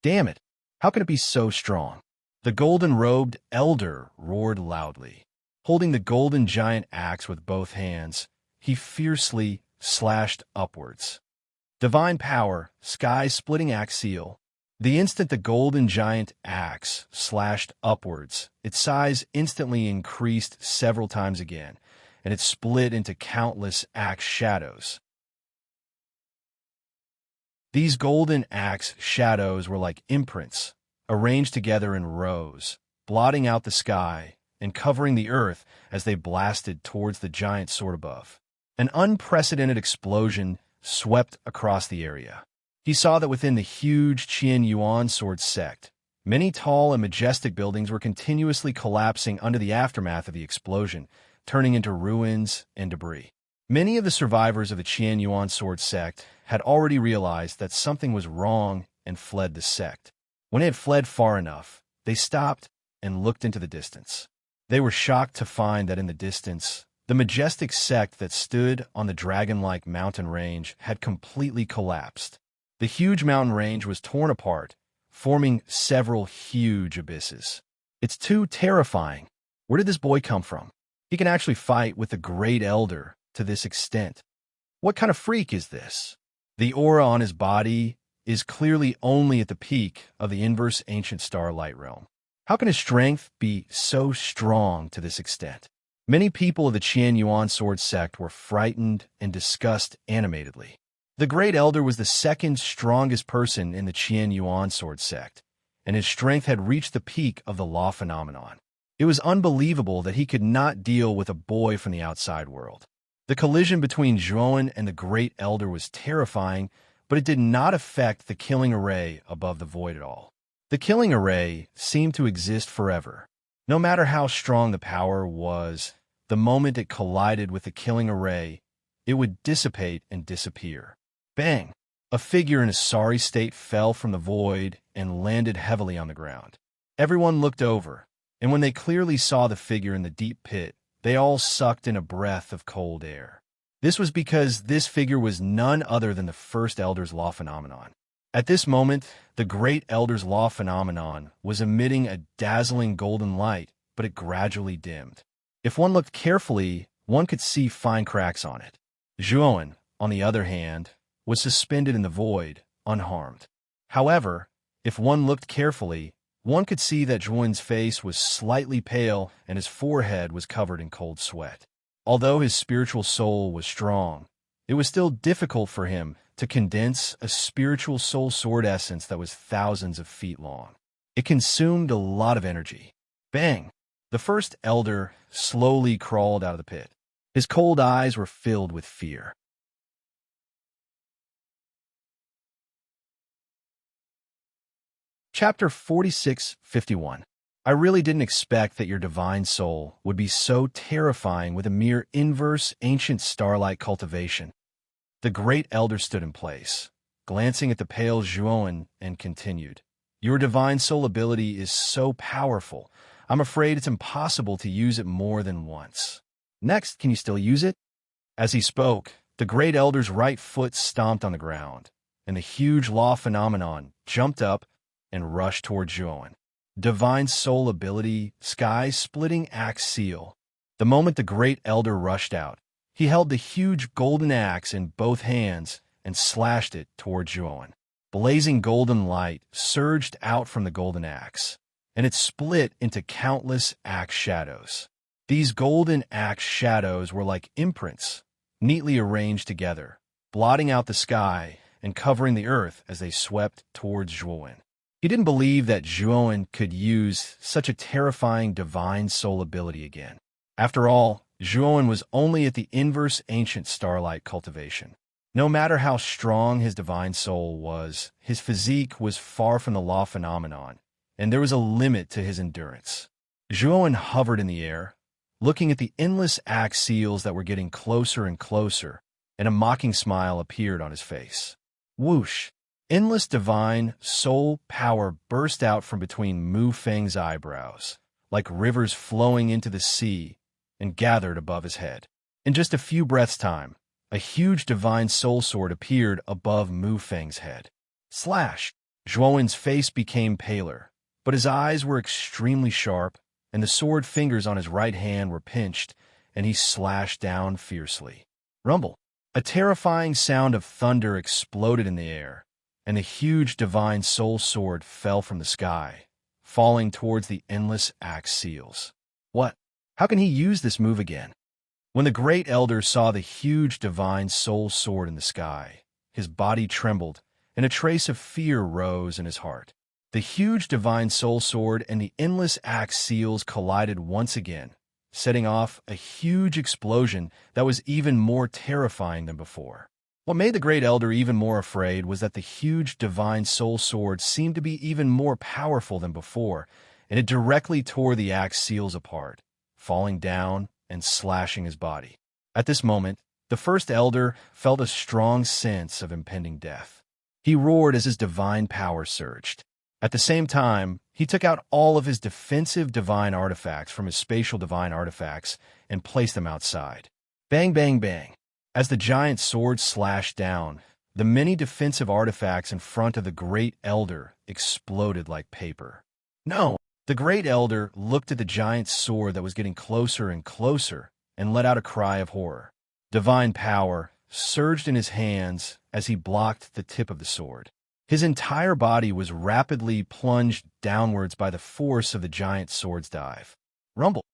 Damn it! How can it be so strong? The golden-robed elder roared loudly. Holding the golden giant axe with both hands, he fiercely slashed upwards. Divine power, sky-splitting axe seal. The instant the golden giant axe slashed upwards, its size instantly increased several times again, and it split into countless axe shadows. These golden axe shadows were like imprints, arranged together in rows, blotting out the sky and covering the earth as they blasted towards the giant sword above. An unprecedented explosion swept across the area. He saw that within the huge Qian Yuan sword sect, many tall and majestic buildings were continuously collapsing under the aftermath of the explosion, turning into ruins and debris. Many of the survivors of the Qian Yuan sword sect had already realized that something was wrong and fled the sect. When they had fled far enough, they stopped and looked into the distance. They were shocked to find that in the distance, the majestic sect that stood on the dragon-like mountain range had completely collapsed. The huge mountain range was torn apart, forming several huge abysses. It's too terrifying. Where did this boy come from? He can actually fight with the Great Elder to this extent. What kind of freak is this? The aura on his body is clearly only at the peak of the inverse ancient star light realm. How can his strength be so strong to this extent? Many people of the Qian Yuan sword sect were frightened and discussed animatedly. The Great Elder was the second strongest person in the Qian Yuan sword sect, and his strength had reached the peak of the law phenomenon. It was unbelievable that he could not deal with a boy from the outside world. The collision between Zhuowen and the Great Elder was terrifying, but it did not affect the killing array above the void at all. The killing array seemed to exist forever. No matter how strong the power was, the moment it collided with the killing array, it would dissipate and disappear. Bang! A figure in a sorry state fell from the void and landed heavily on the ground. Everyone looked over, and when they clearly saw the figure in the deep pit, they all sucked in a breath of cold air. This was because this figure was none other than the first Elder's Law phenomenon. At this moment, the great Elder's Law phenomenon was emitting a dazzling golden light, but it gradually dimmed. If one looked carefully, one could see fine cracks on it. Zhuowen, on the other hand, was suspended in the void, unharmed. However, if one looked carefully, one could see that Zhuowen's face was slightly pale and his forehead was covered in cold sweat. Although his spiritual soul was strong, it was still difficult for him to condense a spiritual soul sword essence that was thousands of feet long. It consumed a lot of energy. Bang! The first elder slowly crawled out of the pit. His cold eyes were filled with fear. Chapter 46:51. I really didn't expect that your divine soul would be so terrifying with a mere inverse ancient starlight cultivation. The great elder stood in place, glancing at the pale Zhuowen, and continued, Your divine soul ability is so powerful, I'm afraid it's impossible to use it more than once. Next, can you still use it? As he spoke, the great elder's right foot stomped on the ground, and the huge law phenomenon jumped up and rushed toward Zhuowen. Divine soul ability, sky-splitting axe seal. The moment the great elder rushed out, he held the huge golden axe in both hands and slashed it toward Zhuowen. Blazing golden light surged out from the golden axe, and it split into countless axe shadows. These golden axe shadows were like imprints, neatly arranged together, blotting out the sky and covering the earth as they swept towards Zhuowen. He didn't believe that Zhuowen could use such a terrifying divine soul ability again. After all, Zhuowen was only at the inverse ancient starlight cultivation. No matter how strong his divine soul was, his physique was far from the law phenomenon, and there was a limit to his endurance. Zhuowen hovered in the air, looking at the endless axe seals that were getting closer and closer, and a mocking smile appeared on his face. Whoosh! Endless divine soul power burst out from between Mu Feng's eyebrows, like rivers flowing into the sea, and gathered above his head. In just a few breaths' time, a huge divine soul sword appeared above Mu Feng's head. Slash! Zhuowen's face became paler, but his eyes were extremely sharp, and the sword fingers on his right hand were pinched, and he slashed down fiercely. Rumble! A terrifying sound of thunder exploded in the air, and the huge divine soul sword fell from the sky, falling towards the endless axe seals. What? How can he use this move again? When the great elder saw the huge divine soul sword in the sky, his body trembled, and a trace of fear rose in his heart. The huge divine soul sword and the endless axe seals collided once again, setting off a huge explosion that was even more terrifying than before. What made the great elder even more afraid was that the huge divine soul sword seemed to be even more powerful than before, and it directly tore the axe seals apart, falling down and slashing his body. At this moment, the first elder felt a strong sense of impending death. He roared as his divine power surged. At the same time, he took out all of his defensive divine artifacts from his spatial divine artifacts and placed them outside. Bang, bang, bang. As the giant sword slashed down, the many defensive artifacts in front of the great elder exploded like paper. No! The great elder looked at the giant sword that was getting closer and closer and let out a cry of horror. Divine power surged in his hands as he blocked the tip of the sword. His entire body was rapidly plunged downwards by the force of the giant sword's dive. Rumble!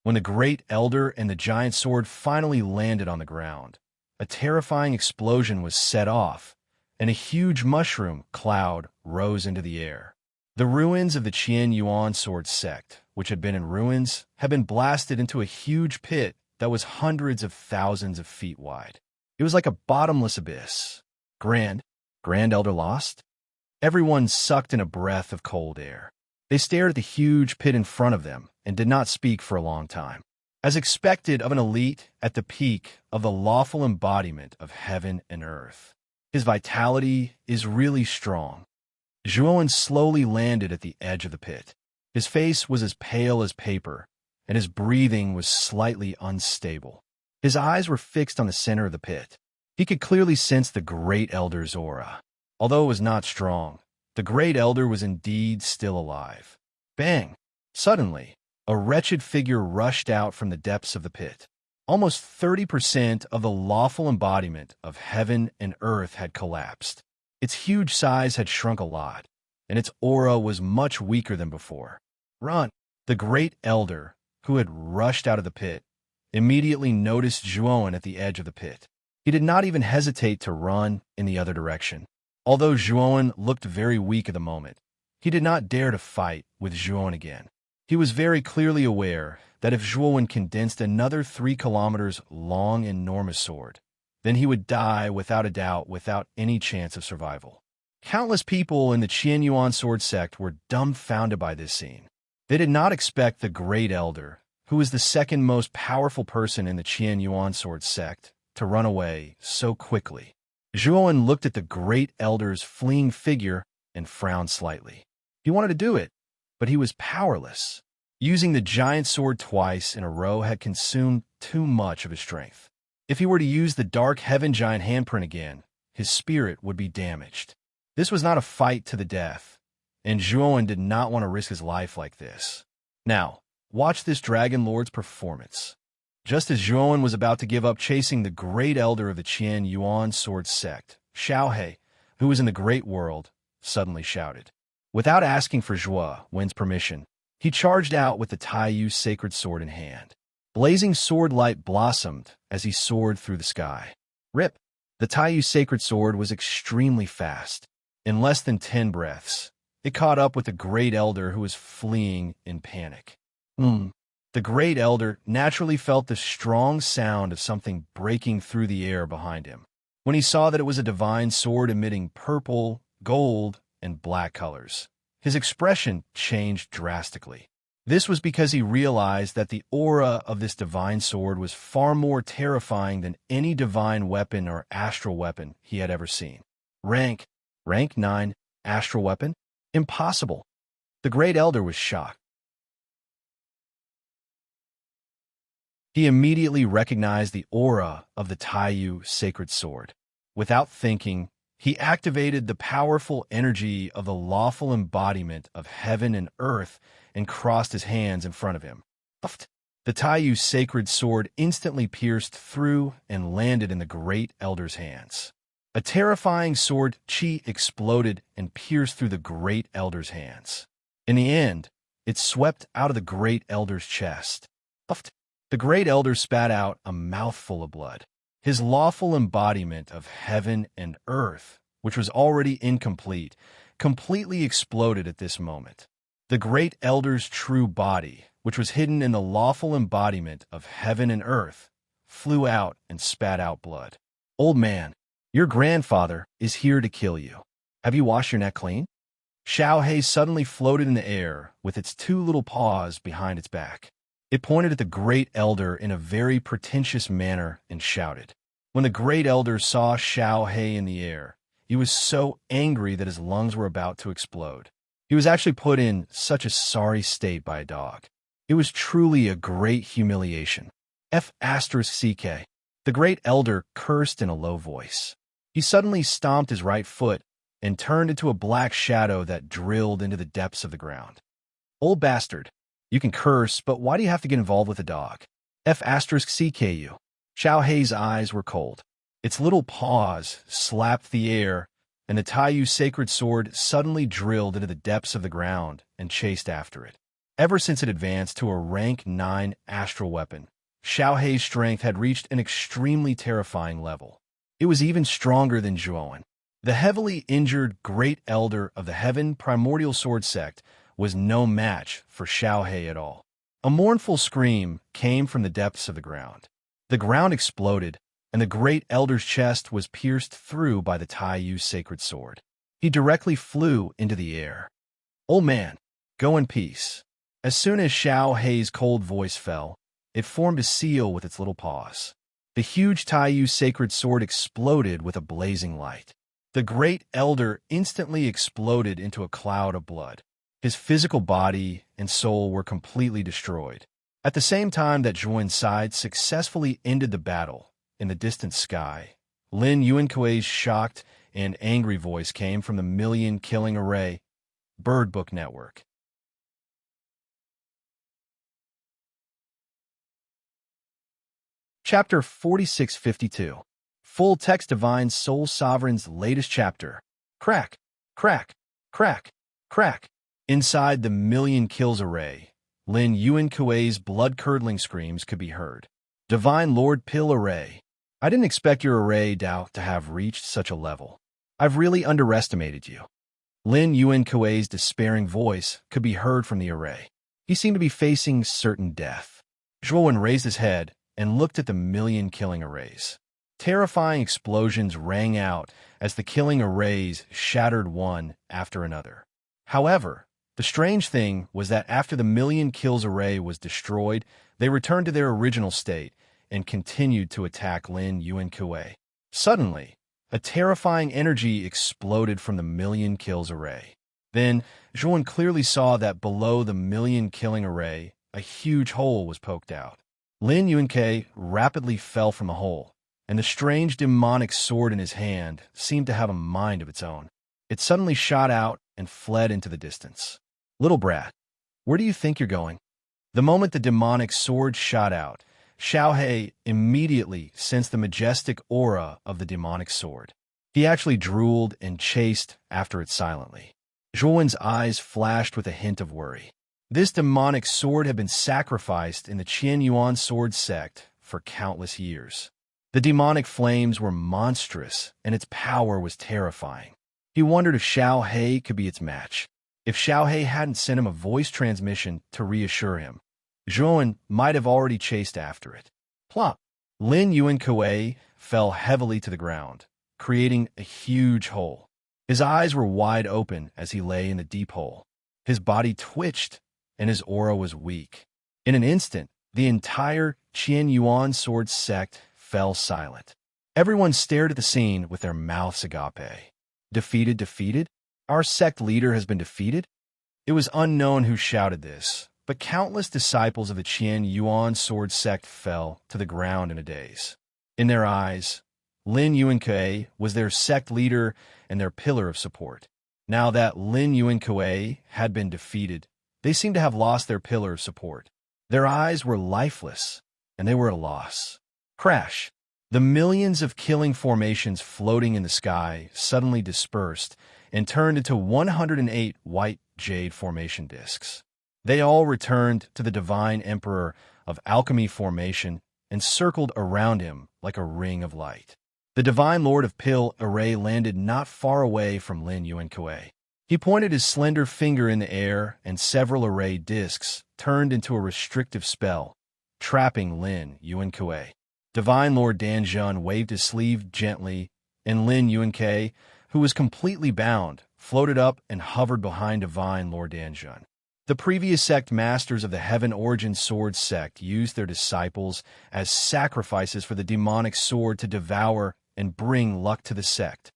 When the great elder and the giant sword finally landed on the ground, a terrifying explosion was set off, and a huge mushroom cloud rose into the air. The ruins of the Qian Yuan sword sect, which had been in ruins, had been blasted into a huge pit that was hundreds of thousands of feet wide. It was like a bottomless abyss. Grand Elder lost? Everyone sucked in a breath of cold air. They stared at the huge pit in front of them and did not speak for a long time. as expected of an elite at the peak of the lawful embodiment of heaven and earth. His vitality is really strong. Zhuowen slowly landed at the edge of the pit. His face was as pale as paper, and his breathing was slightly unstable. His eyes were fixed on the center of the pit. He could clearly sense the Great Elder's aura. Although it was not strong, the Great Elder was indeed still alive. Bang! Suddenly, a wretched figure rushed out from the depths of the pit. Almost 30% of the lawful embodiment of heaven and earth had collapsed. Its huge size had shrunk a lot, and its aura was much weaker than before. Run! The Great Elder, who had rushed out of the pit, immediately noticed Zhuowen at the edge of the pit. He did not even hesitate to run in the other direction. Although Zhuowen looked very weak at the moment, he did not dare to fight with Zhuowen again. He was very clearly aware that if Zhuowen condensed another 3 kilometers long enormous sword, then he would die without a doubt, without any chance of survival. Countless people in the Qian Yuan sword sect were dumbfounded by this scene. They did not expect the Great Elder, who is the second most powerful person in the Qian Yuan sword sect, to run away so quickly. Zhuowen looked at the Great Elder's fleeing figure and frowned slightly. He wanted to do it, but he was powerless. Using the giant sword twice in a row had consumed too much of his strength. If he were to use the Dark Heaven Giant handprint again, his spirit would be damaged. This was not a fight to the death, and Zhuowen did not want to risk his life like this. Now, watch this Dragon Lord's performance. Just as Zhuowen was about to give up chasing the Great Elder of the Qian Yuan sword sect, Xiaohe, who was in the Great World, suddenly shouted. Without asking for Zhuowen's permission, he charged out with the Taiyu sacred sword in hand. Blazing sword light blossomed as he soared through the sky. Rip! The Taiyu sacred sword was extremely fast. In less than 10 breaths, it caught up with the Great Elder, who was fleeing in panic. The Great Elder naturally felt the strong sound of something breaking through the air behind him. When he saw that it was a divine sword emitting purple, gold, and black colors, his expression changed drastically. This was because he realized that the aura of this divine sword was far more terrifying than any divine weapon or astral weapon he had ever seen. Rank 9, astral weapon? Impossible. The Great Elder was shocked. He immediately recognized the aura of the Taiyu sacred sword. Without thinking, he activated the powerful energy of the lawful embodiment of heaven and earth and crossed his hands in front of him. The Taiyu sacred sword instantly pierced through and landed in the Great Elder's hands. A terrifying sword chi exploded and pierced through the Great Elder's hands. In the end, it swept out of the Great Elder's chest. The Great Elder spat out a mouthful of blood. His lawful embodiment of heaven and earth, which was already incomplete, completely exploded at this moment. The Great Elder's true body, which was hidden in the lawful embodiment of heaven and earth, flew out and spat out blood. Old man, your grandfather is here to kill you. Have you washed your neck clean? Xiaohe suddenly floated in the air with its 2 little paws behind its back. It pointed at the Great Elder in a very pretentious manner and shouted. When the Great Elder saw Xiaohe in the air, he was so angry that his lungs were about to explode. He was actually put in such a sorry state by a dog. It was truly a great humiliation. F***CK. The Great Elder cursed in a low voice. He suddenly stomped his right foot and turned into a black shadow that drilled into the depths of the ground. Old bastard. You can curse, but why do you have to get involved with a dog? F***CKU. Xiaohe's eyes were cold. Its little paws slapped the air, and the Taiyu sacred sword suddenly drilled into the depths of the ground and chased after it. Ever since it advanced to a rank 9 astral weapon, Xiaohe's strength had reached an extremely terrifying level. It was even stronger than Zhuowen. The heavily injured Great Elder of the Heaven Primordial Sword Sect was no match for Xiaohe at all. A mournful scream came from the depths of the ground. The ground exploded, and the Great Elder's chest was pierced through by the Taiyu sacred sword. He directly flew into the air. Old man, go in peace. As soon as Xiaohe's cold voice fell, It formed a seal with its little paws. The huge Taiyu sacred sword exploded with a blazing light. The great elder instantly exploded into a cloud of blood. His physical body and soul were completely destroyed. At the same time that Zhuan's side successfully ended the battle, in the distant sky, Lin Yuankuei's shocked and angry voice came from the million-killing array. Bird Book Network. Chapter 4652. Full Text Divine Soul Sovereign's latest chapter. Crack, crack, crack, crack. Inside the million kills array, Lin Yuankuei's blood-curdling screams could be heard. Divine Lord Pill Array. I didn't expect your array Dao to have reached such a level. I've really underestimated you. Lin Yuankuei's despairing voice could be heard from the array. He seemed to be facing certain death. Zhuan raised his head and looked at the million-killing arrays. Terrifying explosions rang out as the killing arrays shattered one after another. However, the strange thing was that after the million kills array was destroyed, they returned to their original state and continued to attack Lin Yuankuei. Suddenly, a terrifying energy exploded from the million kills array. Then, Zhuan clearly saw that below the million killing array, a huge hole was poked out. Lin Yuankuei rapidly fell from the hole, and the strange demonic sword in his hand seemed to have a mind of its own. It suddenly shot out and fled into the distance. Little brat, where do you think you're going? The moment the demonic sword shot out, Xiaohe immediately sensed the majestic aura of the demonic sword. He actually drooled and chased after it silently. Zhuan's eyes flashed with a hint of worry. This demonic sword had been sacrificed in the Qian Yuan sword sect for countless years. The demonic flames were monstrous, and its power was terrifying. He wondered if Xiaohe could be its match. If Xiaohe hadn't sent him a voice transmission to reassure him, Zhuan might have already chased after it. Plop! Lin Yuankuei fell heavily to the ground, creating a huge hole. His eyes were wide open as he lay in the deep hole. His body twitched, and his aura was weak. In an instant, the entire Qian Yuan sword sect fell silent. Everyone stared at the scene with their mouths agape. Defeated, defeated? Our sect leader has been defeated? It was unknown who shouted this, but countless disciples of the Qian Yuan sword sect fell to the ground in a daze. In their eyes, Lin Yuankuei was their sect leader and their pillar of support. Now that Lin Yuankuei had been defeated, they seemed to have lost their pillar of support. Their eyes were lifeless, and they were at a loss. Crash! The millions of killing formations floating in the sky suddenly dispersed and turned into 108 white jade formation discs. They all returned to the Divine Emperor of Alchemy formation and circled around him like a ring of light. The Divine Lord of Pill Array landed not far away from Lin Yuankuei. He pointed his slender finger in the air, and several array discs turned into a restrictive spell, trapping Lin Yuankuei. Divine Lord Danjun waved his sleeve gently, and Lin Yuankuei, who was completely bound, floated up and hovered behind Divine Lord Danjun. The previous sect masters of the Heaven Origin Sword sect used their disciples as sacrifices for the demonic sword to devour and bring luck to the sect.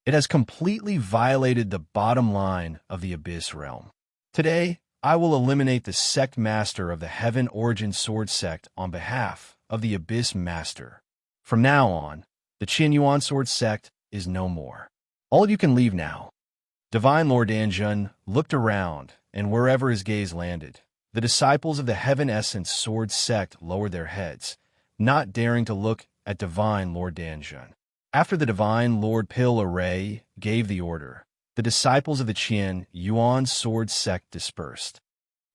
It has completely violated the bottom line of the Abyss realm. Today, I will eliminate the sect master of the Heaven Origin Sword sect on behalf of the Abyss master. From now on, the Qian Yuan Sword sect is no more. All of you can leave now. Divine Lord Danjun looked around, and wherever his gaze landed, the disciples of the Heaven Essence Sword sect lowered their heads, not daring to look at Divine Lord Danjun. After the Divine Lord Pill Array gave the order, the disciples of the Qian Yuan Sword sect dispersed.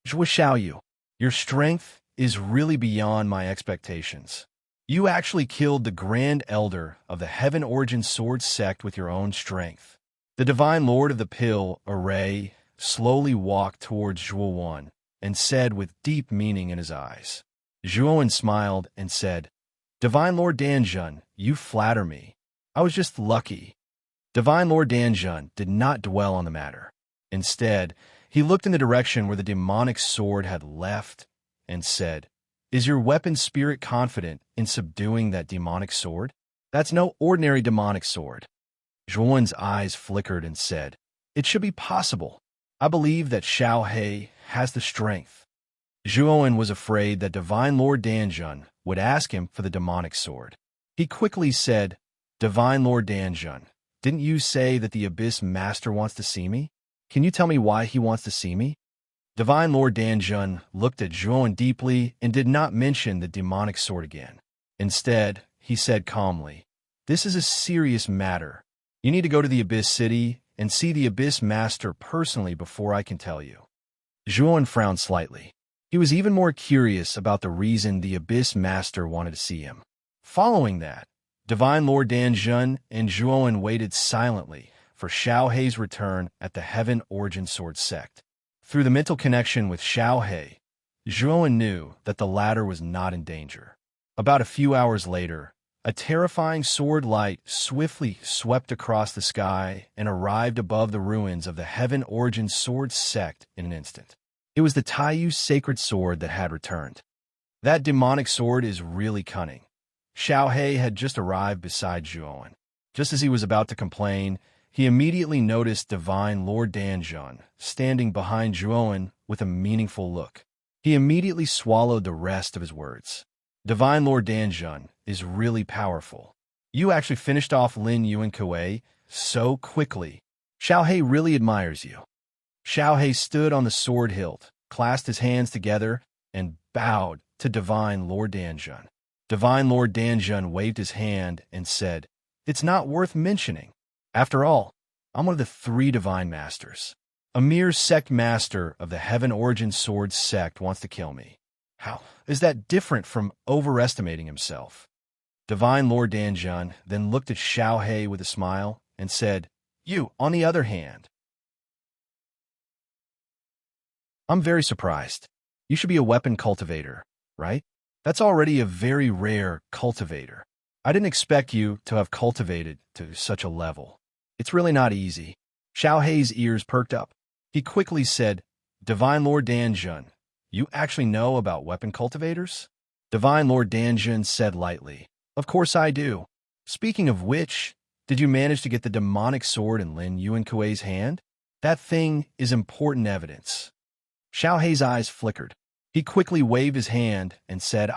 Zhou Xiaoyu, your strength is really beyond my expectations. You actually killed the Grand Elder of the Heaven Origin Sword sect with your own strength. The Divine Lord of the Pill Array slowly walked towards Zhuowen and said with deep meaning in his eyes. Zhuowen smiled and said, Divine Lord Danjun, you flatter me. I was just lucky. Divine Lord Danjun did not dwell on the matter. Instead, He looked in the direction where the demonic sword had left and said, "Is your weapon spirit confident in subduing that demonic sword? That's no ordinary demonic sword." Zhuowen's eyes flickered and said, "It should be possible. I believe that Xiao He has the strength." Zhuowen was afraid that Divine Lord Danjun would ask him for the demonic sword. He quickly said, "Divine Lord Danjun, didn't you say that the Abyss Master wants to see me? Can you tell me why he wants to see me?" Divine Lord Danjun looked at Zhuowen deeply and did not mention the demonic sword again. Instead, he said calmly, "This is a serious matter. You need to go to the Abyss City and see the Abyss Master personally before I can tell you." Zhuowen frowned slightly. He was even more curious about the reason the Abyss Master wanted to see him. Following that, Divine Lord Danjun and Zhuowen waited silently for Xiao Hei's return at the Heaven Origin Sword sect. Through the mental connection with Xiao Hei, Zhuowen knew that the latter was not in danger. About a few hours later, a terrifying sword light swiftly swept across the sky and arrived above the ruins of the Heaven Origin Sword sect in an instant. It was the Taiyu sacred sword that had returned. That demonic sword is really cunning. Xiao Hei had just arrived beside Zhuowen. Just as he was about to complain, he immediately noticed Divine Lord Danjun standing behind Zhuowen with a meaningful look. He immediately swallowed the rest of his words. "Divine Lord Danjun is really powerful. You actually finished off Lin Yuan Kuei so quickly. Xiao Hei really admires you." Xiao Hei stood on the sword hilt, clasped his hands together, and bowed to Divine Lord Danjun. Divine Lord Danjun waved his hand and said, "It's not worth mentioning. After all, I'm one of the 3 Divine Masters. A mere sect master of the Heaven Origin Sword sect wants to kill me. How is that different from overestimating himself?" Divine Lord Danjun then looked at Xiao Hei with a smile and said, "You, on the other hand, I'm very surprised. You should be a weapon cultivator, right? That's already a very rare cultivator. I didn't expect you to have cultivated to such a level. It's really not easy." Xiao Hei's ears perked up. He quickly said, "Divine Lord Danjun, you actually know about weapon cultivators?" Divine Lord Danjun said lightly, "Of course I do. Speaking of which, did you manage to get the demonic sword in Lin Yuan Kuei's hand? That thing is important evidence." Xiao Hei's eyes flickered. He quickly waved his hand and said,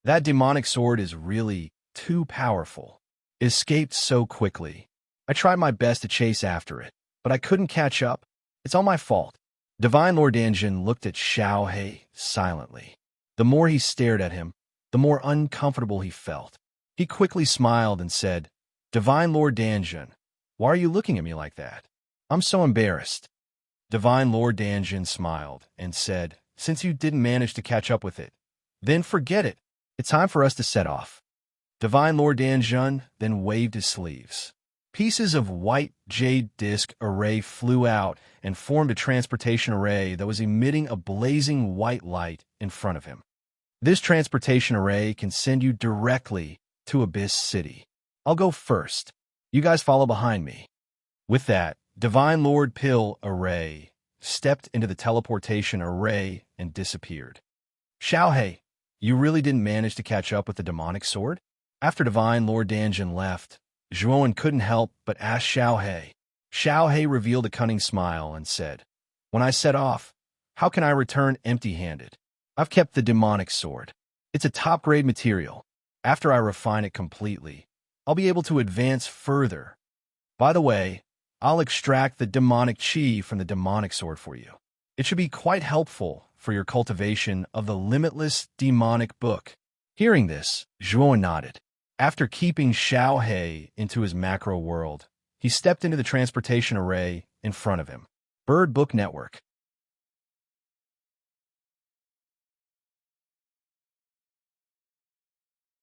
That demonic sword is really too powerful. It escaped so quickly. I tried my best to chase after it, but I couldn't catch up. It's all my fault." Divine Lord Danjun looked at Xiao Hei silently. The more he stared at him, the more uncomfortable he felt. He quickly smiled and said, "Divine Lord Danjun, why are you looking at me like that? I'm so embarrassed." Divine Lord Danjun smiled and said, "Since you didn't manage to catch up with it, then forget it. It's time for us to set off." Divine Lord Danjun then waved his sleeves. Pieces of white jade disc array flew out and formed a transportation array that was emitting a blazing white light in front of him. This transportation array can send you directly to Abyss City. I'll go first. You guys follow behind me. With that, Divine Lord Pill Array stepped into the teleportation array and disappeared. "Xiao Hei, you really didn't manage to catch up with the demonic sword?" After Divine Lord Danjun left, Zhuowen couldn't help but ask Xiao Hei. Xiao Hei revealed a cunning smile and said, "When I set off, how can I return empty-handed? I've kept the demonic sword. It's a top-grade material. After I refine it completely, I'll be able to advance further. By the way, I'll extract the demonic chi from the demonic sword for you. It should be quite helpful for your cultivation of the limitless demonic book." Hearing this, Zhuowen nodded. After keeping Xiao Hei into his macro world, he stepped into the transportation array in front of him. Bird Book Network.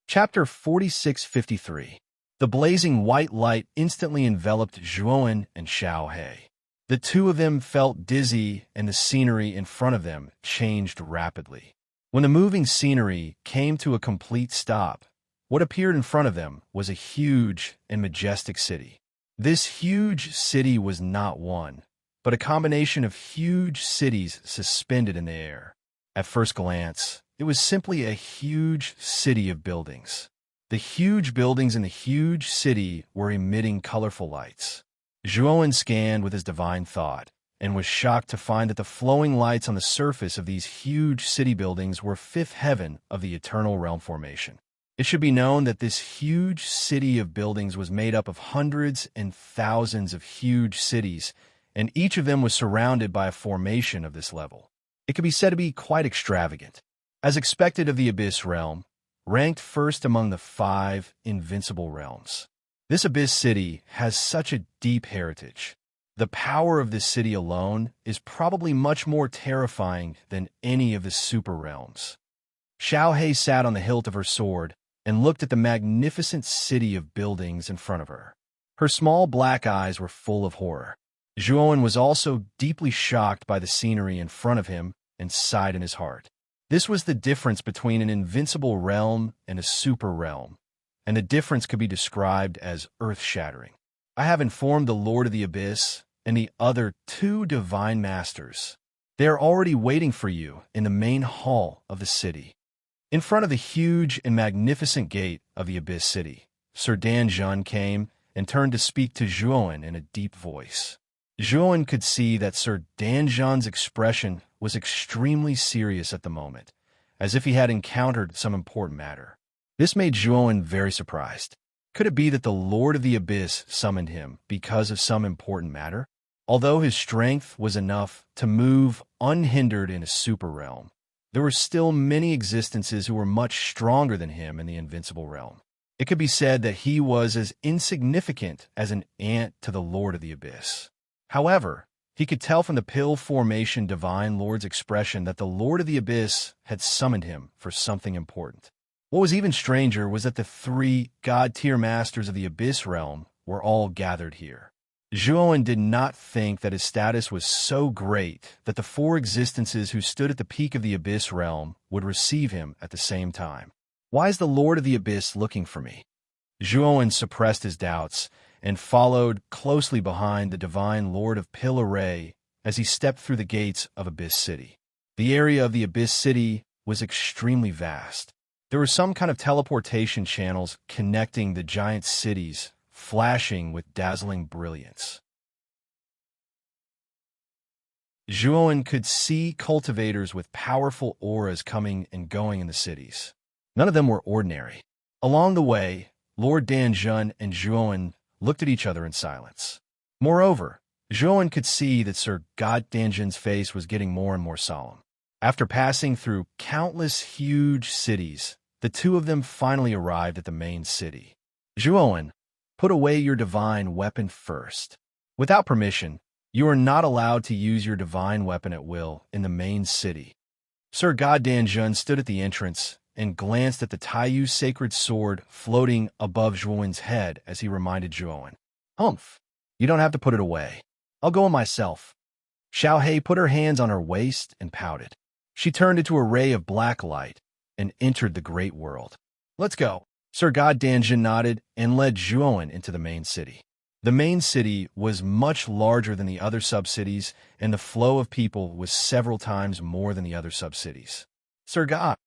Chapter 4653. The blazing white light instantly enveloped Zhuowen and Xiao Hei. The two of them felt dizzy, and the scenery in front of them changed rapidly. When the moving scenery came to a complete stop, what appeared in front of them was a huge and majestic city. This huge city was not one, but a combination of huge cities suspended in the air. At first glance, it was simply a huge city of buildings. The huge buildings in the huge city were emitting colorful lights. Zhuowen scanned with his divine thought, and was shocked to find that the flowing lights on the surface of these huge city buildings were fifth heaven of the eternal realm formation. It should be known that this huge city of buildings was made up of hundreds and thousands of huge cities, and each of them was surrounded by a formation of this level. It could be said to be quite extravagant. As expected of the Abyss realm, ranked first among the 5 invincible realms. This Abyss city has such a deep heritage. The power of this city alone is probably much more terrifying than any of the super realms. Xiaohei sat on the hilt of her sword and looked at the magnificent city of buildings in front of her. Her small black eyes were full of horror. Zhuowen was also deeply shocked by the scenery in front of him and sighed in his heart. This was the difference between an invincible realm and a super realm, and the difference could be described as earth-shattering. I have informed the Lord of the Abyss and the other 2 divine masters. They are already waiting for you in the main hall of the city. In front of the huge and magnificent gate of the Abyss city, Sir Danjun came and turned to speak to Zhuowen in a deep voice. Zhuowen could see that Sir Danjun's expression was extremely serious at the moment, as if he had encountered some important matter. This made Zhuowen very surprised. Could it be that the Lord of the Abyss summoned him because of some important matter? Although his strength was enough to move unhindered in a super realm, there were still many existences who were much stronger than him in the invincible realm. It could be said that he was as insignificant as an ant to the Lord of the Abyss. However, he could tell from the pill formation Divine Lord's expression that the Lord of the Abyss had summoned him for something important. What was even stranger was that the 3 god-tier masters of the Abyss realm were all gathered here. Zhuowen did not think that his status was so great that the 4 existences who stood at the peak of the Abyss realm would receive him at the same time. Why is the Lord of the Abyss looking for me? Zhuowen suppressed his doubts and followed closely behind the Divine Lord of Pill Array as he stepped through the gates of Abyss City. The area of the Abyss City was extremely vast. There were some kind of teleportation channels connecting the giant cities, flashing with dazzling brilliance. Zhuowen could see cultivators with powerful auras coming and going in the cities. None of them were ordinary. Along the way, Lord Danjun and Zhuowen looked at each other in silence. Moreover, Zhuowen could see that Sir God Danjun's face was getting more and more solemn. After passing through countless huge cities, the 2 of them finally arrived at the main city. Zhuowen, put away your divine weapon first. Without permission, you are not allowed to use your divine weapon at will in the main city. Sir God Danjun stood at the entrance and glanced at the Taiyu sacred sword floating above Zhuowen's head as he reminded Zhuowen, "Humph, you don't have to put it away. I'll go myself." Xiaohei put her hands on her waist and pouted. She turned into a ray of black light and entered the great world. "Let's go." Sir God Danjun nodded and led Zhuowen into the main city. The main city was much larger than the other sub-cities, and the flow of people was several times more than the other sub-cities. Sir God.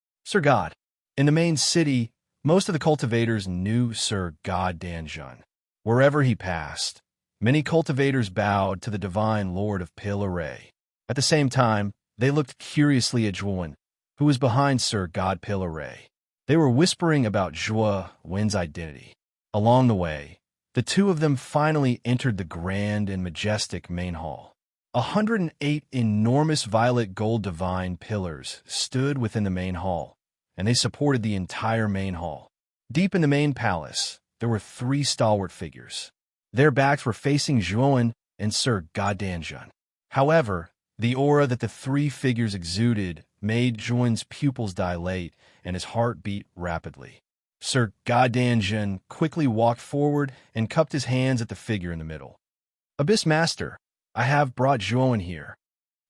In the main city, most of the cultivators knew Sir God Danjun. Wherever he passed, many cultivators bowed to the Divine Lord of Pill Array. At the same time, they looked curiously at Zhuowen, who was behind Sir God Pill Array. They were whispering about Zhuowen's identity. Along the way, the 2 of them finally entered the grand and majestic main hall. 108 enormous violet gold divine pillars stood within the main hall, and they supported the entire main hall. Deep in the main palace, there were 3 stalwart figures. Their backs were facing Zhuowen and Sir God Danjun. However, the aura that the 3 figures exuded made Zhuowen's pupils dilate and his heart beat rapidly. Sir God Danjun quickly walked forward and cupped his hands at the figure in the middle. "Abyss Master, I have brought Zhuowen here."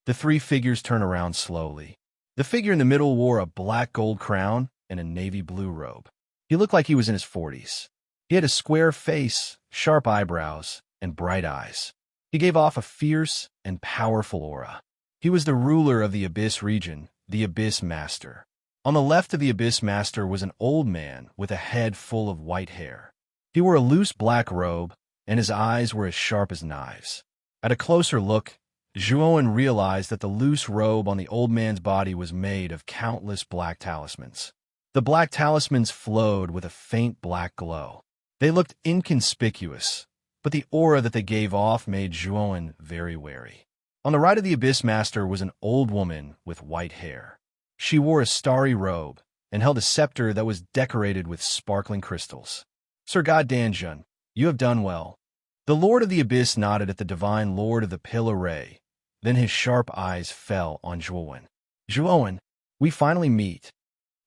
The 3 figures turned around slowly. The figure in the middle wore a black gold crown and a navy blue robe. He looked like he was in his 40s. He had a square face, sharp eyebrows, and bright eyes. He gave off a fierce and powerful aura. He was the ruler of the Abyss region, the Abyss Master. On the left of the Abyss Master was an old man with a head full of white hair. He wore a loose black robe, and his eyes were as sharp as knives. At a closer look, Zhuowen realized that the loose robe on the old man's body was made of countless black talismans. The black talismans flowed with a faint black glow. They looked inconspicuous, but the aura that they gave off made Zhuowen very wary. On the right of the Abyss Master was an old woman with white hair. She wore a starry robe and held a scepter that was decorated with sparkling crystals. "Sir God Danjun, you have done well." The Lord of the Abyss nodded at the divine Lord of the Pillar Ray. Then his sharp eyes fell on Zhuowen. "Zhuowen, we finally meet,"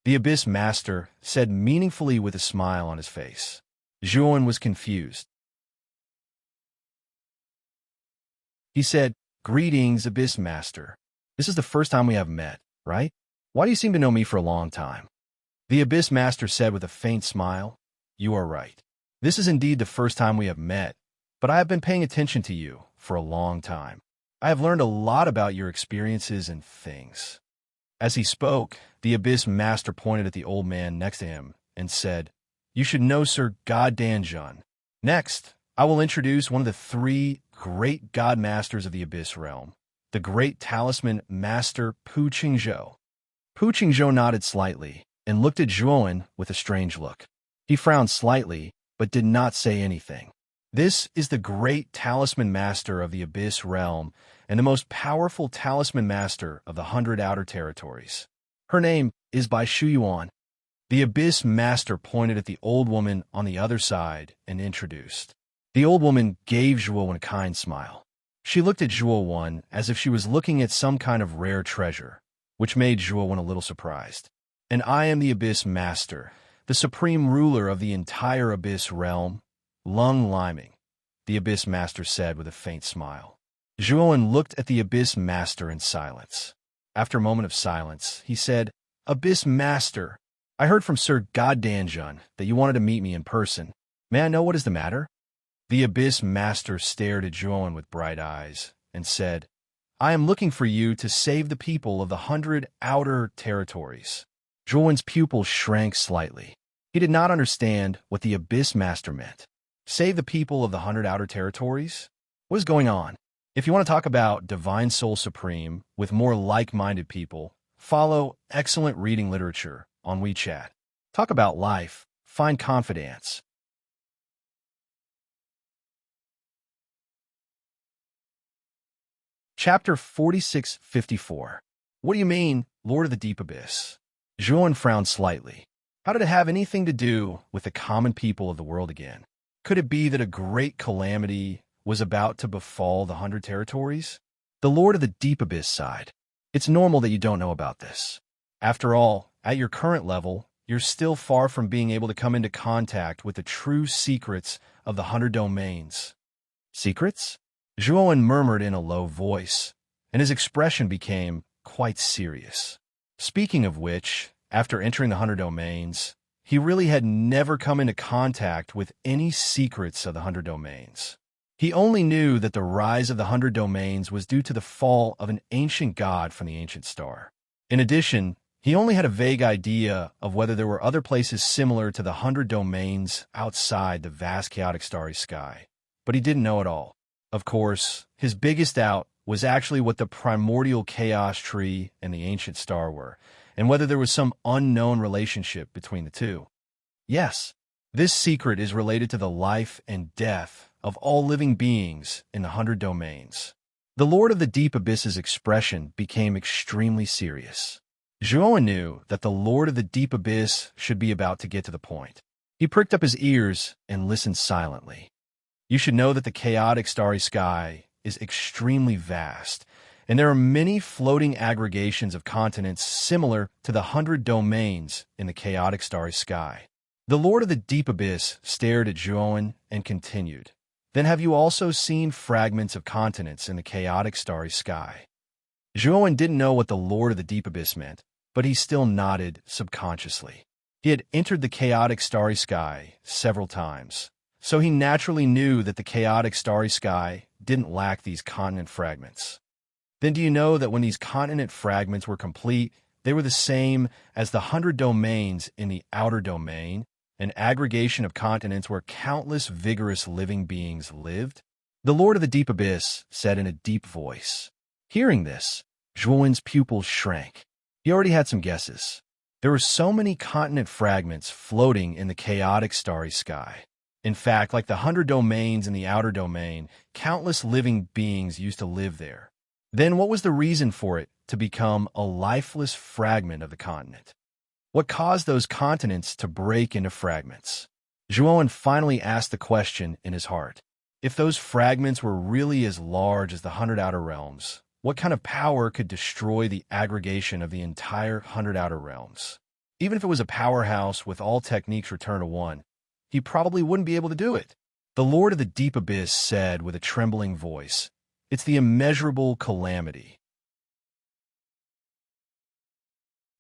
the Abyss Master said meaningfully with a smile on his face. Zhuowen was confused. He said, "Greetings, Abyss Master. This is the first time we have met, right? Why do you seem to know me for a long time?" The Abyss Master said with a faint smile, "You are right. This is indeed the first time we have met, but I have been paying attention to you for a long time. I have learned a lot about your experiences and things." As he spoke, the Abyss Master pointed at the old man next to him and said, "You should know Sir God Danjun. Next, I will introduce one of the three great God Masters of the Abyss realm, the great talisman master Pu Qingzhou." Pu Qingzhou nodded slightly and looked at Zhuowen with a strange look. He frowned slightly, but did not say anything. "This is the great talisman master of the Abyss realm and the most powerful talisman master of the 100 Outer Territories. Her name is Bai Shuyuan." The Abyss Master pointed at the old woman on the other side and introduced. The old woman gave Zhuowen a kind smile. She looked at Zhuowen as if she was looking at some kind of rare treasure, which made Zhuowen a little surprised. "And I am the Abyss Master, the supreme ruler of the entire Abyss realm, Lung Liming," the Abyss Master said with a faint smile. Zhuowen looked at the Abyss Master in silence. After a moment of silence, he said, "Abyss Master, I heard from Sir God Danjun that you wanted to meet me in person. May I know what is the matter?" The Abyss Master stared at Zhuowen with bright eyes and said, "I am looking for you to save the people of the 100 Outer Territories." Zhuowen's pupil shrank slightly. He did not understand what the Abyss Master meant. Save the people of the 100 Outer Territories? What is going on? If you want to talk about Divine Soul Supreme with more like-minded people, follow excellent reading literature on WeChat. Talk about life, find confidence. Chapter 4654. What do you mean, Lord of the Deep Abyss? Zhuowen frowned slightly. How did it have anything to do with the common people of the world again? Could it be that a great calamity was about to befall the 100 Territories? The Lord of the Deep Abyss sighed. "It's normal that you don't know about this. After all, at your current level, you're still far from being able to come into contact with the true secrets of the 100 domains." "Secrets?" Zhuowen murmured in a low voice, and his expression became quite serious. Speaking of which, after entering the 100 domains, he really had never come into contact with any secrets of the 100 domains. He only knew that the rise of the 100 domains was due to the fall of an ancient god from the ancient star. In addition, he only had a vague idea of whether there were other places similar to the 100 domains outside the vast chaotic starry sky, but he didn't know it all. Of course, his biggest doubt was actually what the primordial chaos tree and the ancient star were, and whether there was some unknown relationship between the two. Yes, this secret is related to the life and death of all living beings in the 100 domains. The Lord of the Deep Abyss's expression became extremely serious. Zhuowen knew that the Lord of the Deep Abyss should be about to get to the point. He pricked up his ears and listened silently. "You should know that the chaotic starry sky is extremely vast, and there are many floating aggregations of continents similar to the 100 domains in the chaotic starry sky." The Lord of the Deep Abyss stared at Zhuowen and continued, "Then have you also seen fragments of continents in the chaotic starry sky?" Zhuowen didn't know what the Lord of the Deep Abyss meant, but he still nodded subconsciously. He had entered the chaotic starry sky several times, so he naturally knew that the chaotic starry sky didn't lack these continent fragments. Then do you know that when these continent fragments were complete, they were the same as the 100 domains in the outer domain, an aggregation of continents where countless vigorous living beings lived? The Lord of the Deep Abyss said in a deep voice. Hearing this, Zhuowen's pupils shrank. He already had some guesses. There were so many continent fragments floating in the chaotic starry sky. In fact, like the 100 domains in the outer domain, countless living beings used to live there. Then what was the reason for it to become a lifeless fragment of the continent? What caused those continents to break into fragments? Zhuowen finally asked the question in his heart. If those fragments were really as large as the 100 outer realms, what kind of power could destroy the aggregation of the entire 100 outer realms? Even if it was a powerhouse with all techniques returned to one, he probably wouldn't be able to do it. The Lord of the Deep Abyss said with a trembling voice, "It's the immeasurable calamity."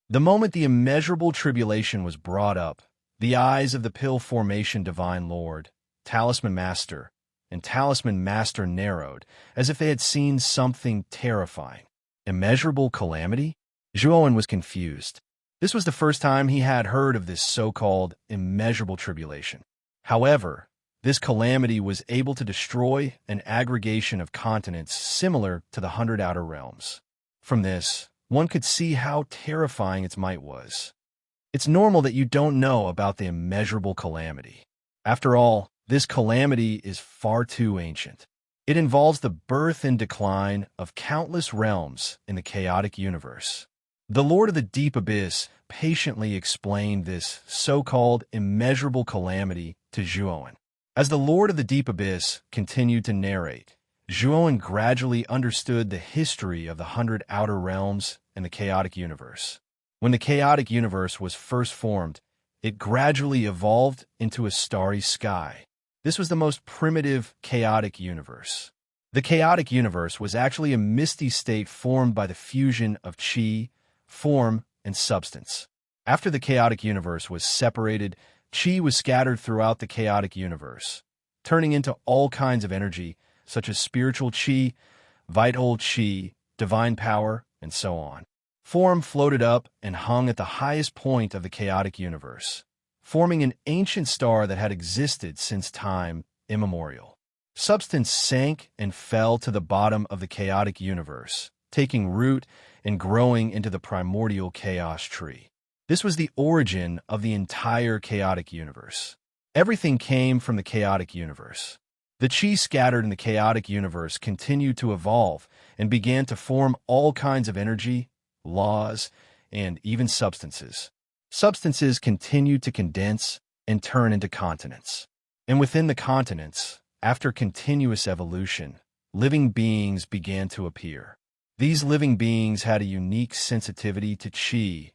The moment the immeasurable tribulation was brought up, the eyes of the Pill Formation Divine Lord, Talisman Master, and Talisman Master narrowed, as if they had seen something terrifying. Immeasurable calamity? Zhuowen was confused. This was the first time he had heard of this so-called immeasurable tribulation. However, this calamity was able to destroy an aggregation of continents similar to the 100 outer realms. From this, one could see how terrifying its might was. It's normal that you don't know about the immeasurable calamity. After all, this calamity is far too ancient. It involves the birth and decline of countless realms in the chaotic universe. The Lord of the Deep Abyss patiently explained this so-called immeasurable calamity to Zhuowen. As the Lord of the Deep Abyss continued to narrate, Zhuowen gradually understood the history of the 100 outer realms and the chaotic universe. When the chaotic universe was first formed, it gradually evolved into a starry sky. This was the most primitive chaotic universe. The chaotic universe was actually a misty state formed by the fusion of qi, form, and substance. After the chaotic universe was separated, qi was scattered throughout the chaotic universe, turning into all kinds of energy, such as spiritual qi, vital qi, divine power, and so on. Form floated up and hung at the highest point of the chaotic universe, forming an ancient star that had existed since time immemorial. Substance sank and fell to the bottom of the chaotic universe, taking root and growing into the primordial chaos tree. This was the origin of the entire chaotic universe. Everything came from the chaotic universe. The qi scattered in the chaotic universe continued to evolve and began to form all kinds of energy, laws, and even substances. Substances continued to condense and turn into continents. And within the continents, after continuous evolution, living beings began to appear. These living beings had a unique sensitivity to qi,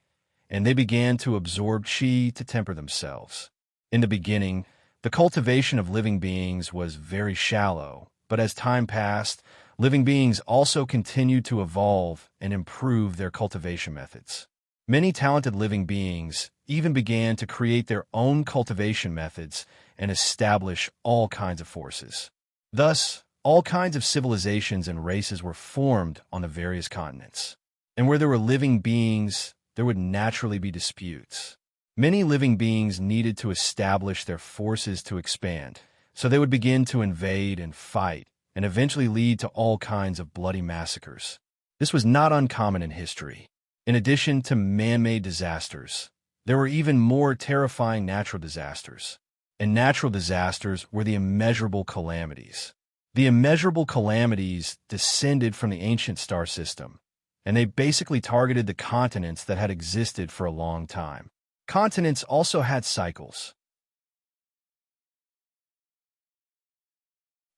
and they began to absorb qi to temper themselves. In the beginning, the cultivation of living beings was very shallow, but as time passed, living beings also continued to evolve and improve their cultivation methods. Many talented living beings even began to create their own cultivation methods and establish all kinds of forces. Thus, all kinds of civilizations and races were formed on the various continents. And where there were living beings, there would naturally be disputes. Many living beings needed to establish their forces to expand, so they would begin to invade and fight, and eventually lead to all kinds of bloody massacres. This was not uncommon in history. In addition to man-made disasters, there were even more terrifying natural disasters. And natural disasters were the immeasurable calamities. The immeasurable calamities descended from the ancient star system, and they basically targeted the continents that had existed for a long time. Continents also had cycles.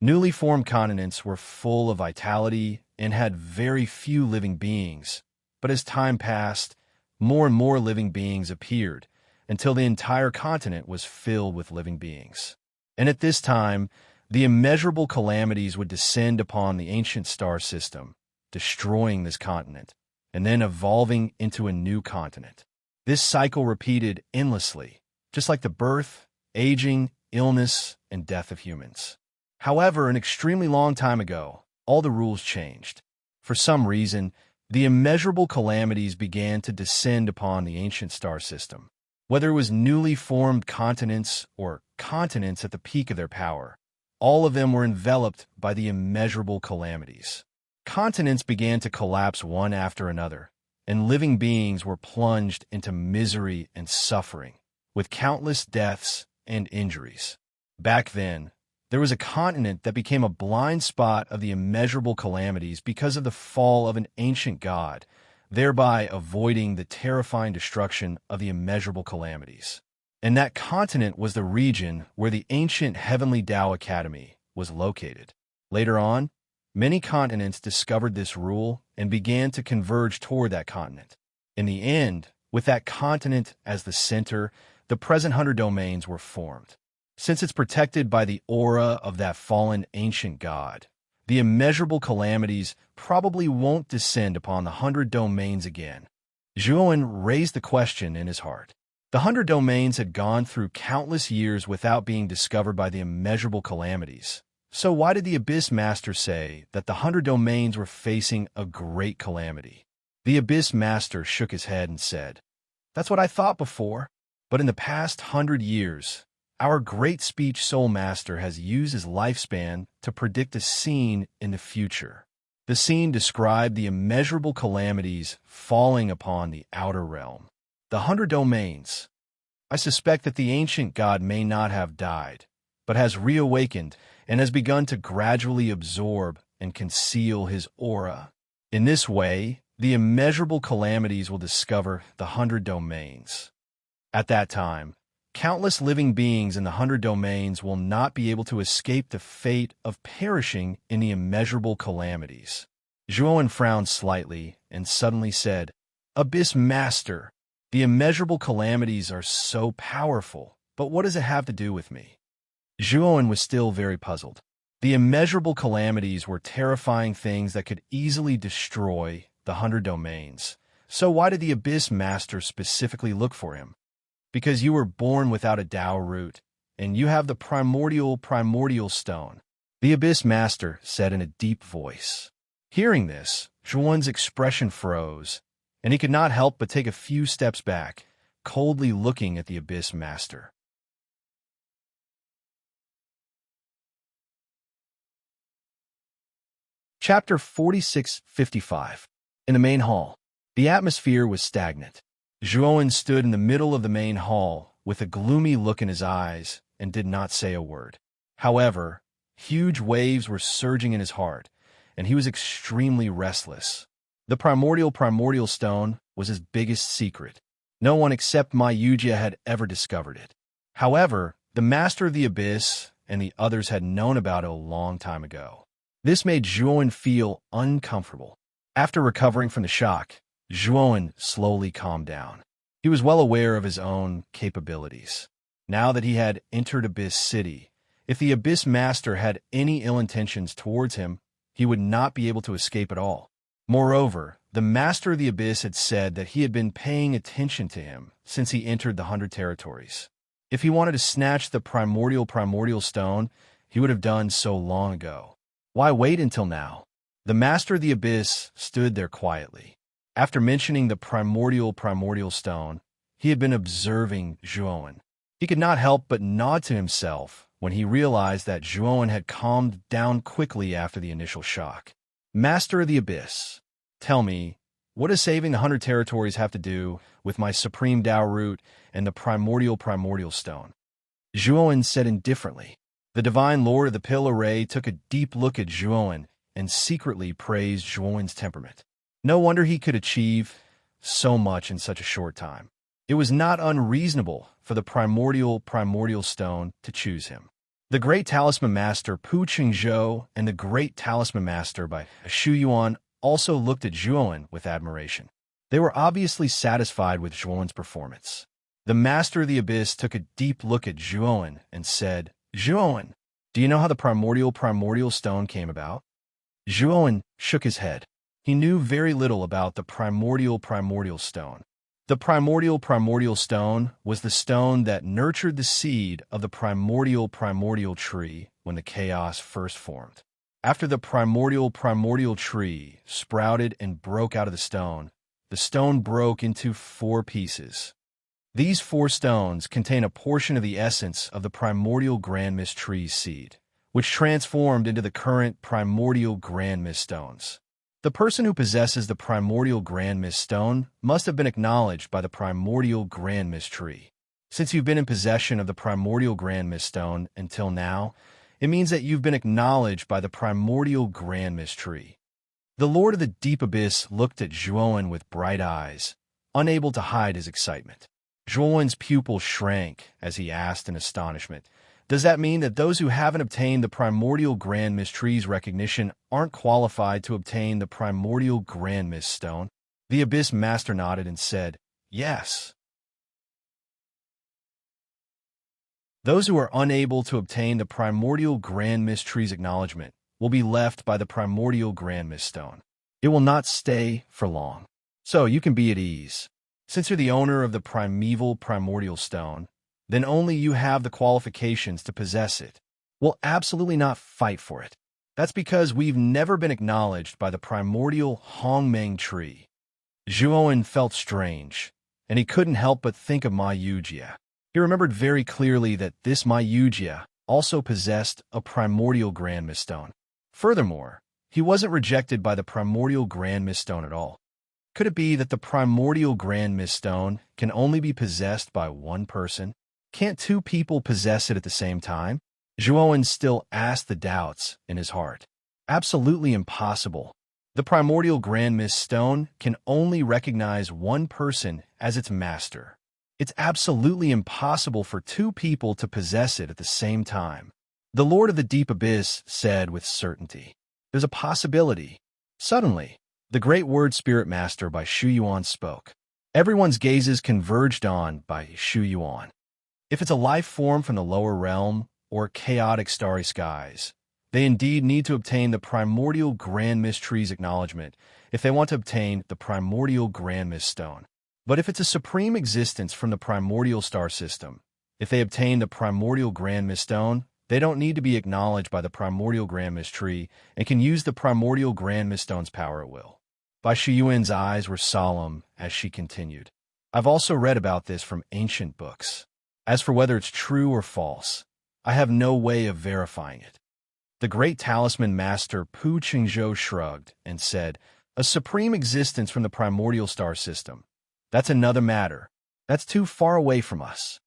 Newly formed continents were full of vitality and had very few living beings. But as time passed, more and more living beings appeared until the entire continent was filled with living beings. And at this time, the immeasurable calamities would descend upon the ancient star system, destroying this continent, and then evolving into a new continent. This cycle repeated endlessly, just like the birth, aging, illness, and death of humans. However, an extremely long time ago, all the rules changed. For some reason, the immeasurable calamities began to descend upon the ancient star system. Whether it was newly formed continents or continents at the peak of their power, all of them were enveloped by the immeasurable calamities. Continents began to collapse one after another, and living beings were plunged into misery and suffering, with countless deaths and injuries. Back then, there was a continent that became a blind spot of the immeasurable calamities because of the fall of an ancient god, thereby avoiding the terrifying destruction of the immeasurable calamities. And that continent was the region where the ancient Heavenly Tao Academy was located. Later on, many continents discovered this rule and began to converge toward that continent. In the end, with that continent as the center, the present 100 domains were formed. Since it's protected by the aura of that fallen ancient god, the immeasurable calamities probably won't descend upon the 100 domains again. Zhuowen raised the question in his heart. The 100 domains had gone through countless years without being discovered by the immeasurable calamities. So why did the Abyss Master say that the 100 domains were facing a great calamity? The Abyss Master shook his head and said, "That's what I thought before. But in the past 100 years, our great speech soul master has used his lifespan to predict a scene in the future. The scene described the immeasurable calamities falling upon the outer realm. The 100 domains. I suspect that the ancient god may not have died, but has reawakened and has begun to gradually absorb and conceal his aura. In this way, the immeasurable calamities will discover the 100 domains. At that time, countless living beings in the 100 domains will not be able to escape the fate of perishing in the immeasurable calamities." Zhuowen frowned slightly and suddenly said, "Abyss Master, the immeasurable calamities are so powerful, but what does it have to do with me?" Zhuowen was still very puzzled. The immeasurable calamities were terrifying things that could easily destroy the 100 domains. So why did the Abyss Master specifically look for him? Because you were born without a Tao root, and you have the primordial stone, the Abyss Master said in a deep voice. Hearing this, Zhuowen's expression froze, and he could not help but take a few steps back, coldly looking at the Abyss Master. Chapter 46-55. In the main hall, the atmosphere was stagnant. Zhuowen stood in the middle of the main hall with a gloomy look in his eyes and did not say a word. However, huge waves were surging in his heart, and he was extremely restless. The primordial stone was his biggest secret. No one except Ma Yujia had ever discovered it. However, the Master of the Abyss and the others had known about it a long time ago. This made Zhuowen feel uncomfortable. After recovering from the shock, Zhuowen slowly calmed down. He was well aware of his own capabilities. Now that he had entered Abyss City, if the Abyss Master had any ill intentions towards him, he would not be able to escape at all. Moreover, the Master of the Abyss had said that he had been paying attention to him since he entered the 100 territories. If he wanted to snatch the primordial stone, he would have done so long ago. Why wait until now? The Master of the Abyss stood there quietly. After mentioning the primordial stone, he had been observing Zhuowen. He could not help but nod to himself when he realized that Zhuowen had calmed down quickly after the initial shock. Master of the Abyss, tell me, what does saving the 100 territories have to do with my supreme Tao root and the primordial stone? Zhuowen said indifferently. The Divine Lord of the Pillar Ray took a deep look at Zhuowen and secretly praised Zhuowen's temperament. No wonder he could achieve so much in such a short time. It was not unreasonable for the primordial stone to choose him. The Great Talisman Master Pu Qingzhou and the Great Talisman Master by Shu Yuan also looked at Zhuowen with admiration. They were obviously satisfied with Zhuowen's performance. The Master of the Abyss took a deep look at Zhuowen and said, "Zhuowen, do you know how the primordial stone came about?" Zhuowen shook his head. He knew very little about the primordial stone. The primordial stone was the stone that nurtured the seed of the primordial tree when the chaos first formed. After the primordial tree sprouted and broke out of the stone broke into 4 pieces. These 4 stones contain a portion of the essence of the primordial grand mist tree's seed, which transformed into the current primordial grand mist stones. The person who possesses the primordial grand mist stone must have been acknowledged by the primordial grand mist tree. Since you've been in possession of the primordial grand mist stone until now, it means that you've been acknowledged by the primordial grand mist tree. The Lord of the Deep Abyss looked at Zhuowen with bright eyes, unable to hide his excitement. Zhuowen's pupil shrank as he asked in astonishment, "Does that mean that those who haven't obtained the primordial grand mist tree's recognition aren't qualified to obtain the primordial grand mist stone?" The Abyss Master nodded and said, "Yes. Those who are unable to obtain the primordial grand mist tree's acknowledgement will be left by the primordial grand mist stone. It will not stay for long, so you can be at ease. Since you're the owner of the primeval primordial stone, then only you have the qualifications to possess it. We'll absolutely not fight for it. That's because we've never been acknowledged by the primordial Hongmeng tree." Zhuowen felt strange, and he couldn't help but think of Ma Yujia. He remembered very clearly that this Ma Yujia also possessed a primordial grand mist stone. Furthermore, he wasn't rejected by the primordial grand mist stone at all. Could it be that the primordial grand mist stone can only be possessed by one person? Can't 2 people possess it at the same time? Zhuowen still asked the doubts in his heart. Absolutely impossible. The primordial grand mist stone can only recognize one person as its master. It's absolutely impossible for 2 people to possess it at the same time. The Lord of the Deep Abyss said with certainty, "There's a possibility." Suddenly, the great word Spirit Master by Shu Yuan spoke. Everyone's gazes converged on by Shu Yuan. If it's a life form from the lower realm or chaotic starry skies, they indeed need to obtain the primordial grand mist tree's acknowledgement if they want to obtain the primordial grand mist stone. But if it's a supreme existence from the primordial star system, if they obtain the primordial grand mist stone, they don't need to be acknowledged by the primordial grand mist tree and can use the primordial grand mist stone's power at will. Bai Shiyuan's eyes were solemn as she continued. "I've also read about this from ancient books. As for whether it's true or false, I have no way of verifying it." The great talisman master Pu Qingzhou shrugged and said, "A supreme existence from the primordial star system. That's another matter. That's too far away from us."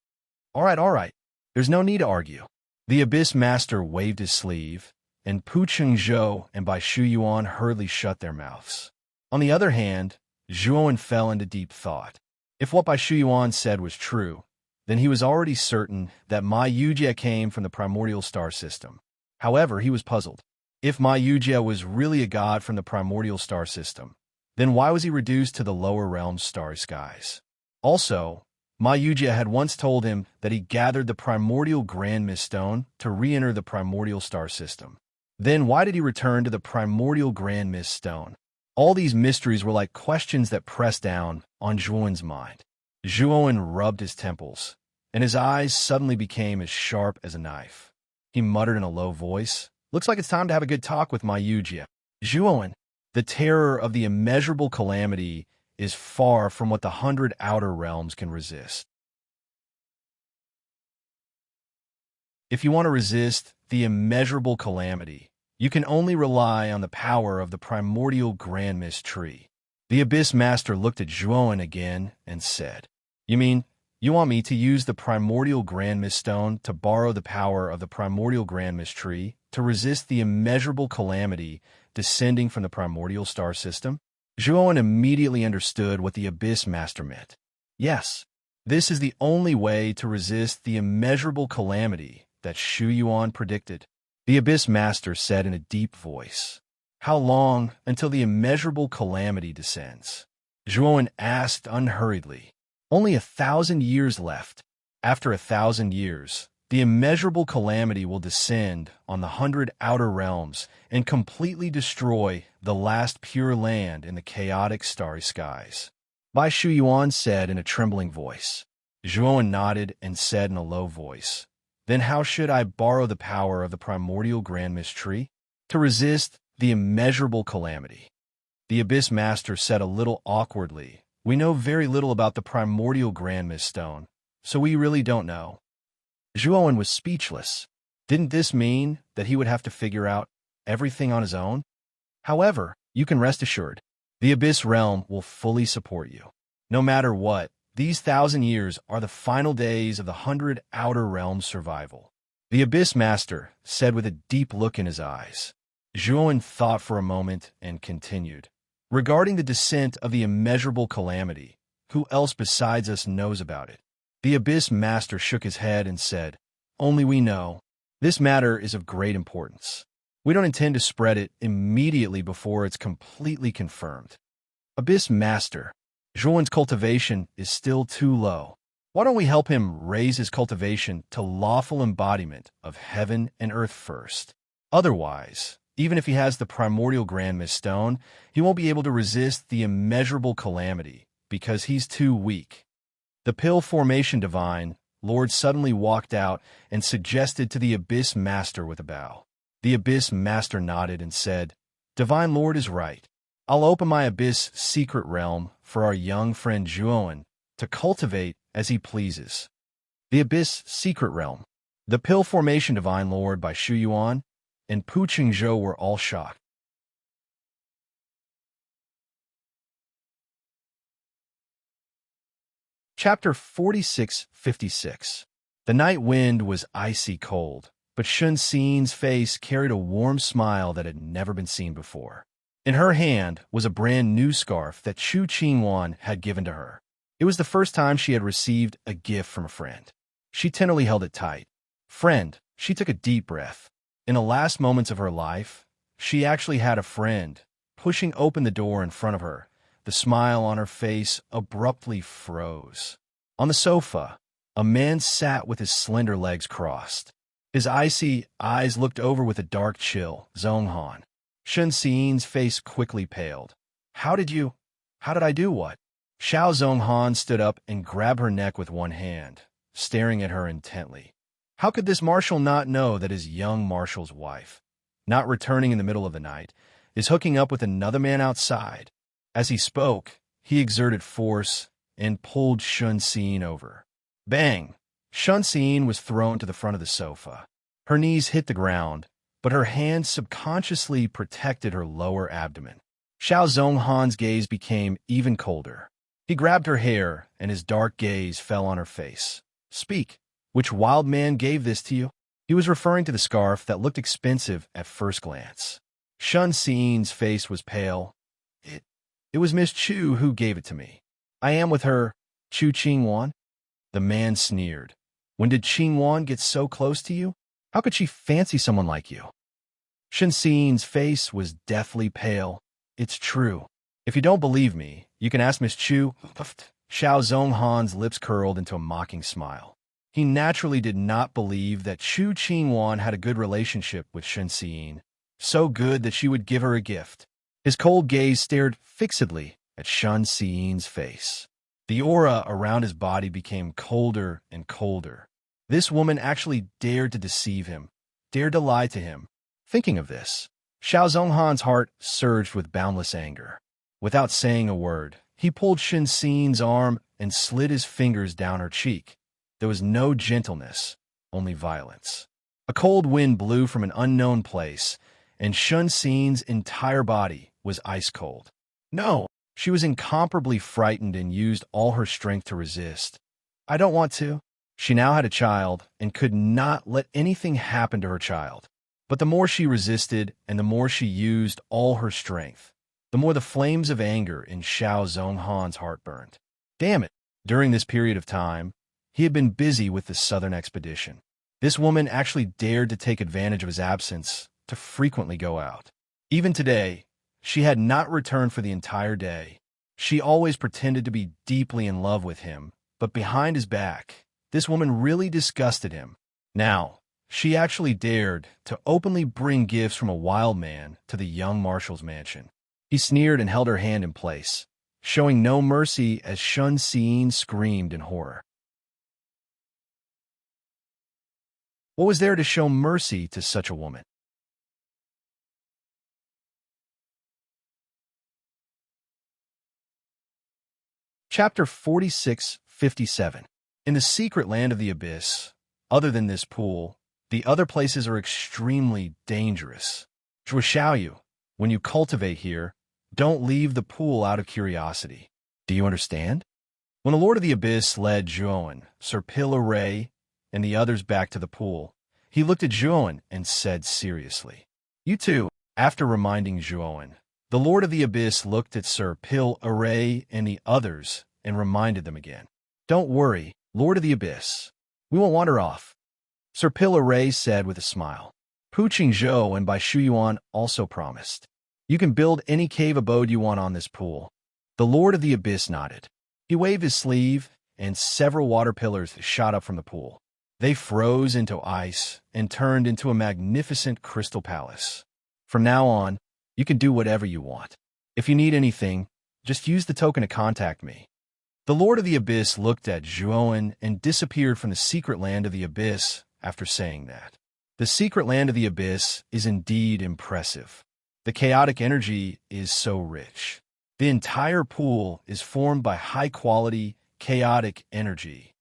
All right. There's no need to argue." The Abyss Master waved his sleeve, and Pu Qingzhou and Bai Shiyuan hurriedly shut their mouths. On the other hand, Zhuowen fell into deep thought. If what Bai Shiyuan said was true, then he was already certain that Ma Yujia came from the primordial star system. However, he was puzzled. If Ma Yujia was really a god from the primordial star system, then why was he reduced to the lower realm's starry skies? Also, Ma Yujia had once told him that he gathered the primordial grand mist stone to re-enter the primordial star system. Then why did he return to the primordial grand mist stone? All these mysteries were like questions that pressed down on Zhuowen's mind. Zhuowen rubbed his temples, and his eyes suddenly became as sharp as a knife. He muttered in a low voice, "Looks like it's time to have a good talk with Ma Yujia." Zhuowen, the terror of the immeasurable calamity is far from what the 100 outer realms can resist. If you want to resist the immeasurable calamity, you can only rely on the power of the primordial grand mist tree. The Abyss Master looked at Zhuowen again and said, "You mean you want me to use the primordial grand mist stone to borrow the power of the primordial grand mist tree to resist the immeasurable calamity descending from the primordial star system?" Zhuowen immediately understood what the Abyss Master meant. Yes, this is the only way to resist the immeasurable calamity that Shu Yuan predicted. The Abyss Master said in a deep voice, "How long until the immeasurable calamity descends?" Zhuowen asked unhurriedly. "Only 1,000 years left. After 1,000 years, the immeasurable calamity will descend on the 100 outer realms and completely destroy the last pure land in the chaotic starry skies." Bai Shiyuan said in a trembling voice. Zhuowen nodded and said in a low voice, then how should I borrow the power of the primordial grand mist tree to resist the immeasurable calamity? The Abyss Master said a little awkwardly, "We know very little about the primordial grand mist stone, so we really don't know." Zhuowen was speechless. Didn't this mean that he would have to figure out everything on his own? However, you can rest assured, the Abyss Realm will fully support you. No matter what, these 1,000 years are the final days of the 100 Outer Realms survival. The Abyss Master said with a deep look in his eyes. Zhuowen thought for a moment and continued. Regarding the descent of the immeasurable calamity, who else besides us knows about it? The Abyss Master shook his head and said, "Only we know. This matter is of great importance. We don't intend to spread it immediately before it's completely confirmed." Abyss Master, Zhuowen's cultivation is still too low. Why don't we help him raise his cultivation to lawful embodiment of heaven and earth first? Otherwise, even if he has the primordial grand mist stone, he won't be able to resist the immeasurable calamity because he's too weak. The Pill Formation Divine Lord suddenly walked out and suggested to the Abyss Master with a bow. The Abyss Master nodded and said, "Divine Lord is right. I'll open my Abyss secret realm for our young friend Zhuowen to cultivate as he pleases." The Abyss secret realm. The Pill Formation Divine Lord by Shu Yuan and Pu Qingzhou were all shocked. Chapter 46-56. The night wind was icy cold, but Shun Xin's face carried a warm smile that had never been seen before. In her hand was a brand new scarf that Chu Qingwan had given to her. It was the first time she had received a gift from a friend. She tenderly held it tight. Friend, she took a deep breath. In the last moments of her life, she actually had a friend. Pushing open the door in front of her, the smile on her face abruptly froze. On the sofa, a man sat with his slender legs crossed. His icy eyes looked over with a dark chill. Zhonghan. Shun Xin's face quickly paled. How did I do what? Xiao Zhonghan stood up and grabbed her neck with one hand, staring at her intently. How could this marshal not know that his young marshal's wife, not returning in the middle of the night, is hooking up with another man outside? As he spoke, he exerted force and pulled Shun Xin over. Bang! Shun Xin was thrown to the front of the sofa. Her knees hit the ground, but her hands subconsciously protected her lower abdomen. Xiao Zhonghan's gaze became even colder. He grabbed her hair, and his dark gaze fell on her face. Speak. Which wild man gave this to you? He was referring to the scarf that looked expensive at first glance. Shun Xin's face was pale. It was Miss Chu who gave it to me. I am with her, Chu Qingwan. The man sneered. When did Qingwan get so close to you? How could she fancy someone like you? Shun Xin's face was deathly pale. It's true. If you don't believe me, you can ask Miss Chu. Xiao Zhonghan's lips curled into a mocking smile. He naturally did not believe that Chu Qingwan had a good relationship with Shun Xin, so good that she would give her a gift. His cold gaze stared fixedly at Shun Xin's face. The aura around his body became colder and colder. This woman actually dared to deceive him, dared to lie to him. Thinking of this, Xiao Zhonghan's heart surged with boundless anger. Without saying a word, he pulled Shun Xin's arm and slid his fingers down her cheek. There was no gentleness, only violence. A cold wind blew from an unknown place, and Shun Xin's entire body was ice cold. No, she was incomparably frightened and used all her strength to resist. I don't want to. She now had a child and could not let anything happen to her child. But the more she resisted and the more she used all her strength, the more the flames of anger in Xiao Zhonghan's heart burned. Damn it! During this period of time, he had been busy with the southern expedition. This woman actually dared to take advantage of his absence to frequently go out. Even today, she had not returned for the entire day. She always pretended to be deeply in love with him, but behind his back, this woman really disgusted him. Now, she actually dared to openly bring gifts from a wild man to the young marshal's mansion. He sneered and held her hand in place, showing no mercy as Shun Xin screamed in horror. What was there to show mercy to such a woman? Chapter 46:57. In the secret land of the abyss, other than this pool, the other places are extremely dangerous. Zhuoxiaoyu, when you cultivate here, don't leave the pool out of curiosity. Do you understand? When the Lord of the Abyss led Zhuowen, Sir Ray, and the others back to the pool, he looked at Zhuowen and said seriously, "You too." After reminding Zhuowen, the Lord of the Abyss looked at Sir Ray and the others and reminded them again. "Don't worry, Lord of the Abyss. We won't wander off," Sir Ray said with a smile. Pu Qingzhou and Bai Shuyuan also promised. "You can build any cave abode you want on this pool." The Lord of the Abyss nodded. He waved his sleeve, and several water pillars shot up from the pool. They froze into ice and turned into a magnificent crystal palace. From now on, you can do whatever you want. If you need anything, just use the token to contact me. The Lord of the Abyss looked at Zhuowen and disappeared from the secret land of the Abyss after saying that. The secret land of the Abyss is indeed impressive. The chaotic energy is so rich. The entire pool is formed by high-quality, chaotic energy.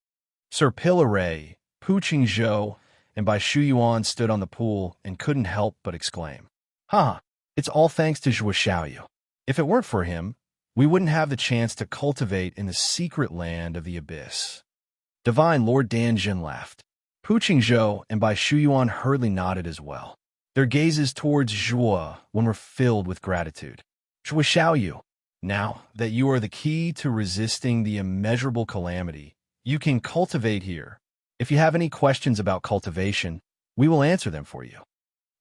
Sir Ray, Pu Qingzhou, and Bai Shuyuan stood on the pool and couldn't help but exclaim, "Ha! It's all thanks to Zhuoxiaoyu. If it weren't for him, we wouldn't have the chance to cultivate in the secret land of the Abyss." Divine Lord Danjin laughed. Pu Qingzhou and Bai Shuyuan hurriedly nodded as well. Their gazes towards Zhuo were filled with gratitude. "Zhuoxiaoyu, now that you are the key to resisting the immeasurable calamity, you can cultivate here. If you have any questions about cultivation, we will answer them for you."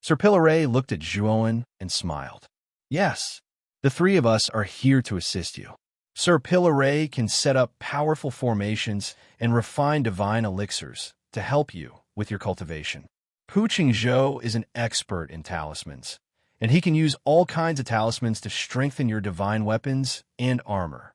Sir Ray looked at Zhuowen and smiled. "Yes, the three of us are here to assist you. Sir Ray can set up powerful formations and refine divine elixirs to help you with your cultivation. Pu Qingzhou is an expert in talismans, and he can use all kinds of talismans to strengthen your divine weapons and armor."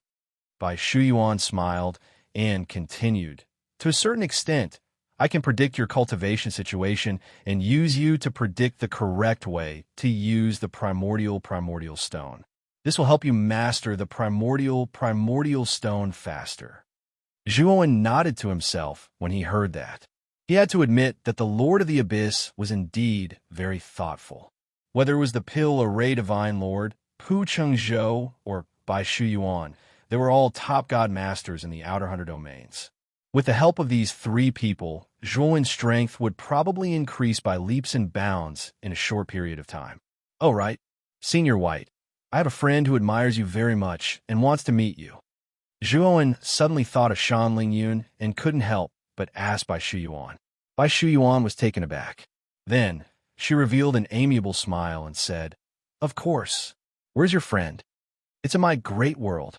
Bai Shuyuan smiled and continued, "To a certain extent, I can predict your cultivation situation and use you to predict the correct way to use the primordial stone. This will help you master the primordial stone faster." Zhuowen nodded to himself when he heard that. He had to admit that the Lord of the Abyss was indeed very thoughtful. Whether it was the Ray Divine Lord, Pu Qingzhou, or Bai Shuyuan, they were all top god masters in the Outer 100 domains. With the help of these three people, Zhuowen's strength would probably increase by leaps and bounds in a short period of time. "Oh, right. Senior White, I have a friend who admires you very much and wants to meet you." Zhuowen suddenly thought of Shan Lingyun and couldn't help but ask Bai Shuyuan. Bai Shuyuan was taken aback. Then, she revealed an amiable smile and said, "Of course. Where's your friend? It's in my great world."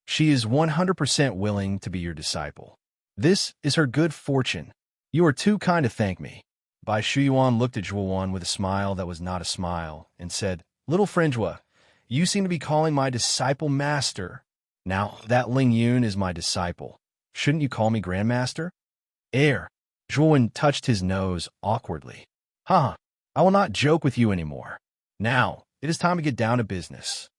"She is 100% willing to be your disciple. This is her good fortune. You are too kind to thank me." Bai Shuyuan looked at Zhuowen with a smile that was not a smile and said, "Little friend Zhuo, you seem to be calling my disciple master. Now that Ling Yun is my disciple, shouldn't you call me grandmaster?" Zhuowen touched his nose awkwardly. "Ha! I will not joke with you anymore. Now, it is time to get down to business."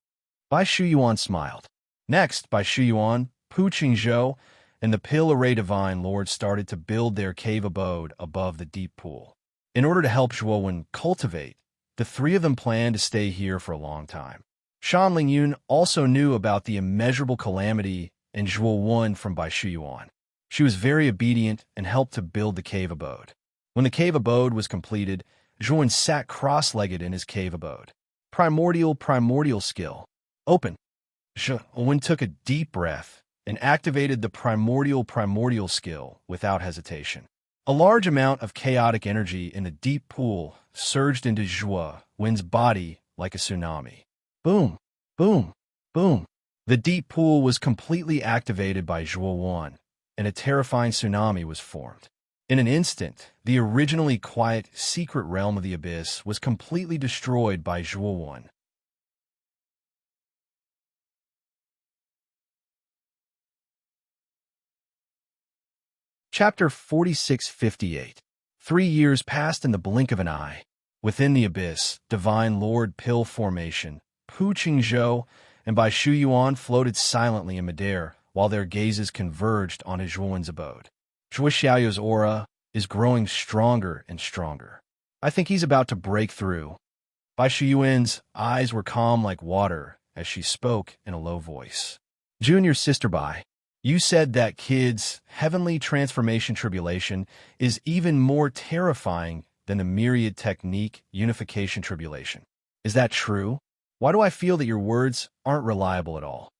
Bai Shuyuan smiled. Next, Bai Shuyuan, Pu Qingzhou, and the Ray Divine Lord started to build their cave abode above the deep pool. In order to help Zhuowen cultivate, the three of them planned to stay here for a long time. Shan Lingyun also knew about the immeasurable calamity and Zhuo won from Bai Shuyuan. She was very obedient and helped to build the cave abode. When the cave abode was completed, Zhuowen sat cross-legged in his cave abode. Primordial skill. Open. Zhuowen took a deep breath and activated the primordial skill without hesitation. A large amount of chaotic energy in the deep pool surged into Zhuowen's body like a tsunami. Boom, boom, boom. The deep pool was completely activated by Zhuowen, and a terrifying tsunami was formed. In an instant, the originally quiet, secret realm of the abyss was completely destroyed by Zhuowen. Chapter 4658. 3 years passed in the blink of an eye. Within the abyss, Divine Lord Pill Formation, Pu Qingzhou, and Bai Shuyuan floated silently in midair while their gazes converged on his Zhuowen's abode. Zhui Xiaoyu's aura is growing stronger and stronger. I think he's about to break through. Bai Shuyuan's eyes were calm like water as she spoke in a low voice. Junior Sister Bai, you said that kid's heavenly transformation tribulation is even more terrifying than the myriad technique unification tribulation. Is that true? Why do I feel that your words aren't reliable at all?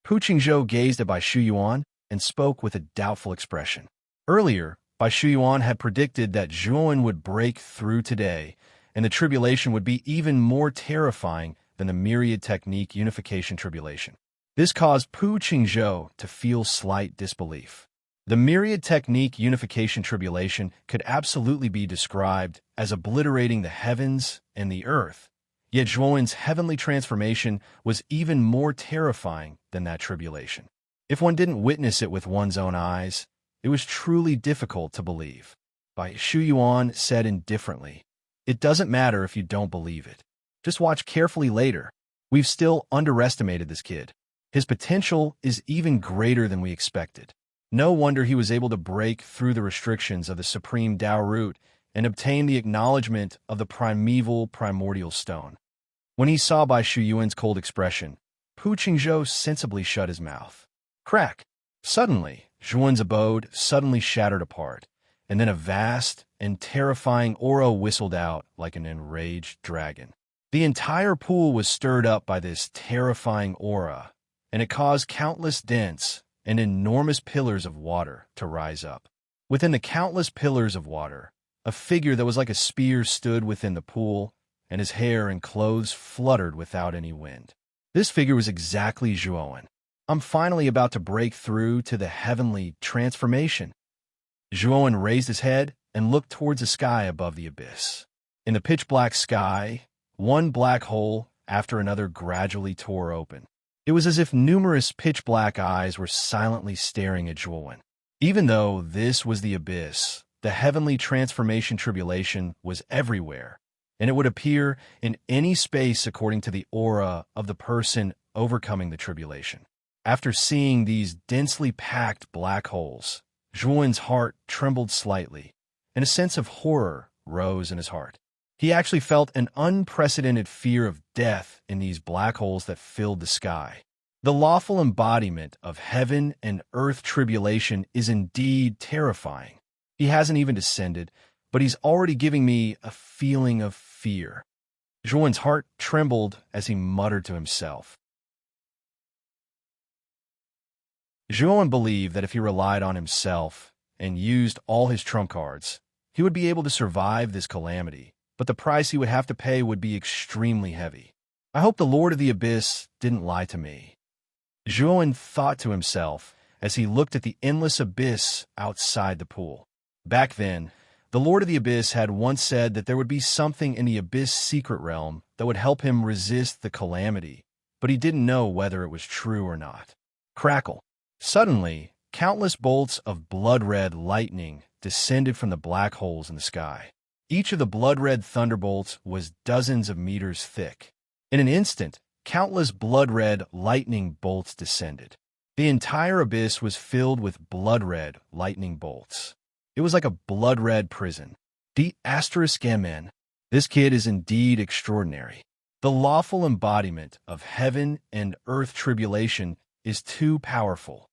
Pu Qingzhou gazed at Bai Shuyuan and spoke with a doubtful expression. Earlier, Bai Shuyuan had predicted that Zhuowen would break through today, and the tribulation would be even more terrifying than the myriad technique unification tribulation. This caused Pu Qingzhou to feel slight disbelief. The myriad technique unification tribulation could absolutely be described as obliterating the heavens and the earth, yet Zhuowen's heavenly transformation was even more terrifying than that tribulation. If one didn't witness it with one's own eyes, it was truly difficult to believe. Bai Shuyuan said indifferently, "It doesn't matter if you don't believe it. Just watch carefully later. We've still underestimated this kid. His potential is even greater than we expected. No wonder he was able to break through the restrictions of the Supreme Tao Root and obtain the acknowledgement of the primeval primordial stone." When he saw Bai Shuyuan's cold expression, Pu Qingzhou sensibly shut his mouth. Crack! Suddenly, Zhuowen's abode suddenly shattered apart, and then a vast and terrifying aura whistled out like an enraged dragon. The entire pool was stirred up by this terrifying aura, and it caused countless dense and enormous pillars of water to rise up. Within the countless pillars of water, a figure that was like a spear stood within the pool, and his hair and clothes fluttered without any wind. This figure was exactly Zhuowen. I'm finally about to break through to the heavenly transformation. Zhuowen raised his head and looked towards the sky above the abyss. In the pitch-black sky, one black hole after another gradually tore open. It was as if numerous pitch-black eyes were silently staring at Zhuowen. Even though this was the abyss, the heavenly transformation tribulation was everywhere, and it would appear in any space according to the aura of the person overcoming the tribulation. After seeing these densely packed black holes, Zhuowen's heart trembled slightly, and a sense of horror rose in his heart. He actually felt an unprecedented fear of death in these black holes that filled the sky. The lawful embodiment of heaven and earth tribulation is indeed terrifying. He hasn't even descended, but he's already giving me a feeling of fear. Zhuowen's heart trembled as he muttered to himself. Zhuowen believed that if he relied on himself and used all his trump cards, he would be able to survive this calamity, but the price he would have to pay would be extremely heavy. I hope the Lord of the Abyss didn't lie to me. Zhuowen thought to himself as he looked at the endless abyss outside the pool. Back then, the Lord of the Abyss had once said that there would be something in the Abyss secret realm that would help him resist the calamity, but he didn't know whether it was true or not. Crackle. Suddenly, countless bolts of blood-red lightning descended from the black holes in the sky. Each of the blood-red thunderbolts was dozens of meters thick. In an instant, countless blood-red lightning bolts descended. The entire abyss was filled with blood-red lightning bolts. It was like a blood-red prison. *MN. This kid is indeed extraordinary. The lawful embodiment of heaven and earth tribulation is too powerful.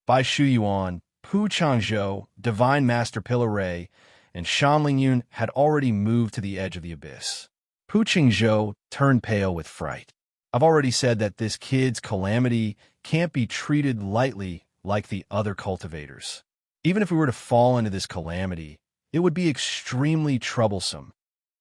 Bai Shuyuan, Pu Qingzhou, Divine Master Pillar Ray, and Shan Lingyun had already moved to the edge of the abyss. Pu Qingzhou turned pale with fright. I've already said that this kid's calamity can't be treated lightly like the other cultivators. Even if we were to fall into this calamity, it would be extremely troublesome.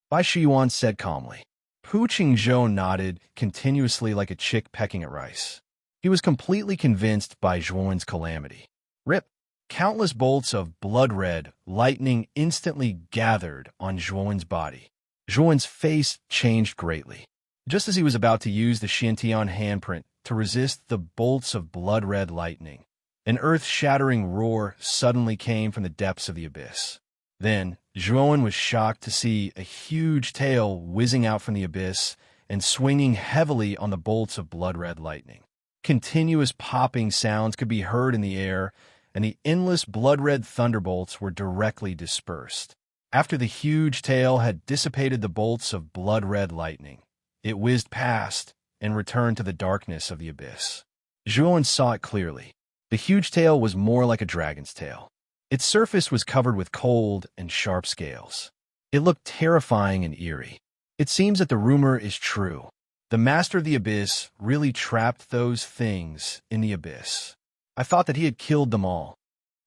Bai Shuyuan said calmly. Pu Qingzhou nodded continuously like a chick pecking at rice. He was completely convinced by Zhuowen's calamity. Rip! Countless bolts of blood-red lightning instantly gathered on Zhuowen's body. Zhuowen's face changed greatly. Just as he was about to use the Xiantian handprint to resist the bolts of blood-red lightning, An earth-shattering roar suddenly came from the depths of the abyss. Then, Zhuan was shocked to see a huge tail whizzing out from the abyss and swinging heavily on the bolts of blood-red lightning. Continuous popping sounds could be heard in the air, and the endless blood-red thunderbolts were directly dispersed. After the huge tail had dissipated the bolts of blood-red lightning, it whizzed past and returned to the darkness of the abyss. Zhuan saw it clearly. The huge tail was more like a dragon's tail. Its surface was covered with cold and sharp scales. It looked terrifying and eerie. It seems that the rumor is true. The master of the abyss really trapped those things in the abyss. I thought that he had killed them all.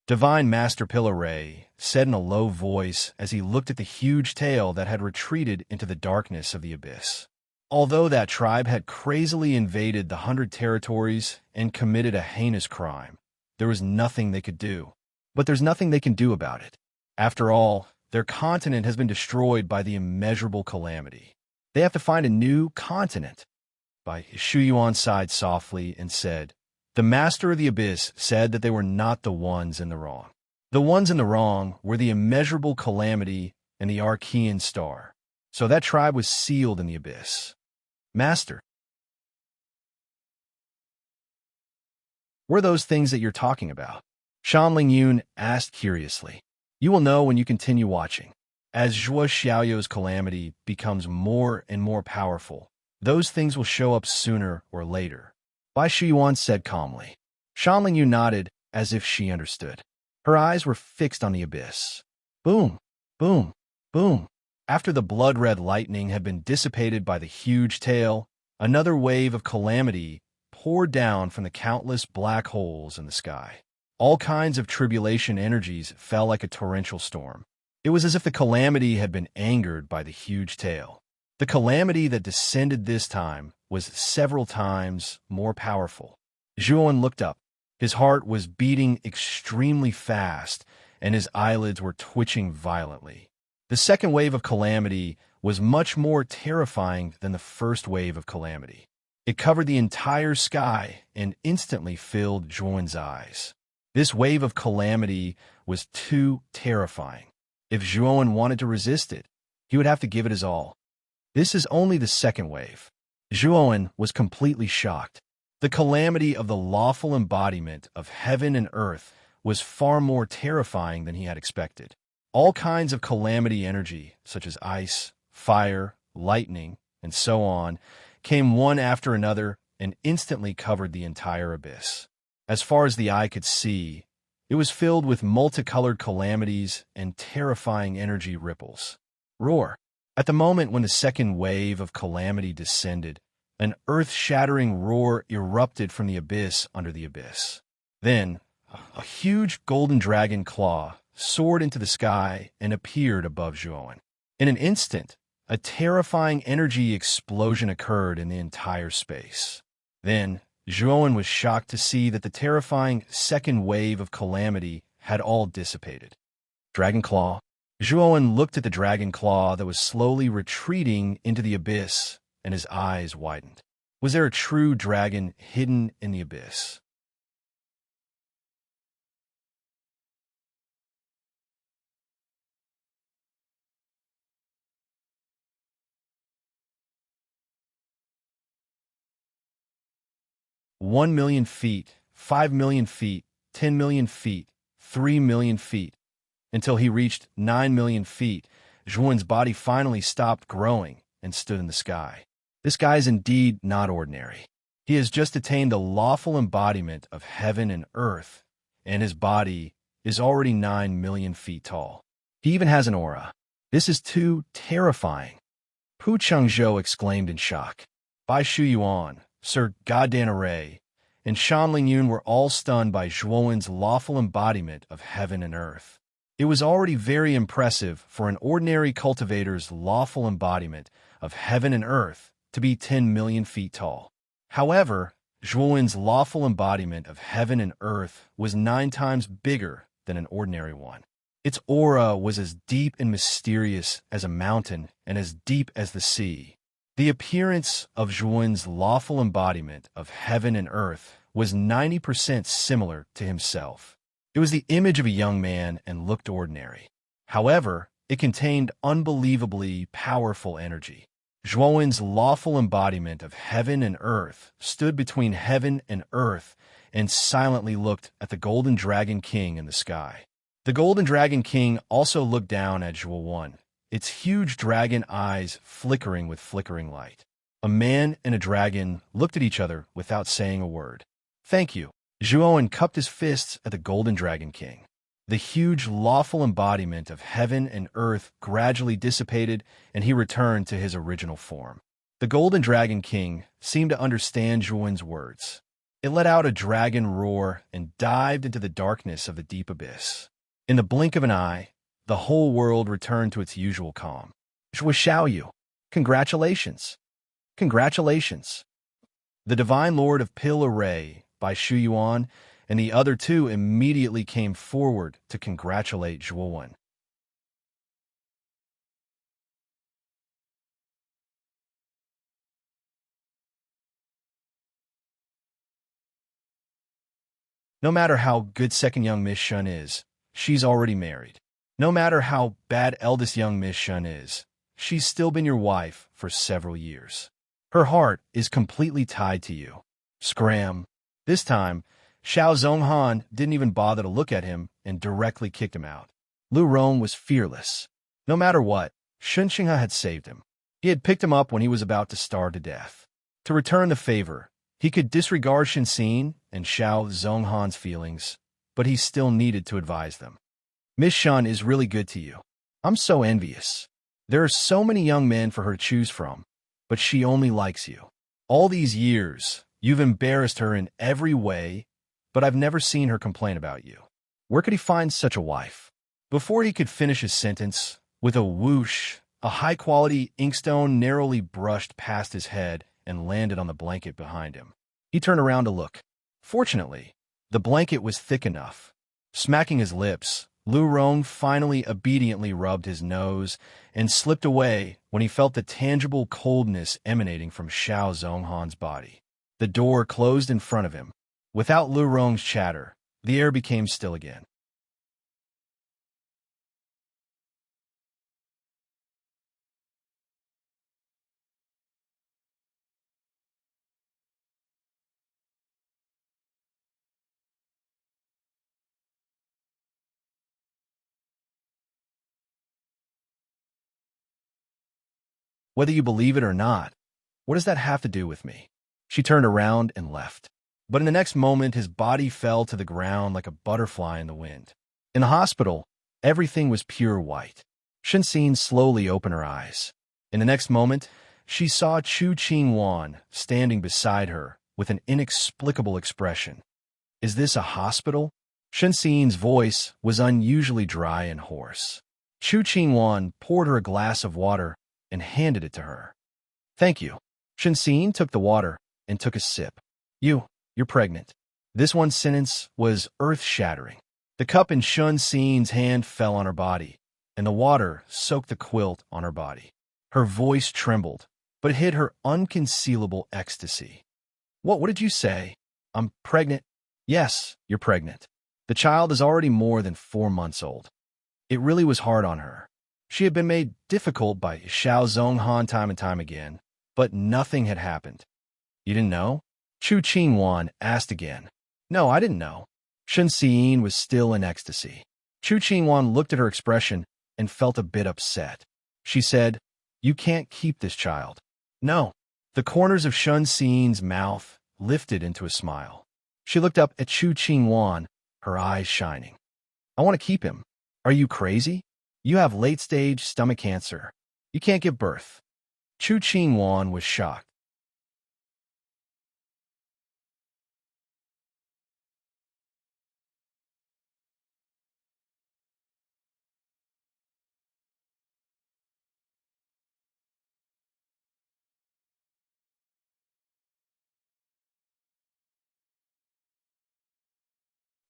Divine Master Pillaray said in a low voice as he looked at the huge tail that had retreated into the darkness of the abyss. Although that tribe had crazily invaded the 100 territories and committed a heinous crime, there was nothing they could do. But there's nothing they can do about it. After all, their continent has been destroyed by the immeasurable calamity. They have to find a new continent. Shu Yuan sighed softly and said, "The master of the abyss said that they were not the ones in the wrong. The ones in the wrong were the immeasurable calamity and the Archean star. So that tribe was sealed in the abyss." "Master, what are those things that you're talking about?" Shanling Yun asked curiously. "You will know when you continue watching. As Zhuo Xiaoyou's calamity becomes more and more powerful, those things will show up sooner or later," Bai Shiyuan said calmly. Shanling Yun nodded as if she understood. Her eyes were fixed on the abyss. Boom, boom, boom. After the blood-red lightning had been dissipated by the huge tail, another wave of calamity poured down from the countless black holes in the sky. All kinds of tribulation energies fell like a torrential storm. It was as if the calamity had been angered by the huge tail. The calamity that descended this time was several times more powerful. Zhuan looked up. His heart was beating extremely fast, and his eyelids were twitching violently. The second wave of calamity was much more terrifying than the first wave of calamity. It covered the entire sky and instantly filled Zhuan's eyes. This wave of calamity was too terrifying. If Zhuan wanted to resist it, he would have to give it his all. This is only the second wave. Zhuan was completely shocked. The calamity of the lawful embodiment of heaven and earth was far more terrifying than he had expected. All kinds of calamity energy, such as ice, fire, lightning, and so on, came one after another and instantly covered the entire abyss. As far as the eye could see, it was filled with multicolored calamities and terrifying energy ripples. Roar! At the moment when the second wave of calamity descended, an earth-shattering roar erupted from the abyss under the abyss. Then, a huge golden dragon claw soared into the sky and appeared above Zhuan. In an instant, a terrifying energy explosion occurred in the entire space. Then, Zhuan was shocked to see that the terrifying second wave of calamity had all dissipated. Dragon Claw. Zhuan looked at the dragon claw that was slowly retreating into the abyss, and his eyes widened. Was there a true dragon hidden in the abyss? "1,000,000 feet, 5,000,000 feet, 10,000,000 feet, 3,000,000 feet. Until he reached 9,000,000 feet, Zhuan's body finally stopped growing and stood in the sky. This guy is indeed not ordinary. He has just attained the lawful embodiment of heaven and earth, and his body is already 9,000,000 feet tall. He even has an aura. This is too terrifying." Pu Chengzhou exclaimed in shock. Bai Shuyuan, Sir Goddan Array, and Shanling Yun were all stunned by Zhuan's lawful embodiment of heaven and earth. It was already very impressive for an ordinary cultivator's lawful embodiment of heaven and earth to be 10,000,000 feet tall. However, Zhuan's lawful embodiment of heaven and earth was 9 times bigger than an ordinary one. Its aura was as deep and mysterious as a mountain and as deep as the sea. The appearance of Zhuan's lawful embodiment of heaven and earth was 90% similar to himself. It was the image of a young man and looked ordinary. However, it contained unbelievably powerful energy. Zhuowen's lawful embodiment of heaven and earth stood between heaven and earth and silently looked at the Golden Dragon King in the sky. The Golden Dragon King also looked down at Zhuowen, its huge dragon eyes flickering with flickering light. A man and a dragon looked at each other without saying a word. "Thank you." Zhuowen cupped his fists at the Golden Dragon King. The huge lawful embodiment of heaven and earth gradually dissipated, and he returned to his original form. The Golden Dragon King seemed to understand Zhuowen's words. It let out a dragon roar and dived into the darkness of the deep abyss. In the blink of an eye, the whole world returned to its usual calm. "Xiaoyu, congratulations! Congratulations!" The Divine Lord of Pill Array by Shu Yuan and the other two immediately came forward to congratulate Zhuowen. No matter how good second young Miss Shun is, she's already married. No matter how bad eldest young Miss Shun is, she's still been your wife for several years. Her heart is completely tied to you. Scram. This time, Xiao Zhonghan didn't even bother to look at him and directly kicked him out. Lu Rong was fearless. No matter what, Shun Xinghe had saved him. He had picked him up when he was about to starve to death. To return the favor, he could disregard Shen Xin and Xiao Zhonghan's feelings, but he still needed to advise them. "Miss Shun is really good to you. I'm so envious. There are so many young men for her to choose from, but she only likes you. All these years, you've embarrassed her in every way, but I've never seen her complain about you. Where could he find such a wife?" Before he could finish his sentence, with a whoosh, a high-quality inkstone narrowly brushed past his head and landed on the blanket behind him. He turned around to look. Fortunately, the blanket was thick enough. Smacking his lips, Lu Rong finally obediently rubbed his nose and slipped away when he felt the tangible coldness emanating from Xiao Zhonghan's body. The door closed in front of him. Without Lu Rong's chatter, the air became still again. Whether you believe it or not, what does that have to do with me? She turned around and left. But in the next moment, his body fell to the ground like a butterfly in the wind. In the hospital, everything was pure white. Shen Xin slowly opened her eyes. In the next moment, she saw Chu Qingwan standing beside her with an inexplicable expression. "Is this a hospital?" Shen Xin's voice was unusually dry and hoarse. Chu Qingwan poured her a glass of water and handed it to her. "Thank you." Shen Xin took the water and took a sip. You're pregnant." This one sentence was earth-shattering. The cup in Shen Xin's hand fell on her body, and the water soaked the quilt on her body. Her voice trembled, but it hid her unconcealable ecstasy. What did you say?" "I'm pregnant." "Yes, you're pregnant. The child is already more than 4 months old." It really was hard on her. She had been made difficult by Xiao Zhonghan time and time again, but nothing had happened. "You didn't know?" Chu Qingwan asked again. "No, I didn't know." Shen Xin was still in ecstasy. Chu Qingwan looked at her expression and felt a bit upset. She said, "You can't keep this child." "No." The corners of Shen Xin's mouth lifted into a smile. She looked up at Chu Qingwan, her eyes shining. "I want to keep him." "Are you crazy? You have late-stage stomach cancer. You can't give birth." Chu Qingwan was shocked.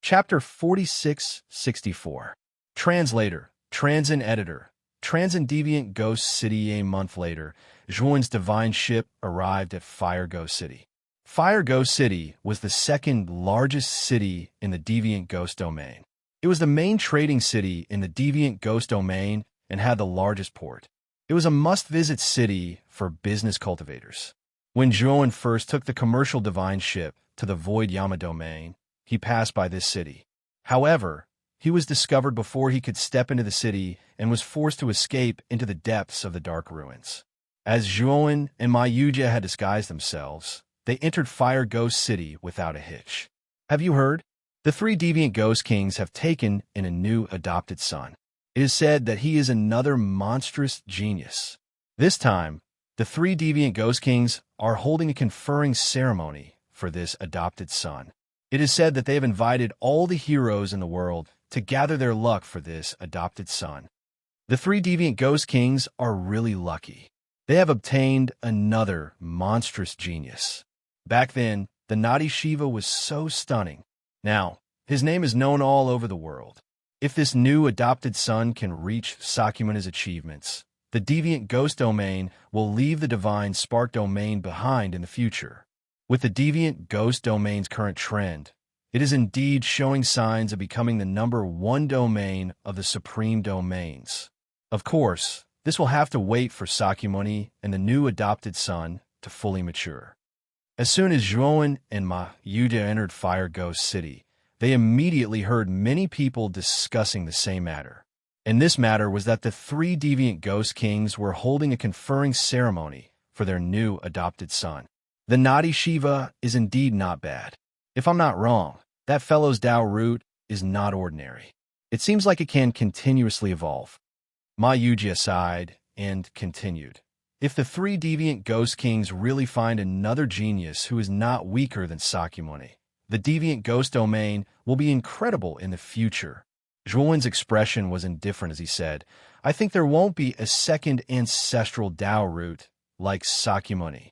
Chapter 4664. Translator, Transin Editor, Transin Deviant Ghost City. A month later, Zhuan's divine ship arrived at Fire Ghost City. Fire Ghost City was the second largest city in the Deviant Ghost domain. It was the main trading city in the Deviant Ghost domain and had the largest port. It was a must-visit city for business cultivators. When Zhuowen first took the commercial divine ship to the Void Yama domain, he passed by this city. However, he was discovered before he could step into the city and was forced to escape into the depths of the dark ruins. As Zhuowen and Ma Yujie had disguised themselves, they entered Fire Ghost City without a hitch. Have you heard? The 3 Deviant Ghost Kings have taken in a new adopted son. It is said that he is another monstrous genius. This time, the 3 Deviant Ghost Kings are holding a conferring ceremony for this adopted son. It is said that they have invited all the heroes in the world to gather their luck for this adopted son. The 3 Deviant Ghost Kings are really lucky. They have obtained another monstrous genius. Back then, the Nadi Shiva was so stunning. Now, his name is known all over the world. If this new adopted son can reach Sakyamana's achievements, the Deviant Ghost domain will leave the Divine Spark domain behind in the future. With the Deviant Ghost domain's current trend, it is indeed showing signs of becoming the #1 domain of the Supreme Domains. Of course, this will have to wait for Sakyamuni and the new adopted son to fully mature. As soon as Zhuowen and Ma Yujie entered Fire Ghost City, they immediately heard many people discussing the same matter. And this matter was that the 3 Deviant Ghost Kings were holding a conferring ceremony for their new adopted son. The Nadi Shiva is indeed not bad. If I'm not wrong, that fellow's Tao root is not ordinary. It seems like it can continuously evolve. Ma Yujie sighed and continued. If the 3 Deviant Ghost Kings really find another genius who is not weaker than Sakyamuni, the Deviant Ghost domain will be incredible in the future. Zhuowen's expression was indifferent as he said, I think there won't be a second ancestral Tao root like Sakyamuni.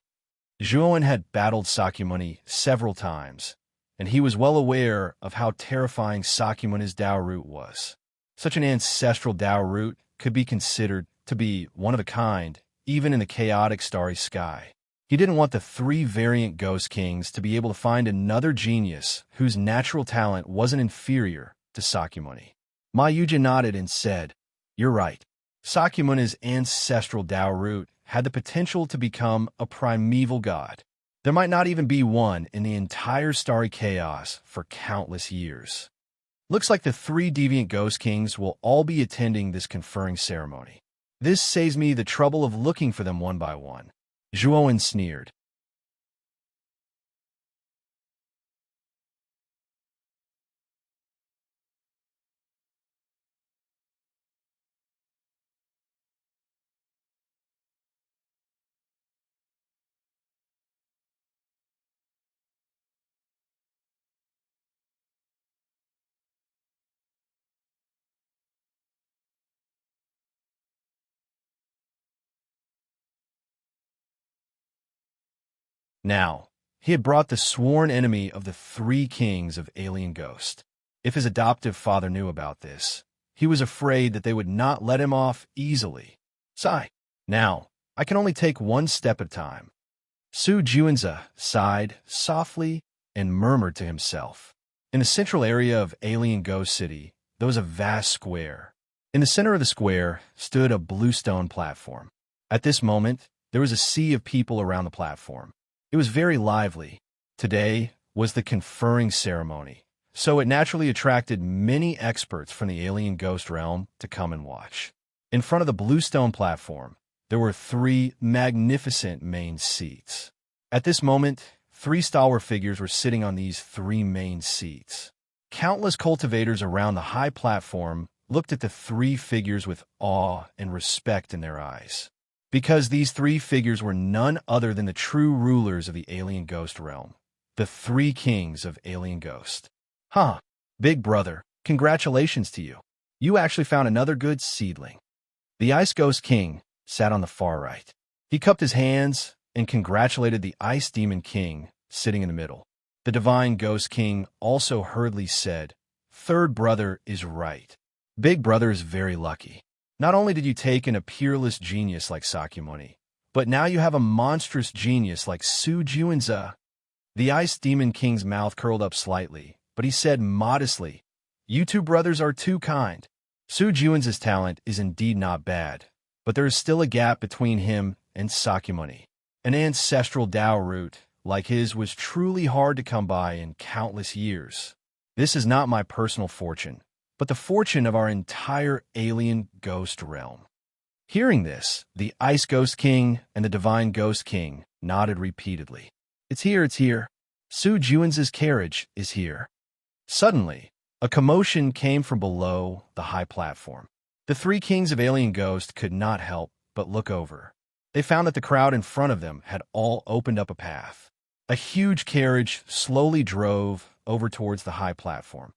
Zhuowen had battled Sakyamuni several times, and he was well aware of how terrifying Sakyamuni's Tao root was. Such an ancestral Tao root could be considered to be one of a kind, even in the chaotic starry sky. He didn't want the 3 variant Ghost Kings to be able to find another genius whose natural talent wasn't inferior to Sakyamuni. Ma Yujie nodded and said, You're right. Sakyamuni's ancestral Tao root had the potential to become a primeval god. There might not even be one in the entire starry chaos for countless years. Looks like the 3 Deviant Ghost Kings will all be attending this conferring ceremony. This saves me the trouble of looking for them one by one. Zhuowen sneered. Now, he had brought the sworn enemy of the 3 kings of Alien Ghost. If his adoptive father knew about this, he was afraid that they would not let him off easily. Sigh. Now, I can only take one step at a time. Su Juanza sighed softly and murmured to himself. In the central area of Alien Ghost City, there was a vast square. In the center of the square stood a bluestone platform. At this moment, there was a sea of people around the platform. It was very lively. Today was the conferring ceremony, so it naturally attracted many experts from the alien ghost realm to come and watch. In front of the bluestone platform, there were 3 magnificent main seats. At this moment, 3 stalwart figures were sitting on these 3 main seats. Countless cultivators around the high platform looked at the 3 figures with awe and respect in their eyes, because these 3 figures were none other than the true rulers of the alien ghost realm, the 3 kings of alien ghost. Huh, big brother, congratulations to you. You actually found another good seedling. The Ice Ghost King sat on the far right. He cupped his hands and congratulated the Ice Demon King sitting in the middle. The Divine Ghost King also hurriedly said, Third brother is right. Big brother is very lucky. Not only did you take in a peerless genius like Sakyamuni, but now you have a monstrous genius like Su Juanza. The Ice Demon King's mouth curled up slightly, but he said modestly, "You two brothers are too kind. Su Juan's talent is indeed not bad, but there is still a gap between him and Sakyamuni. An ancestral Tao root like his was truly hard to come by in countless years. This is not my personal fortune, but the fortune of our entire alien ghost realm." Hearing this, the Ice Ghost King and the Divine Ghost King nodded repeatedly. It's here. Su Juan's carriage is here." Suddenly, a commotion came from below the high platform. The three kings of Alien Ghost could not help but look over. They found that the crowd in front of them had all opened up a path. A huge carriage slowly drove over towards the high platform.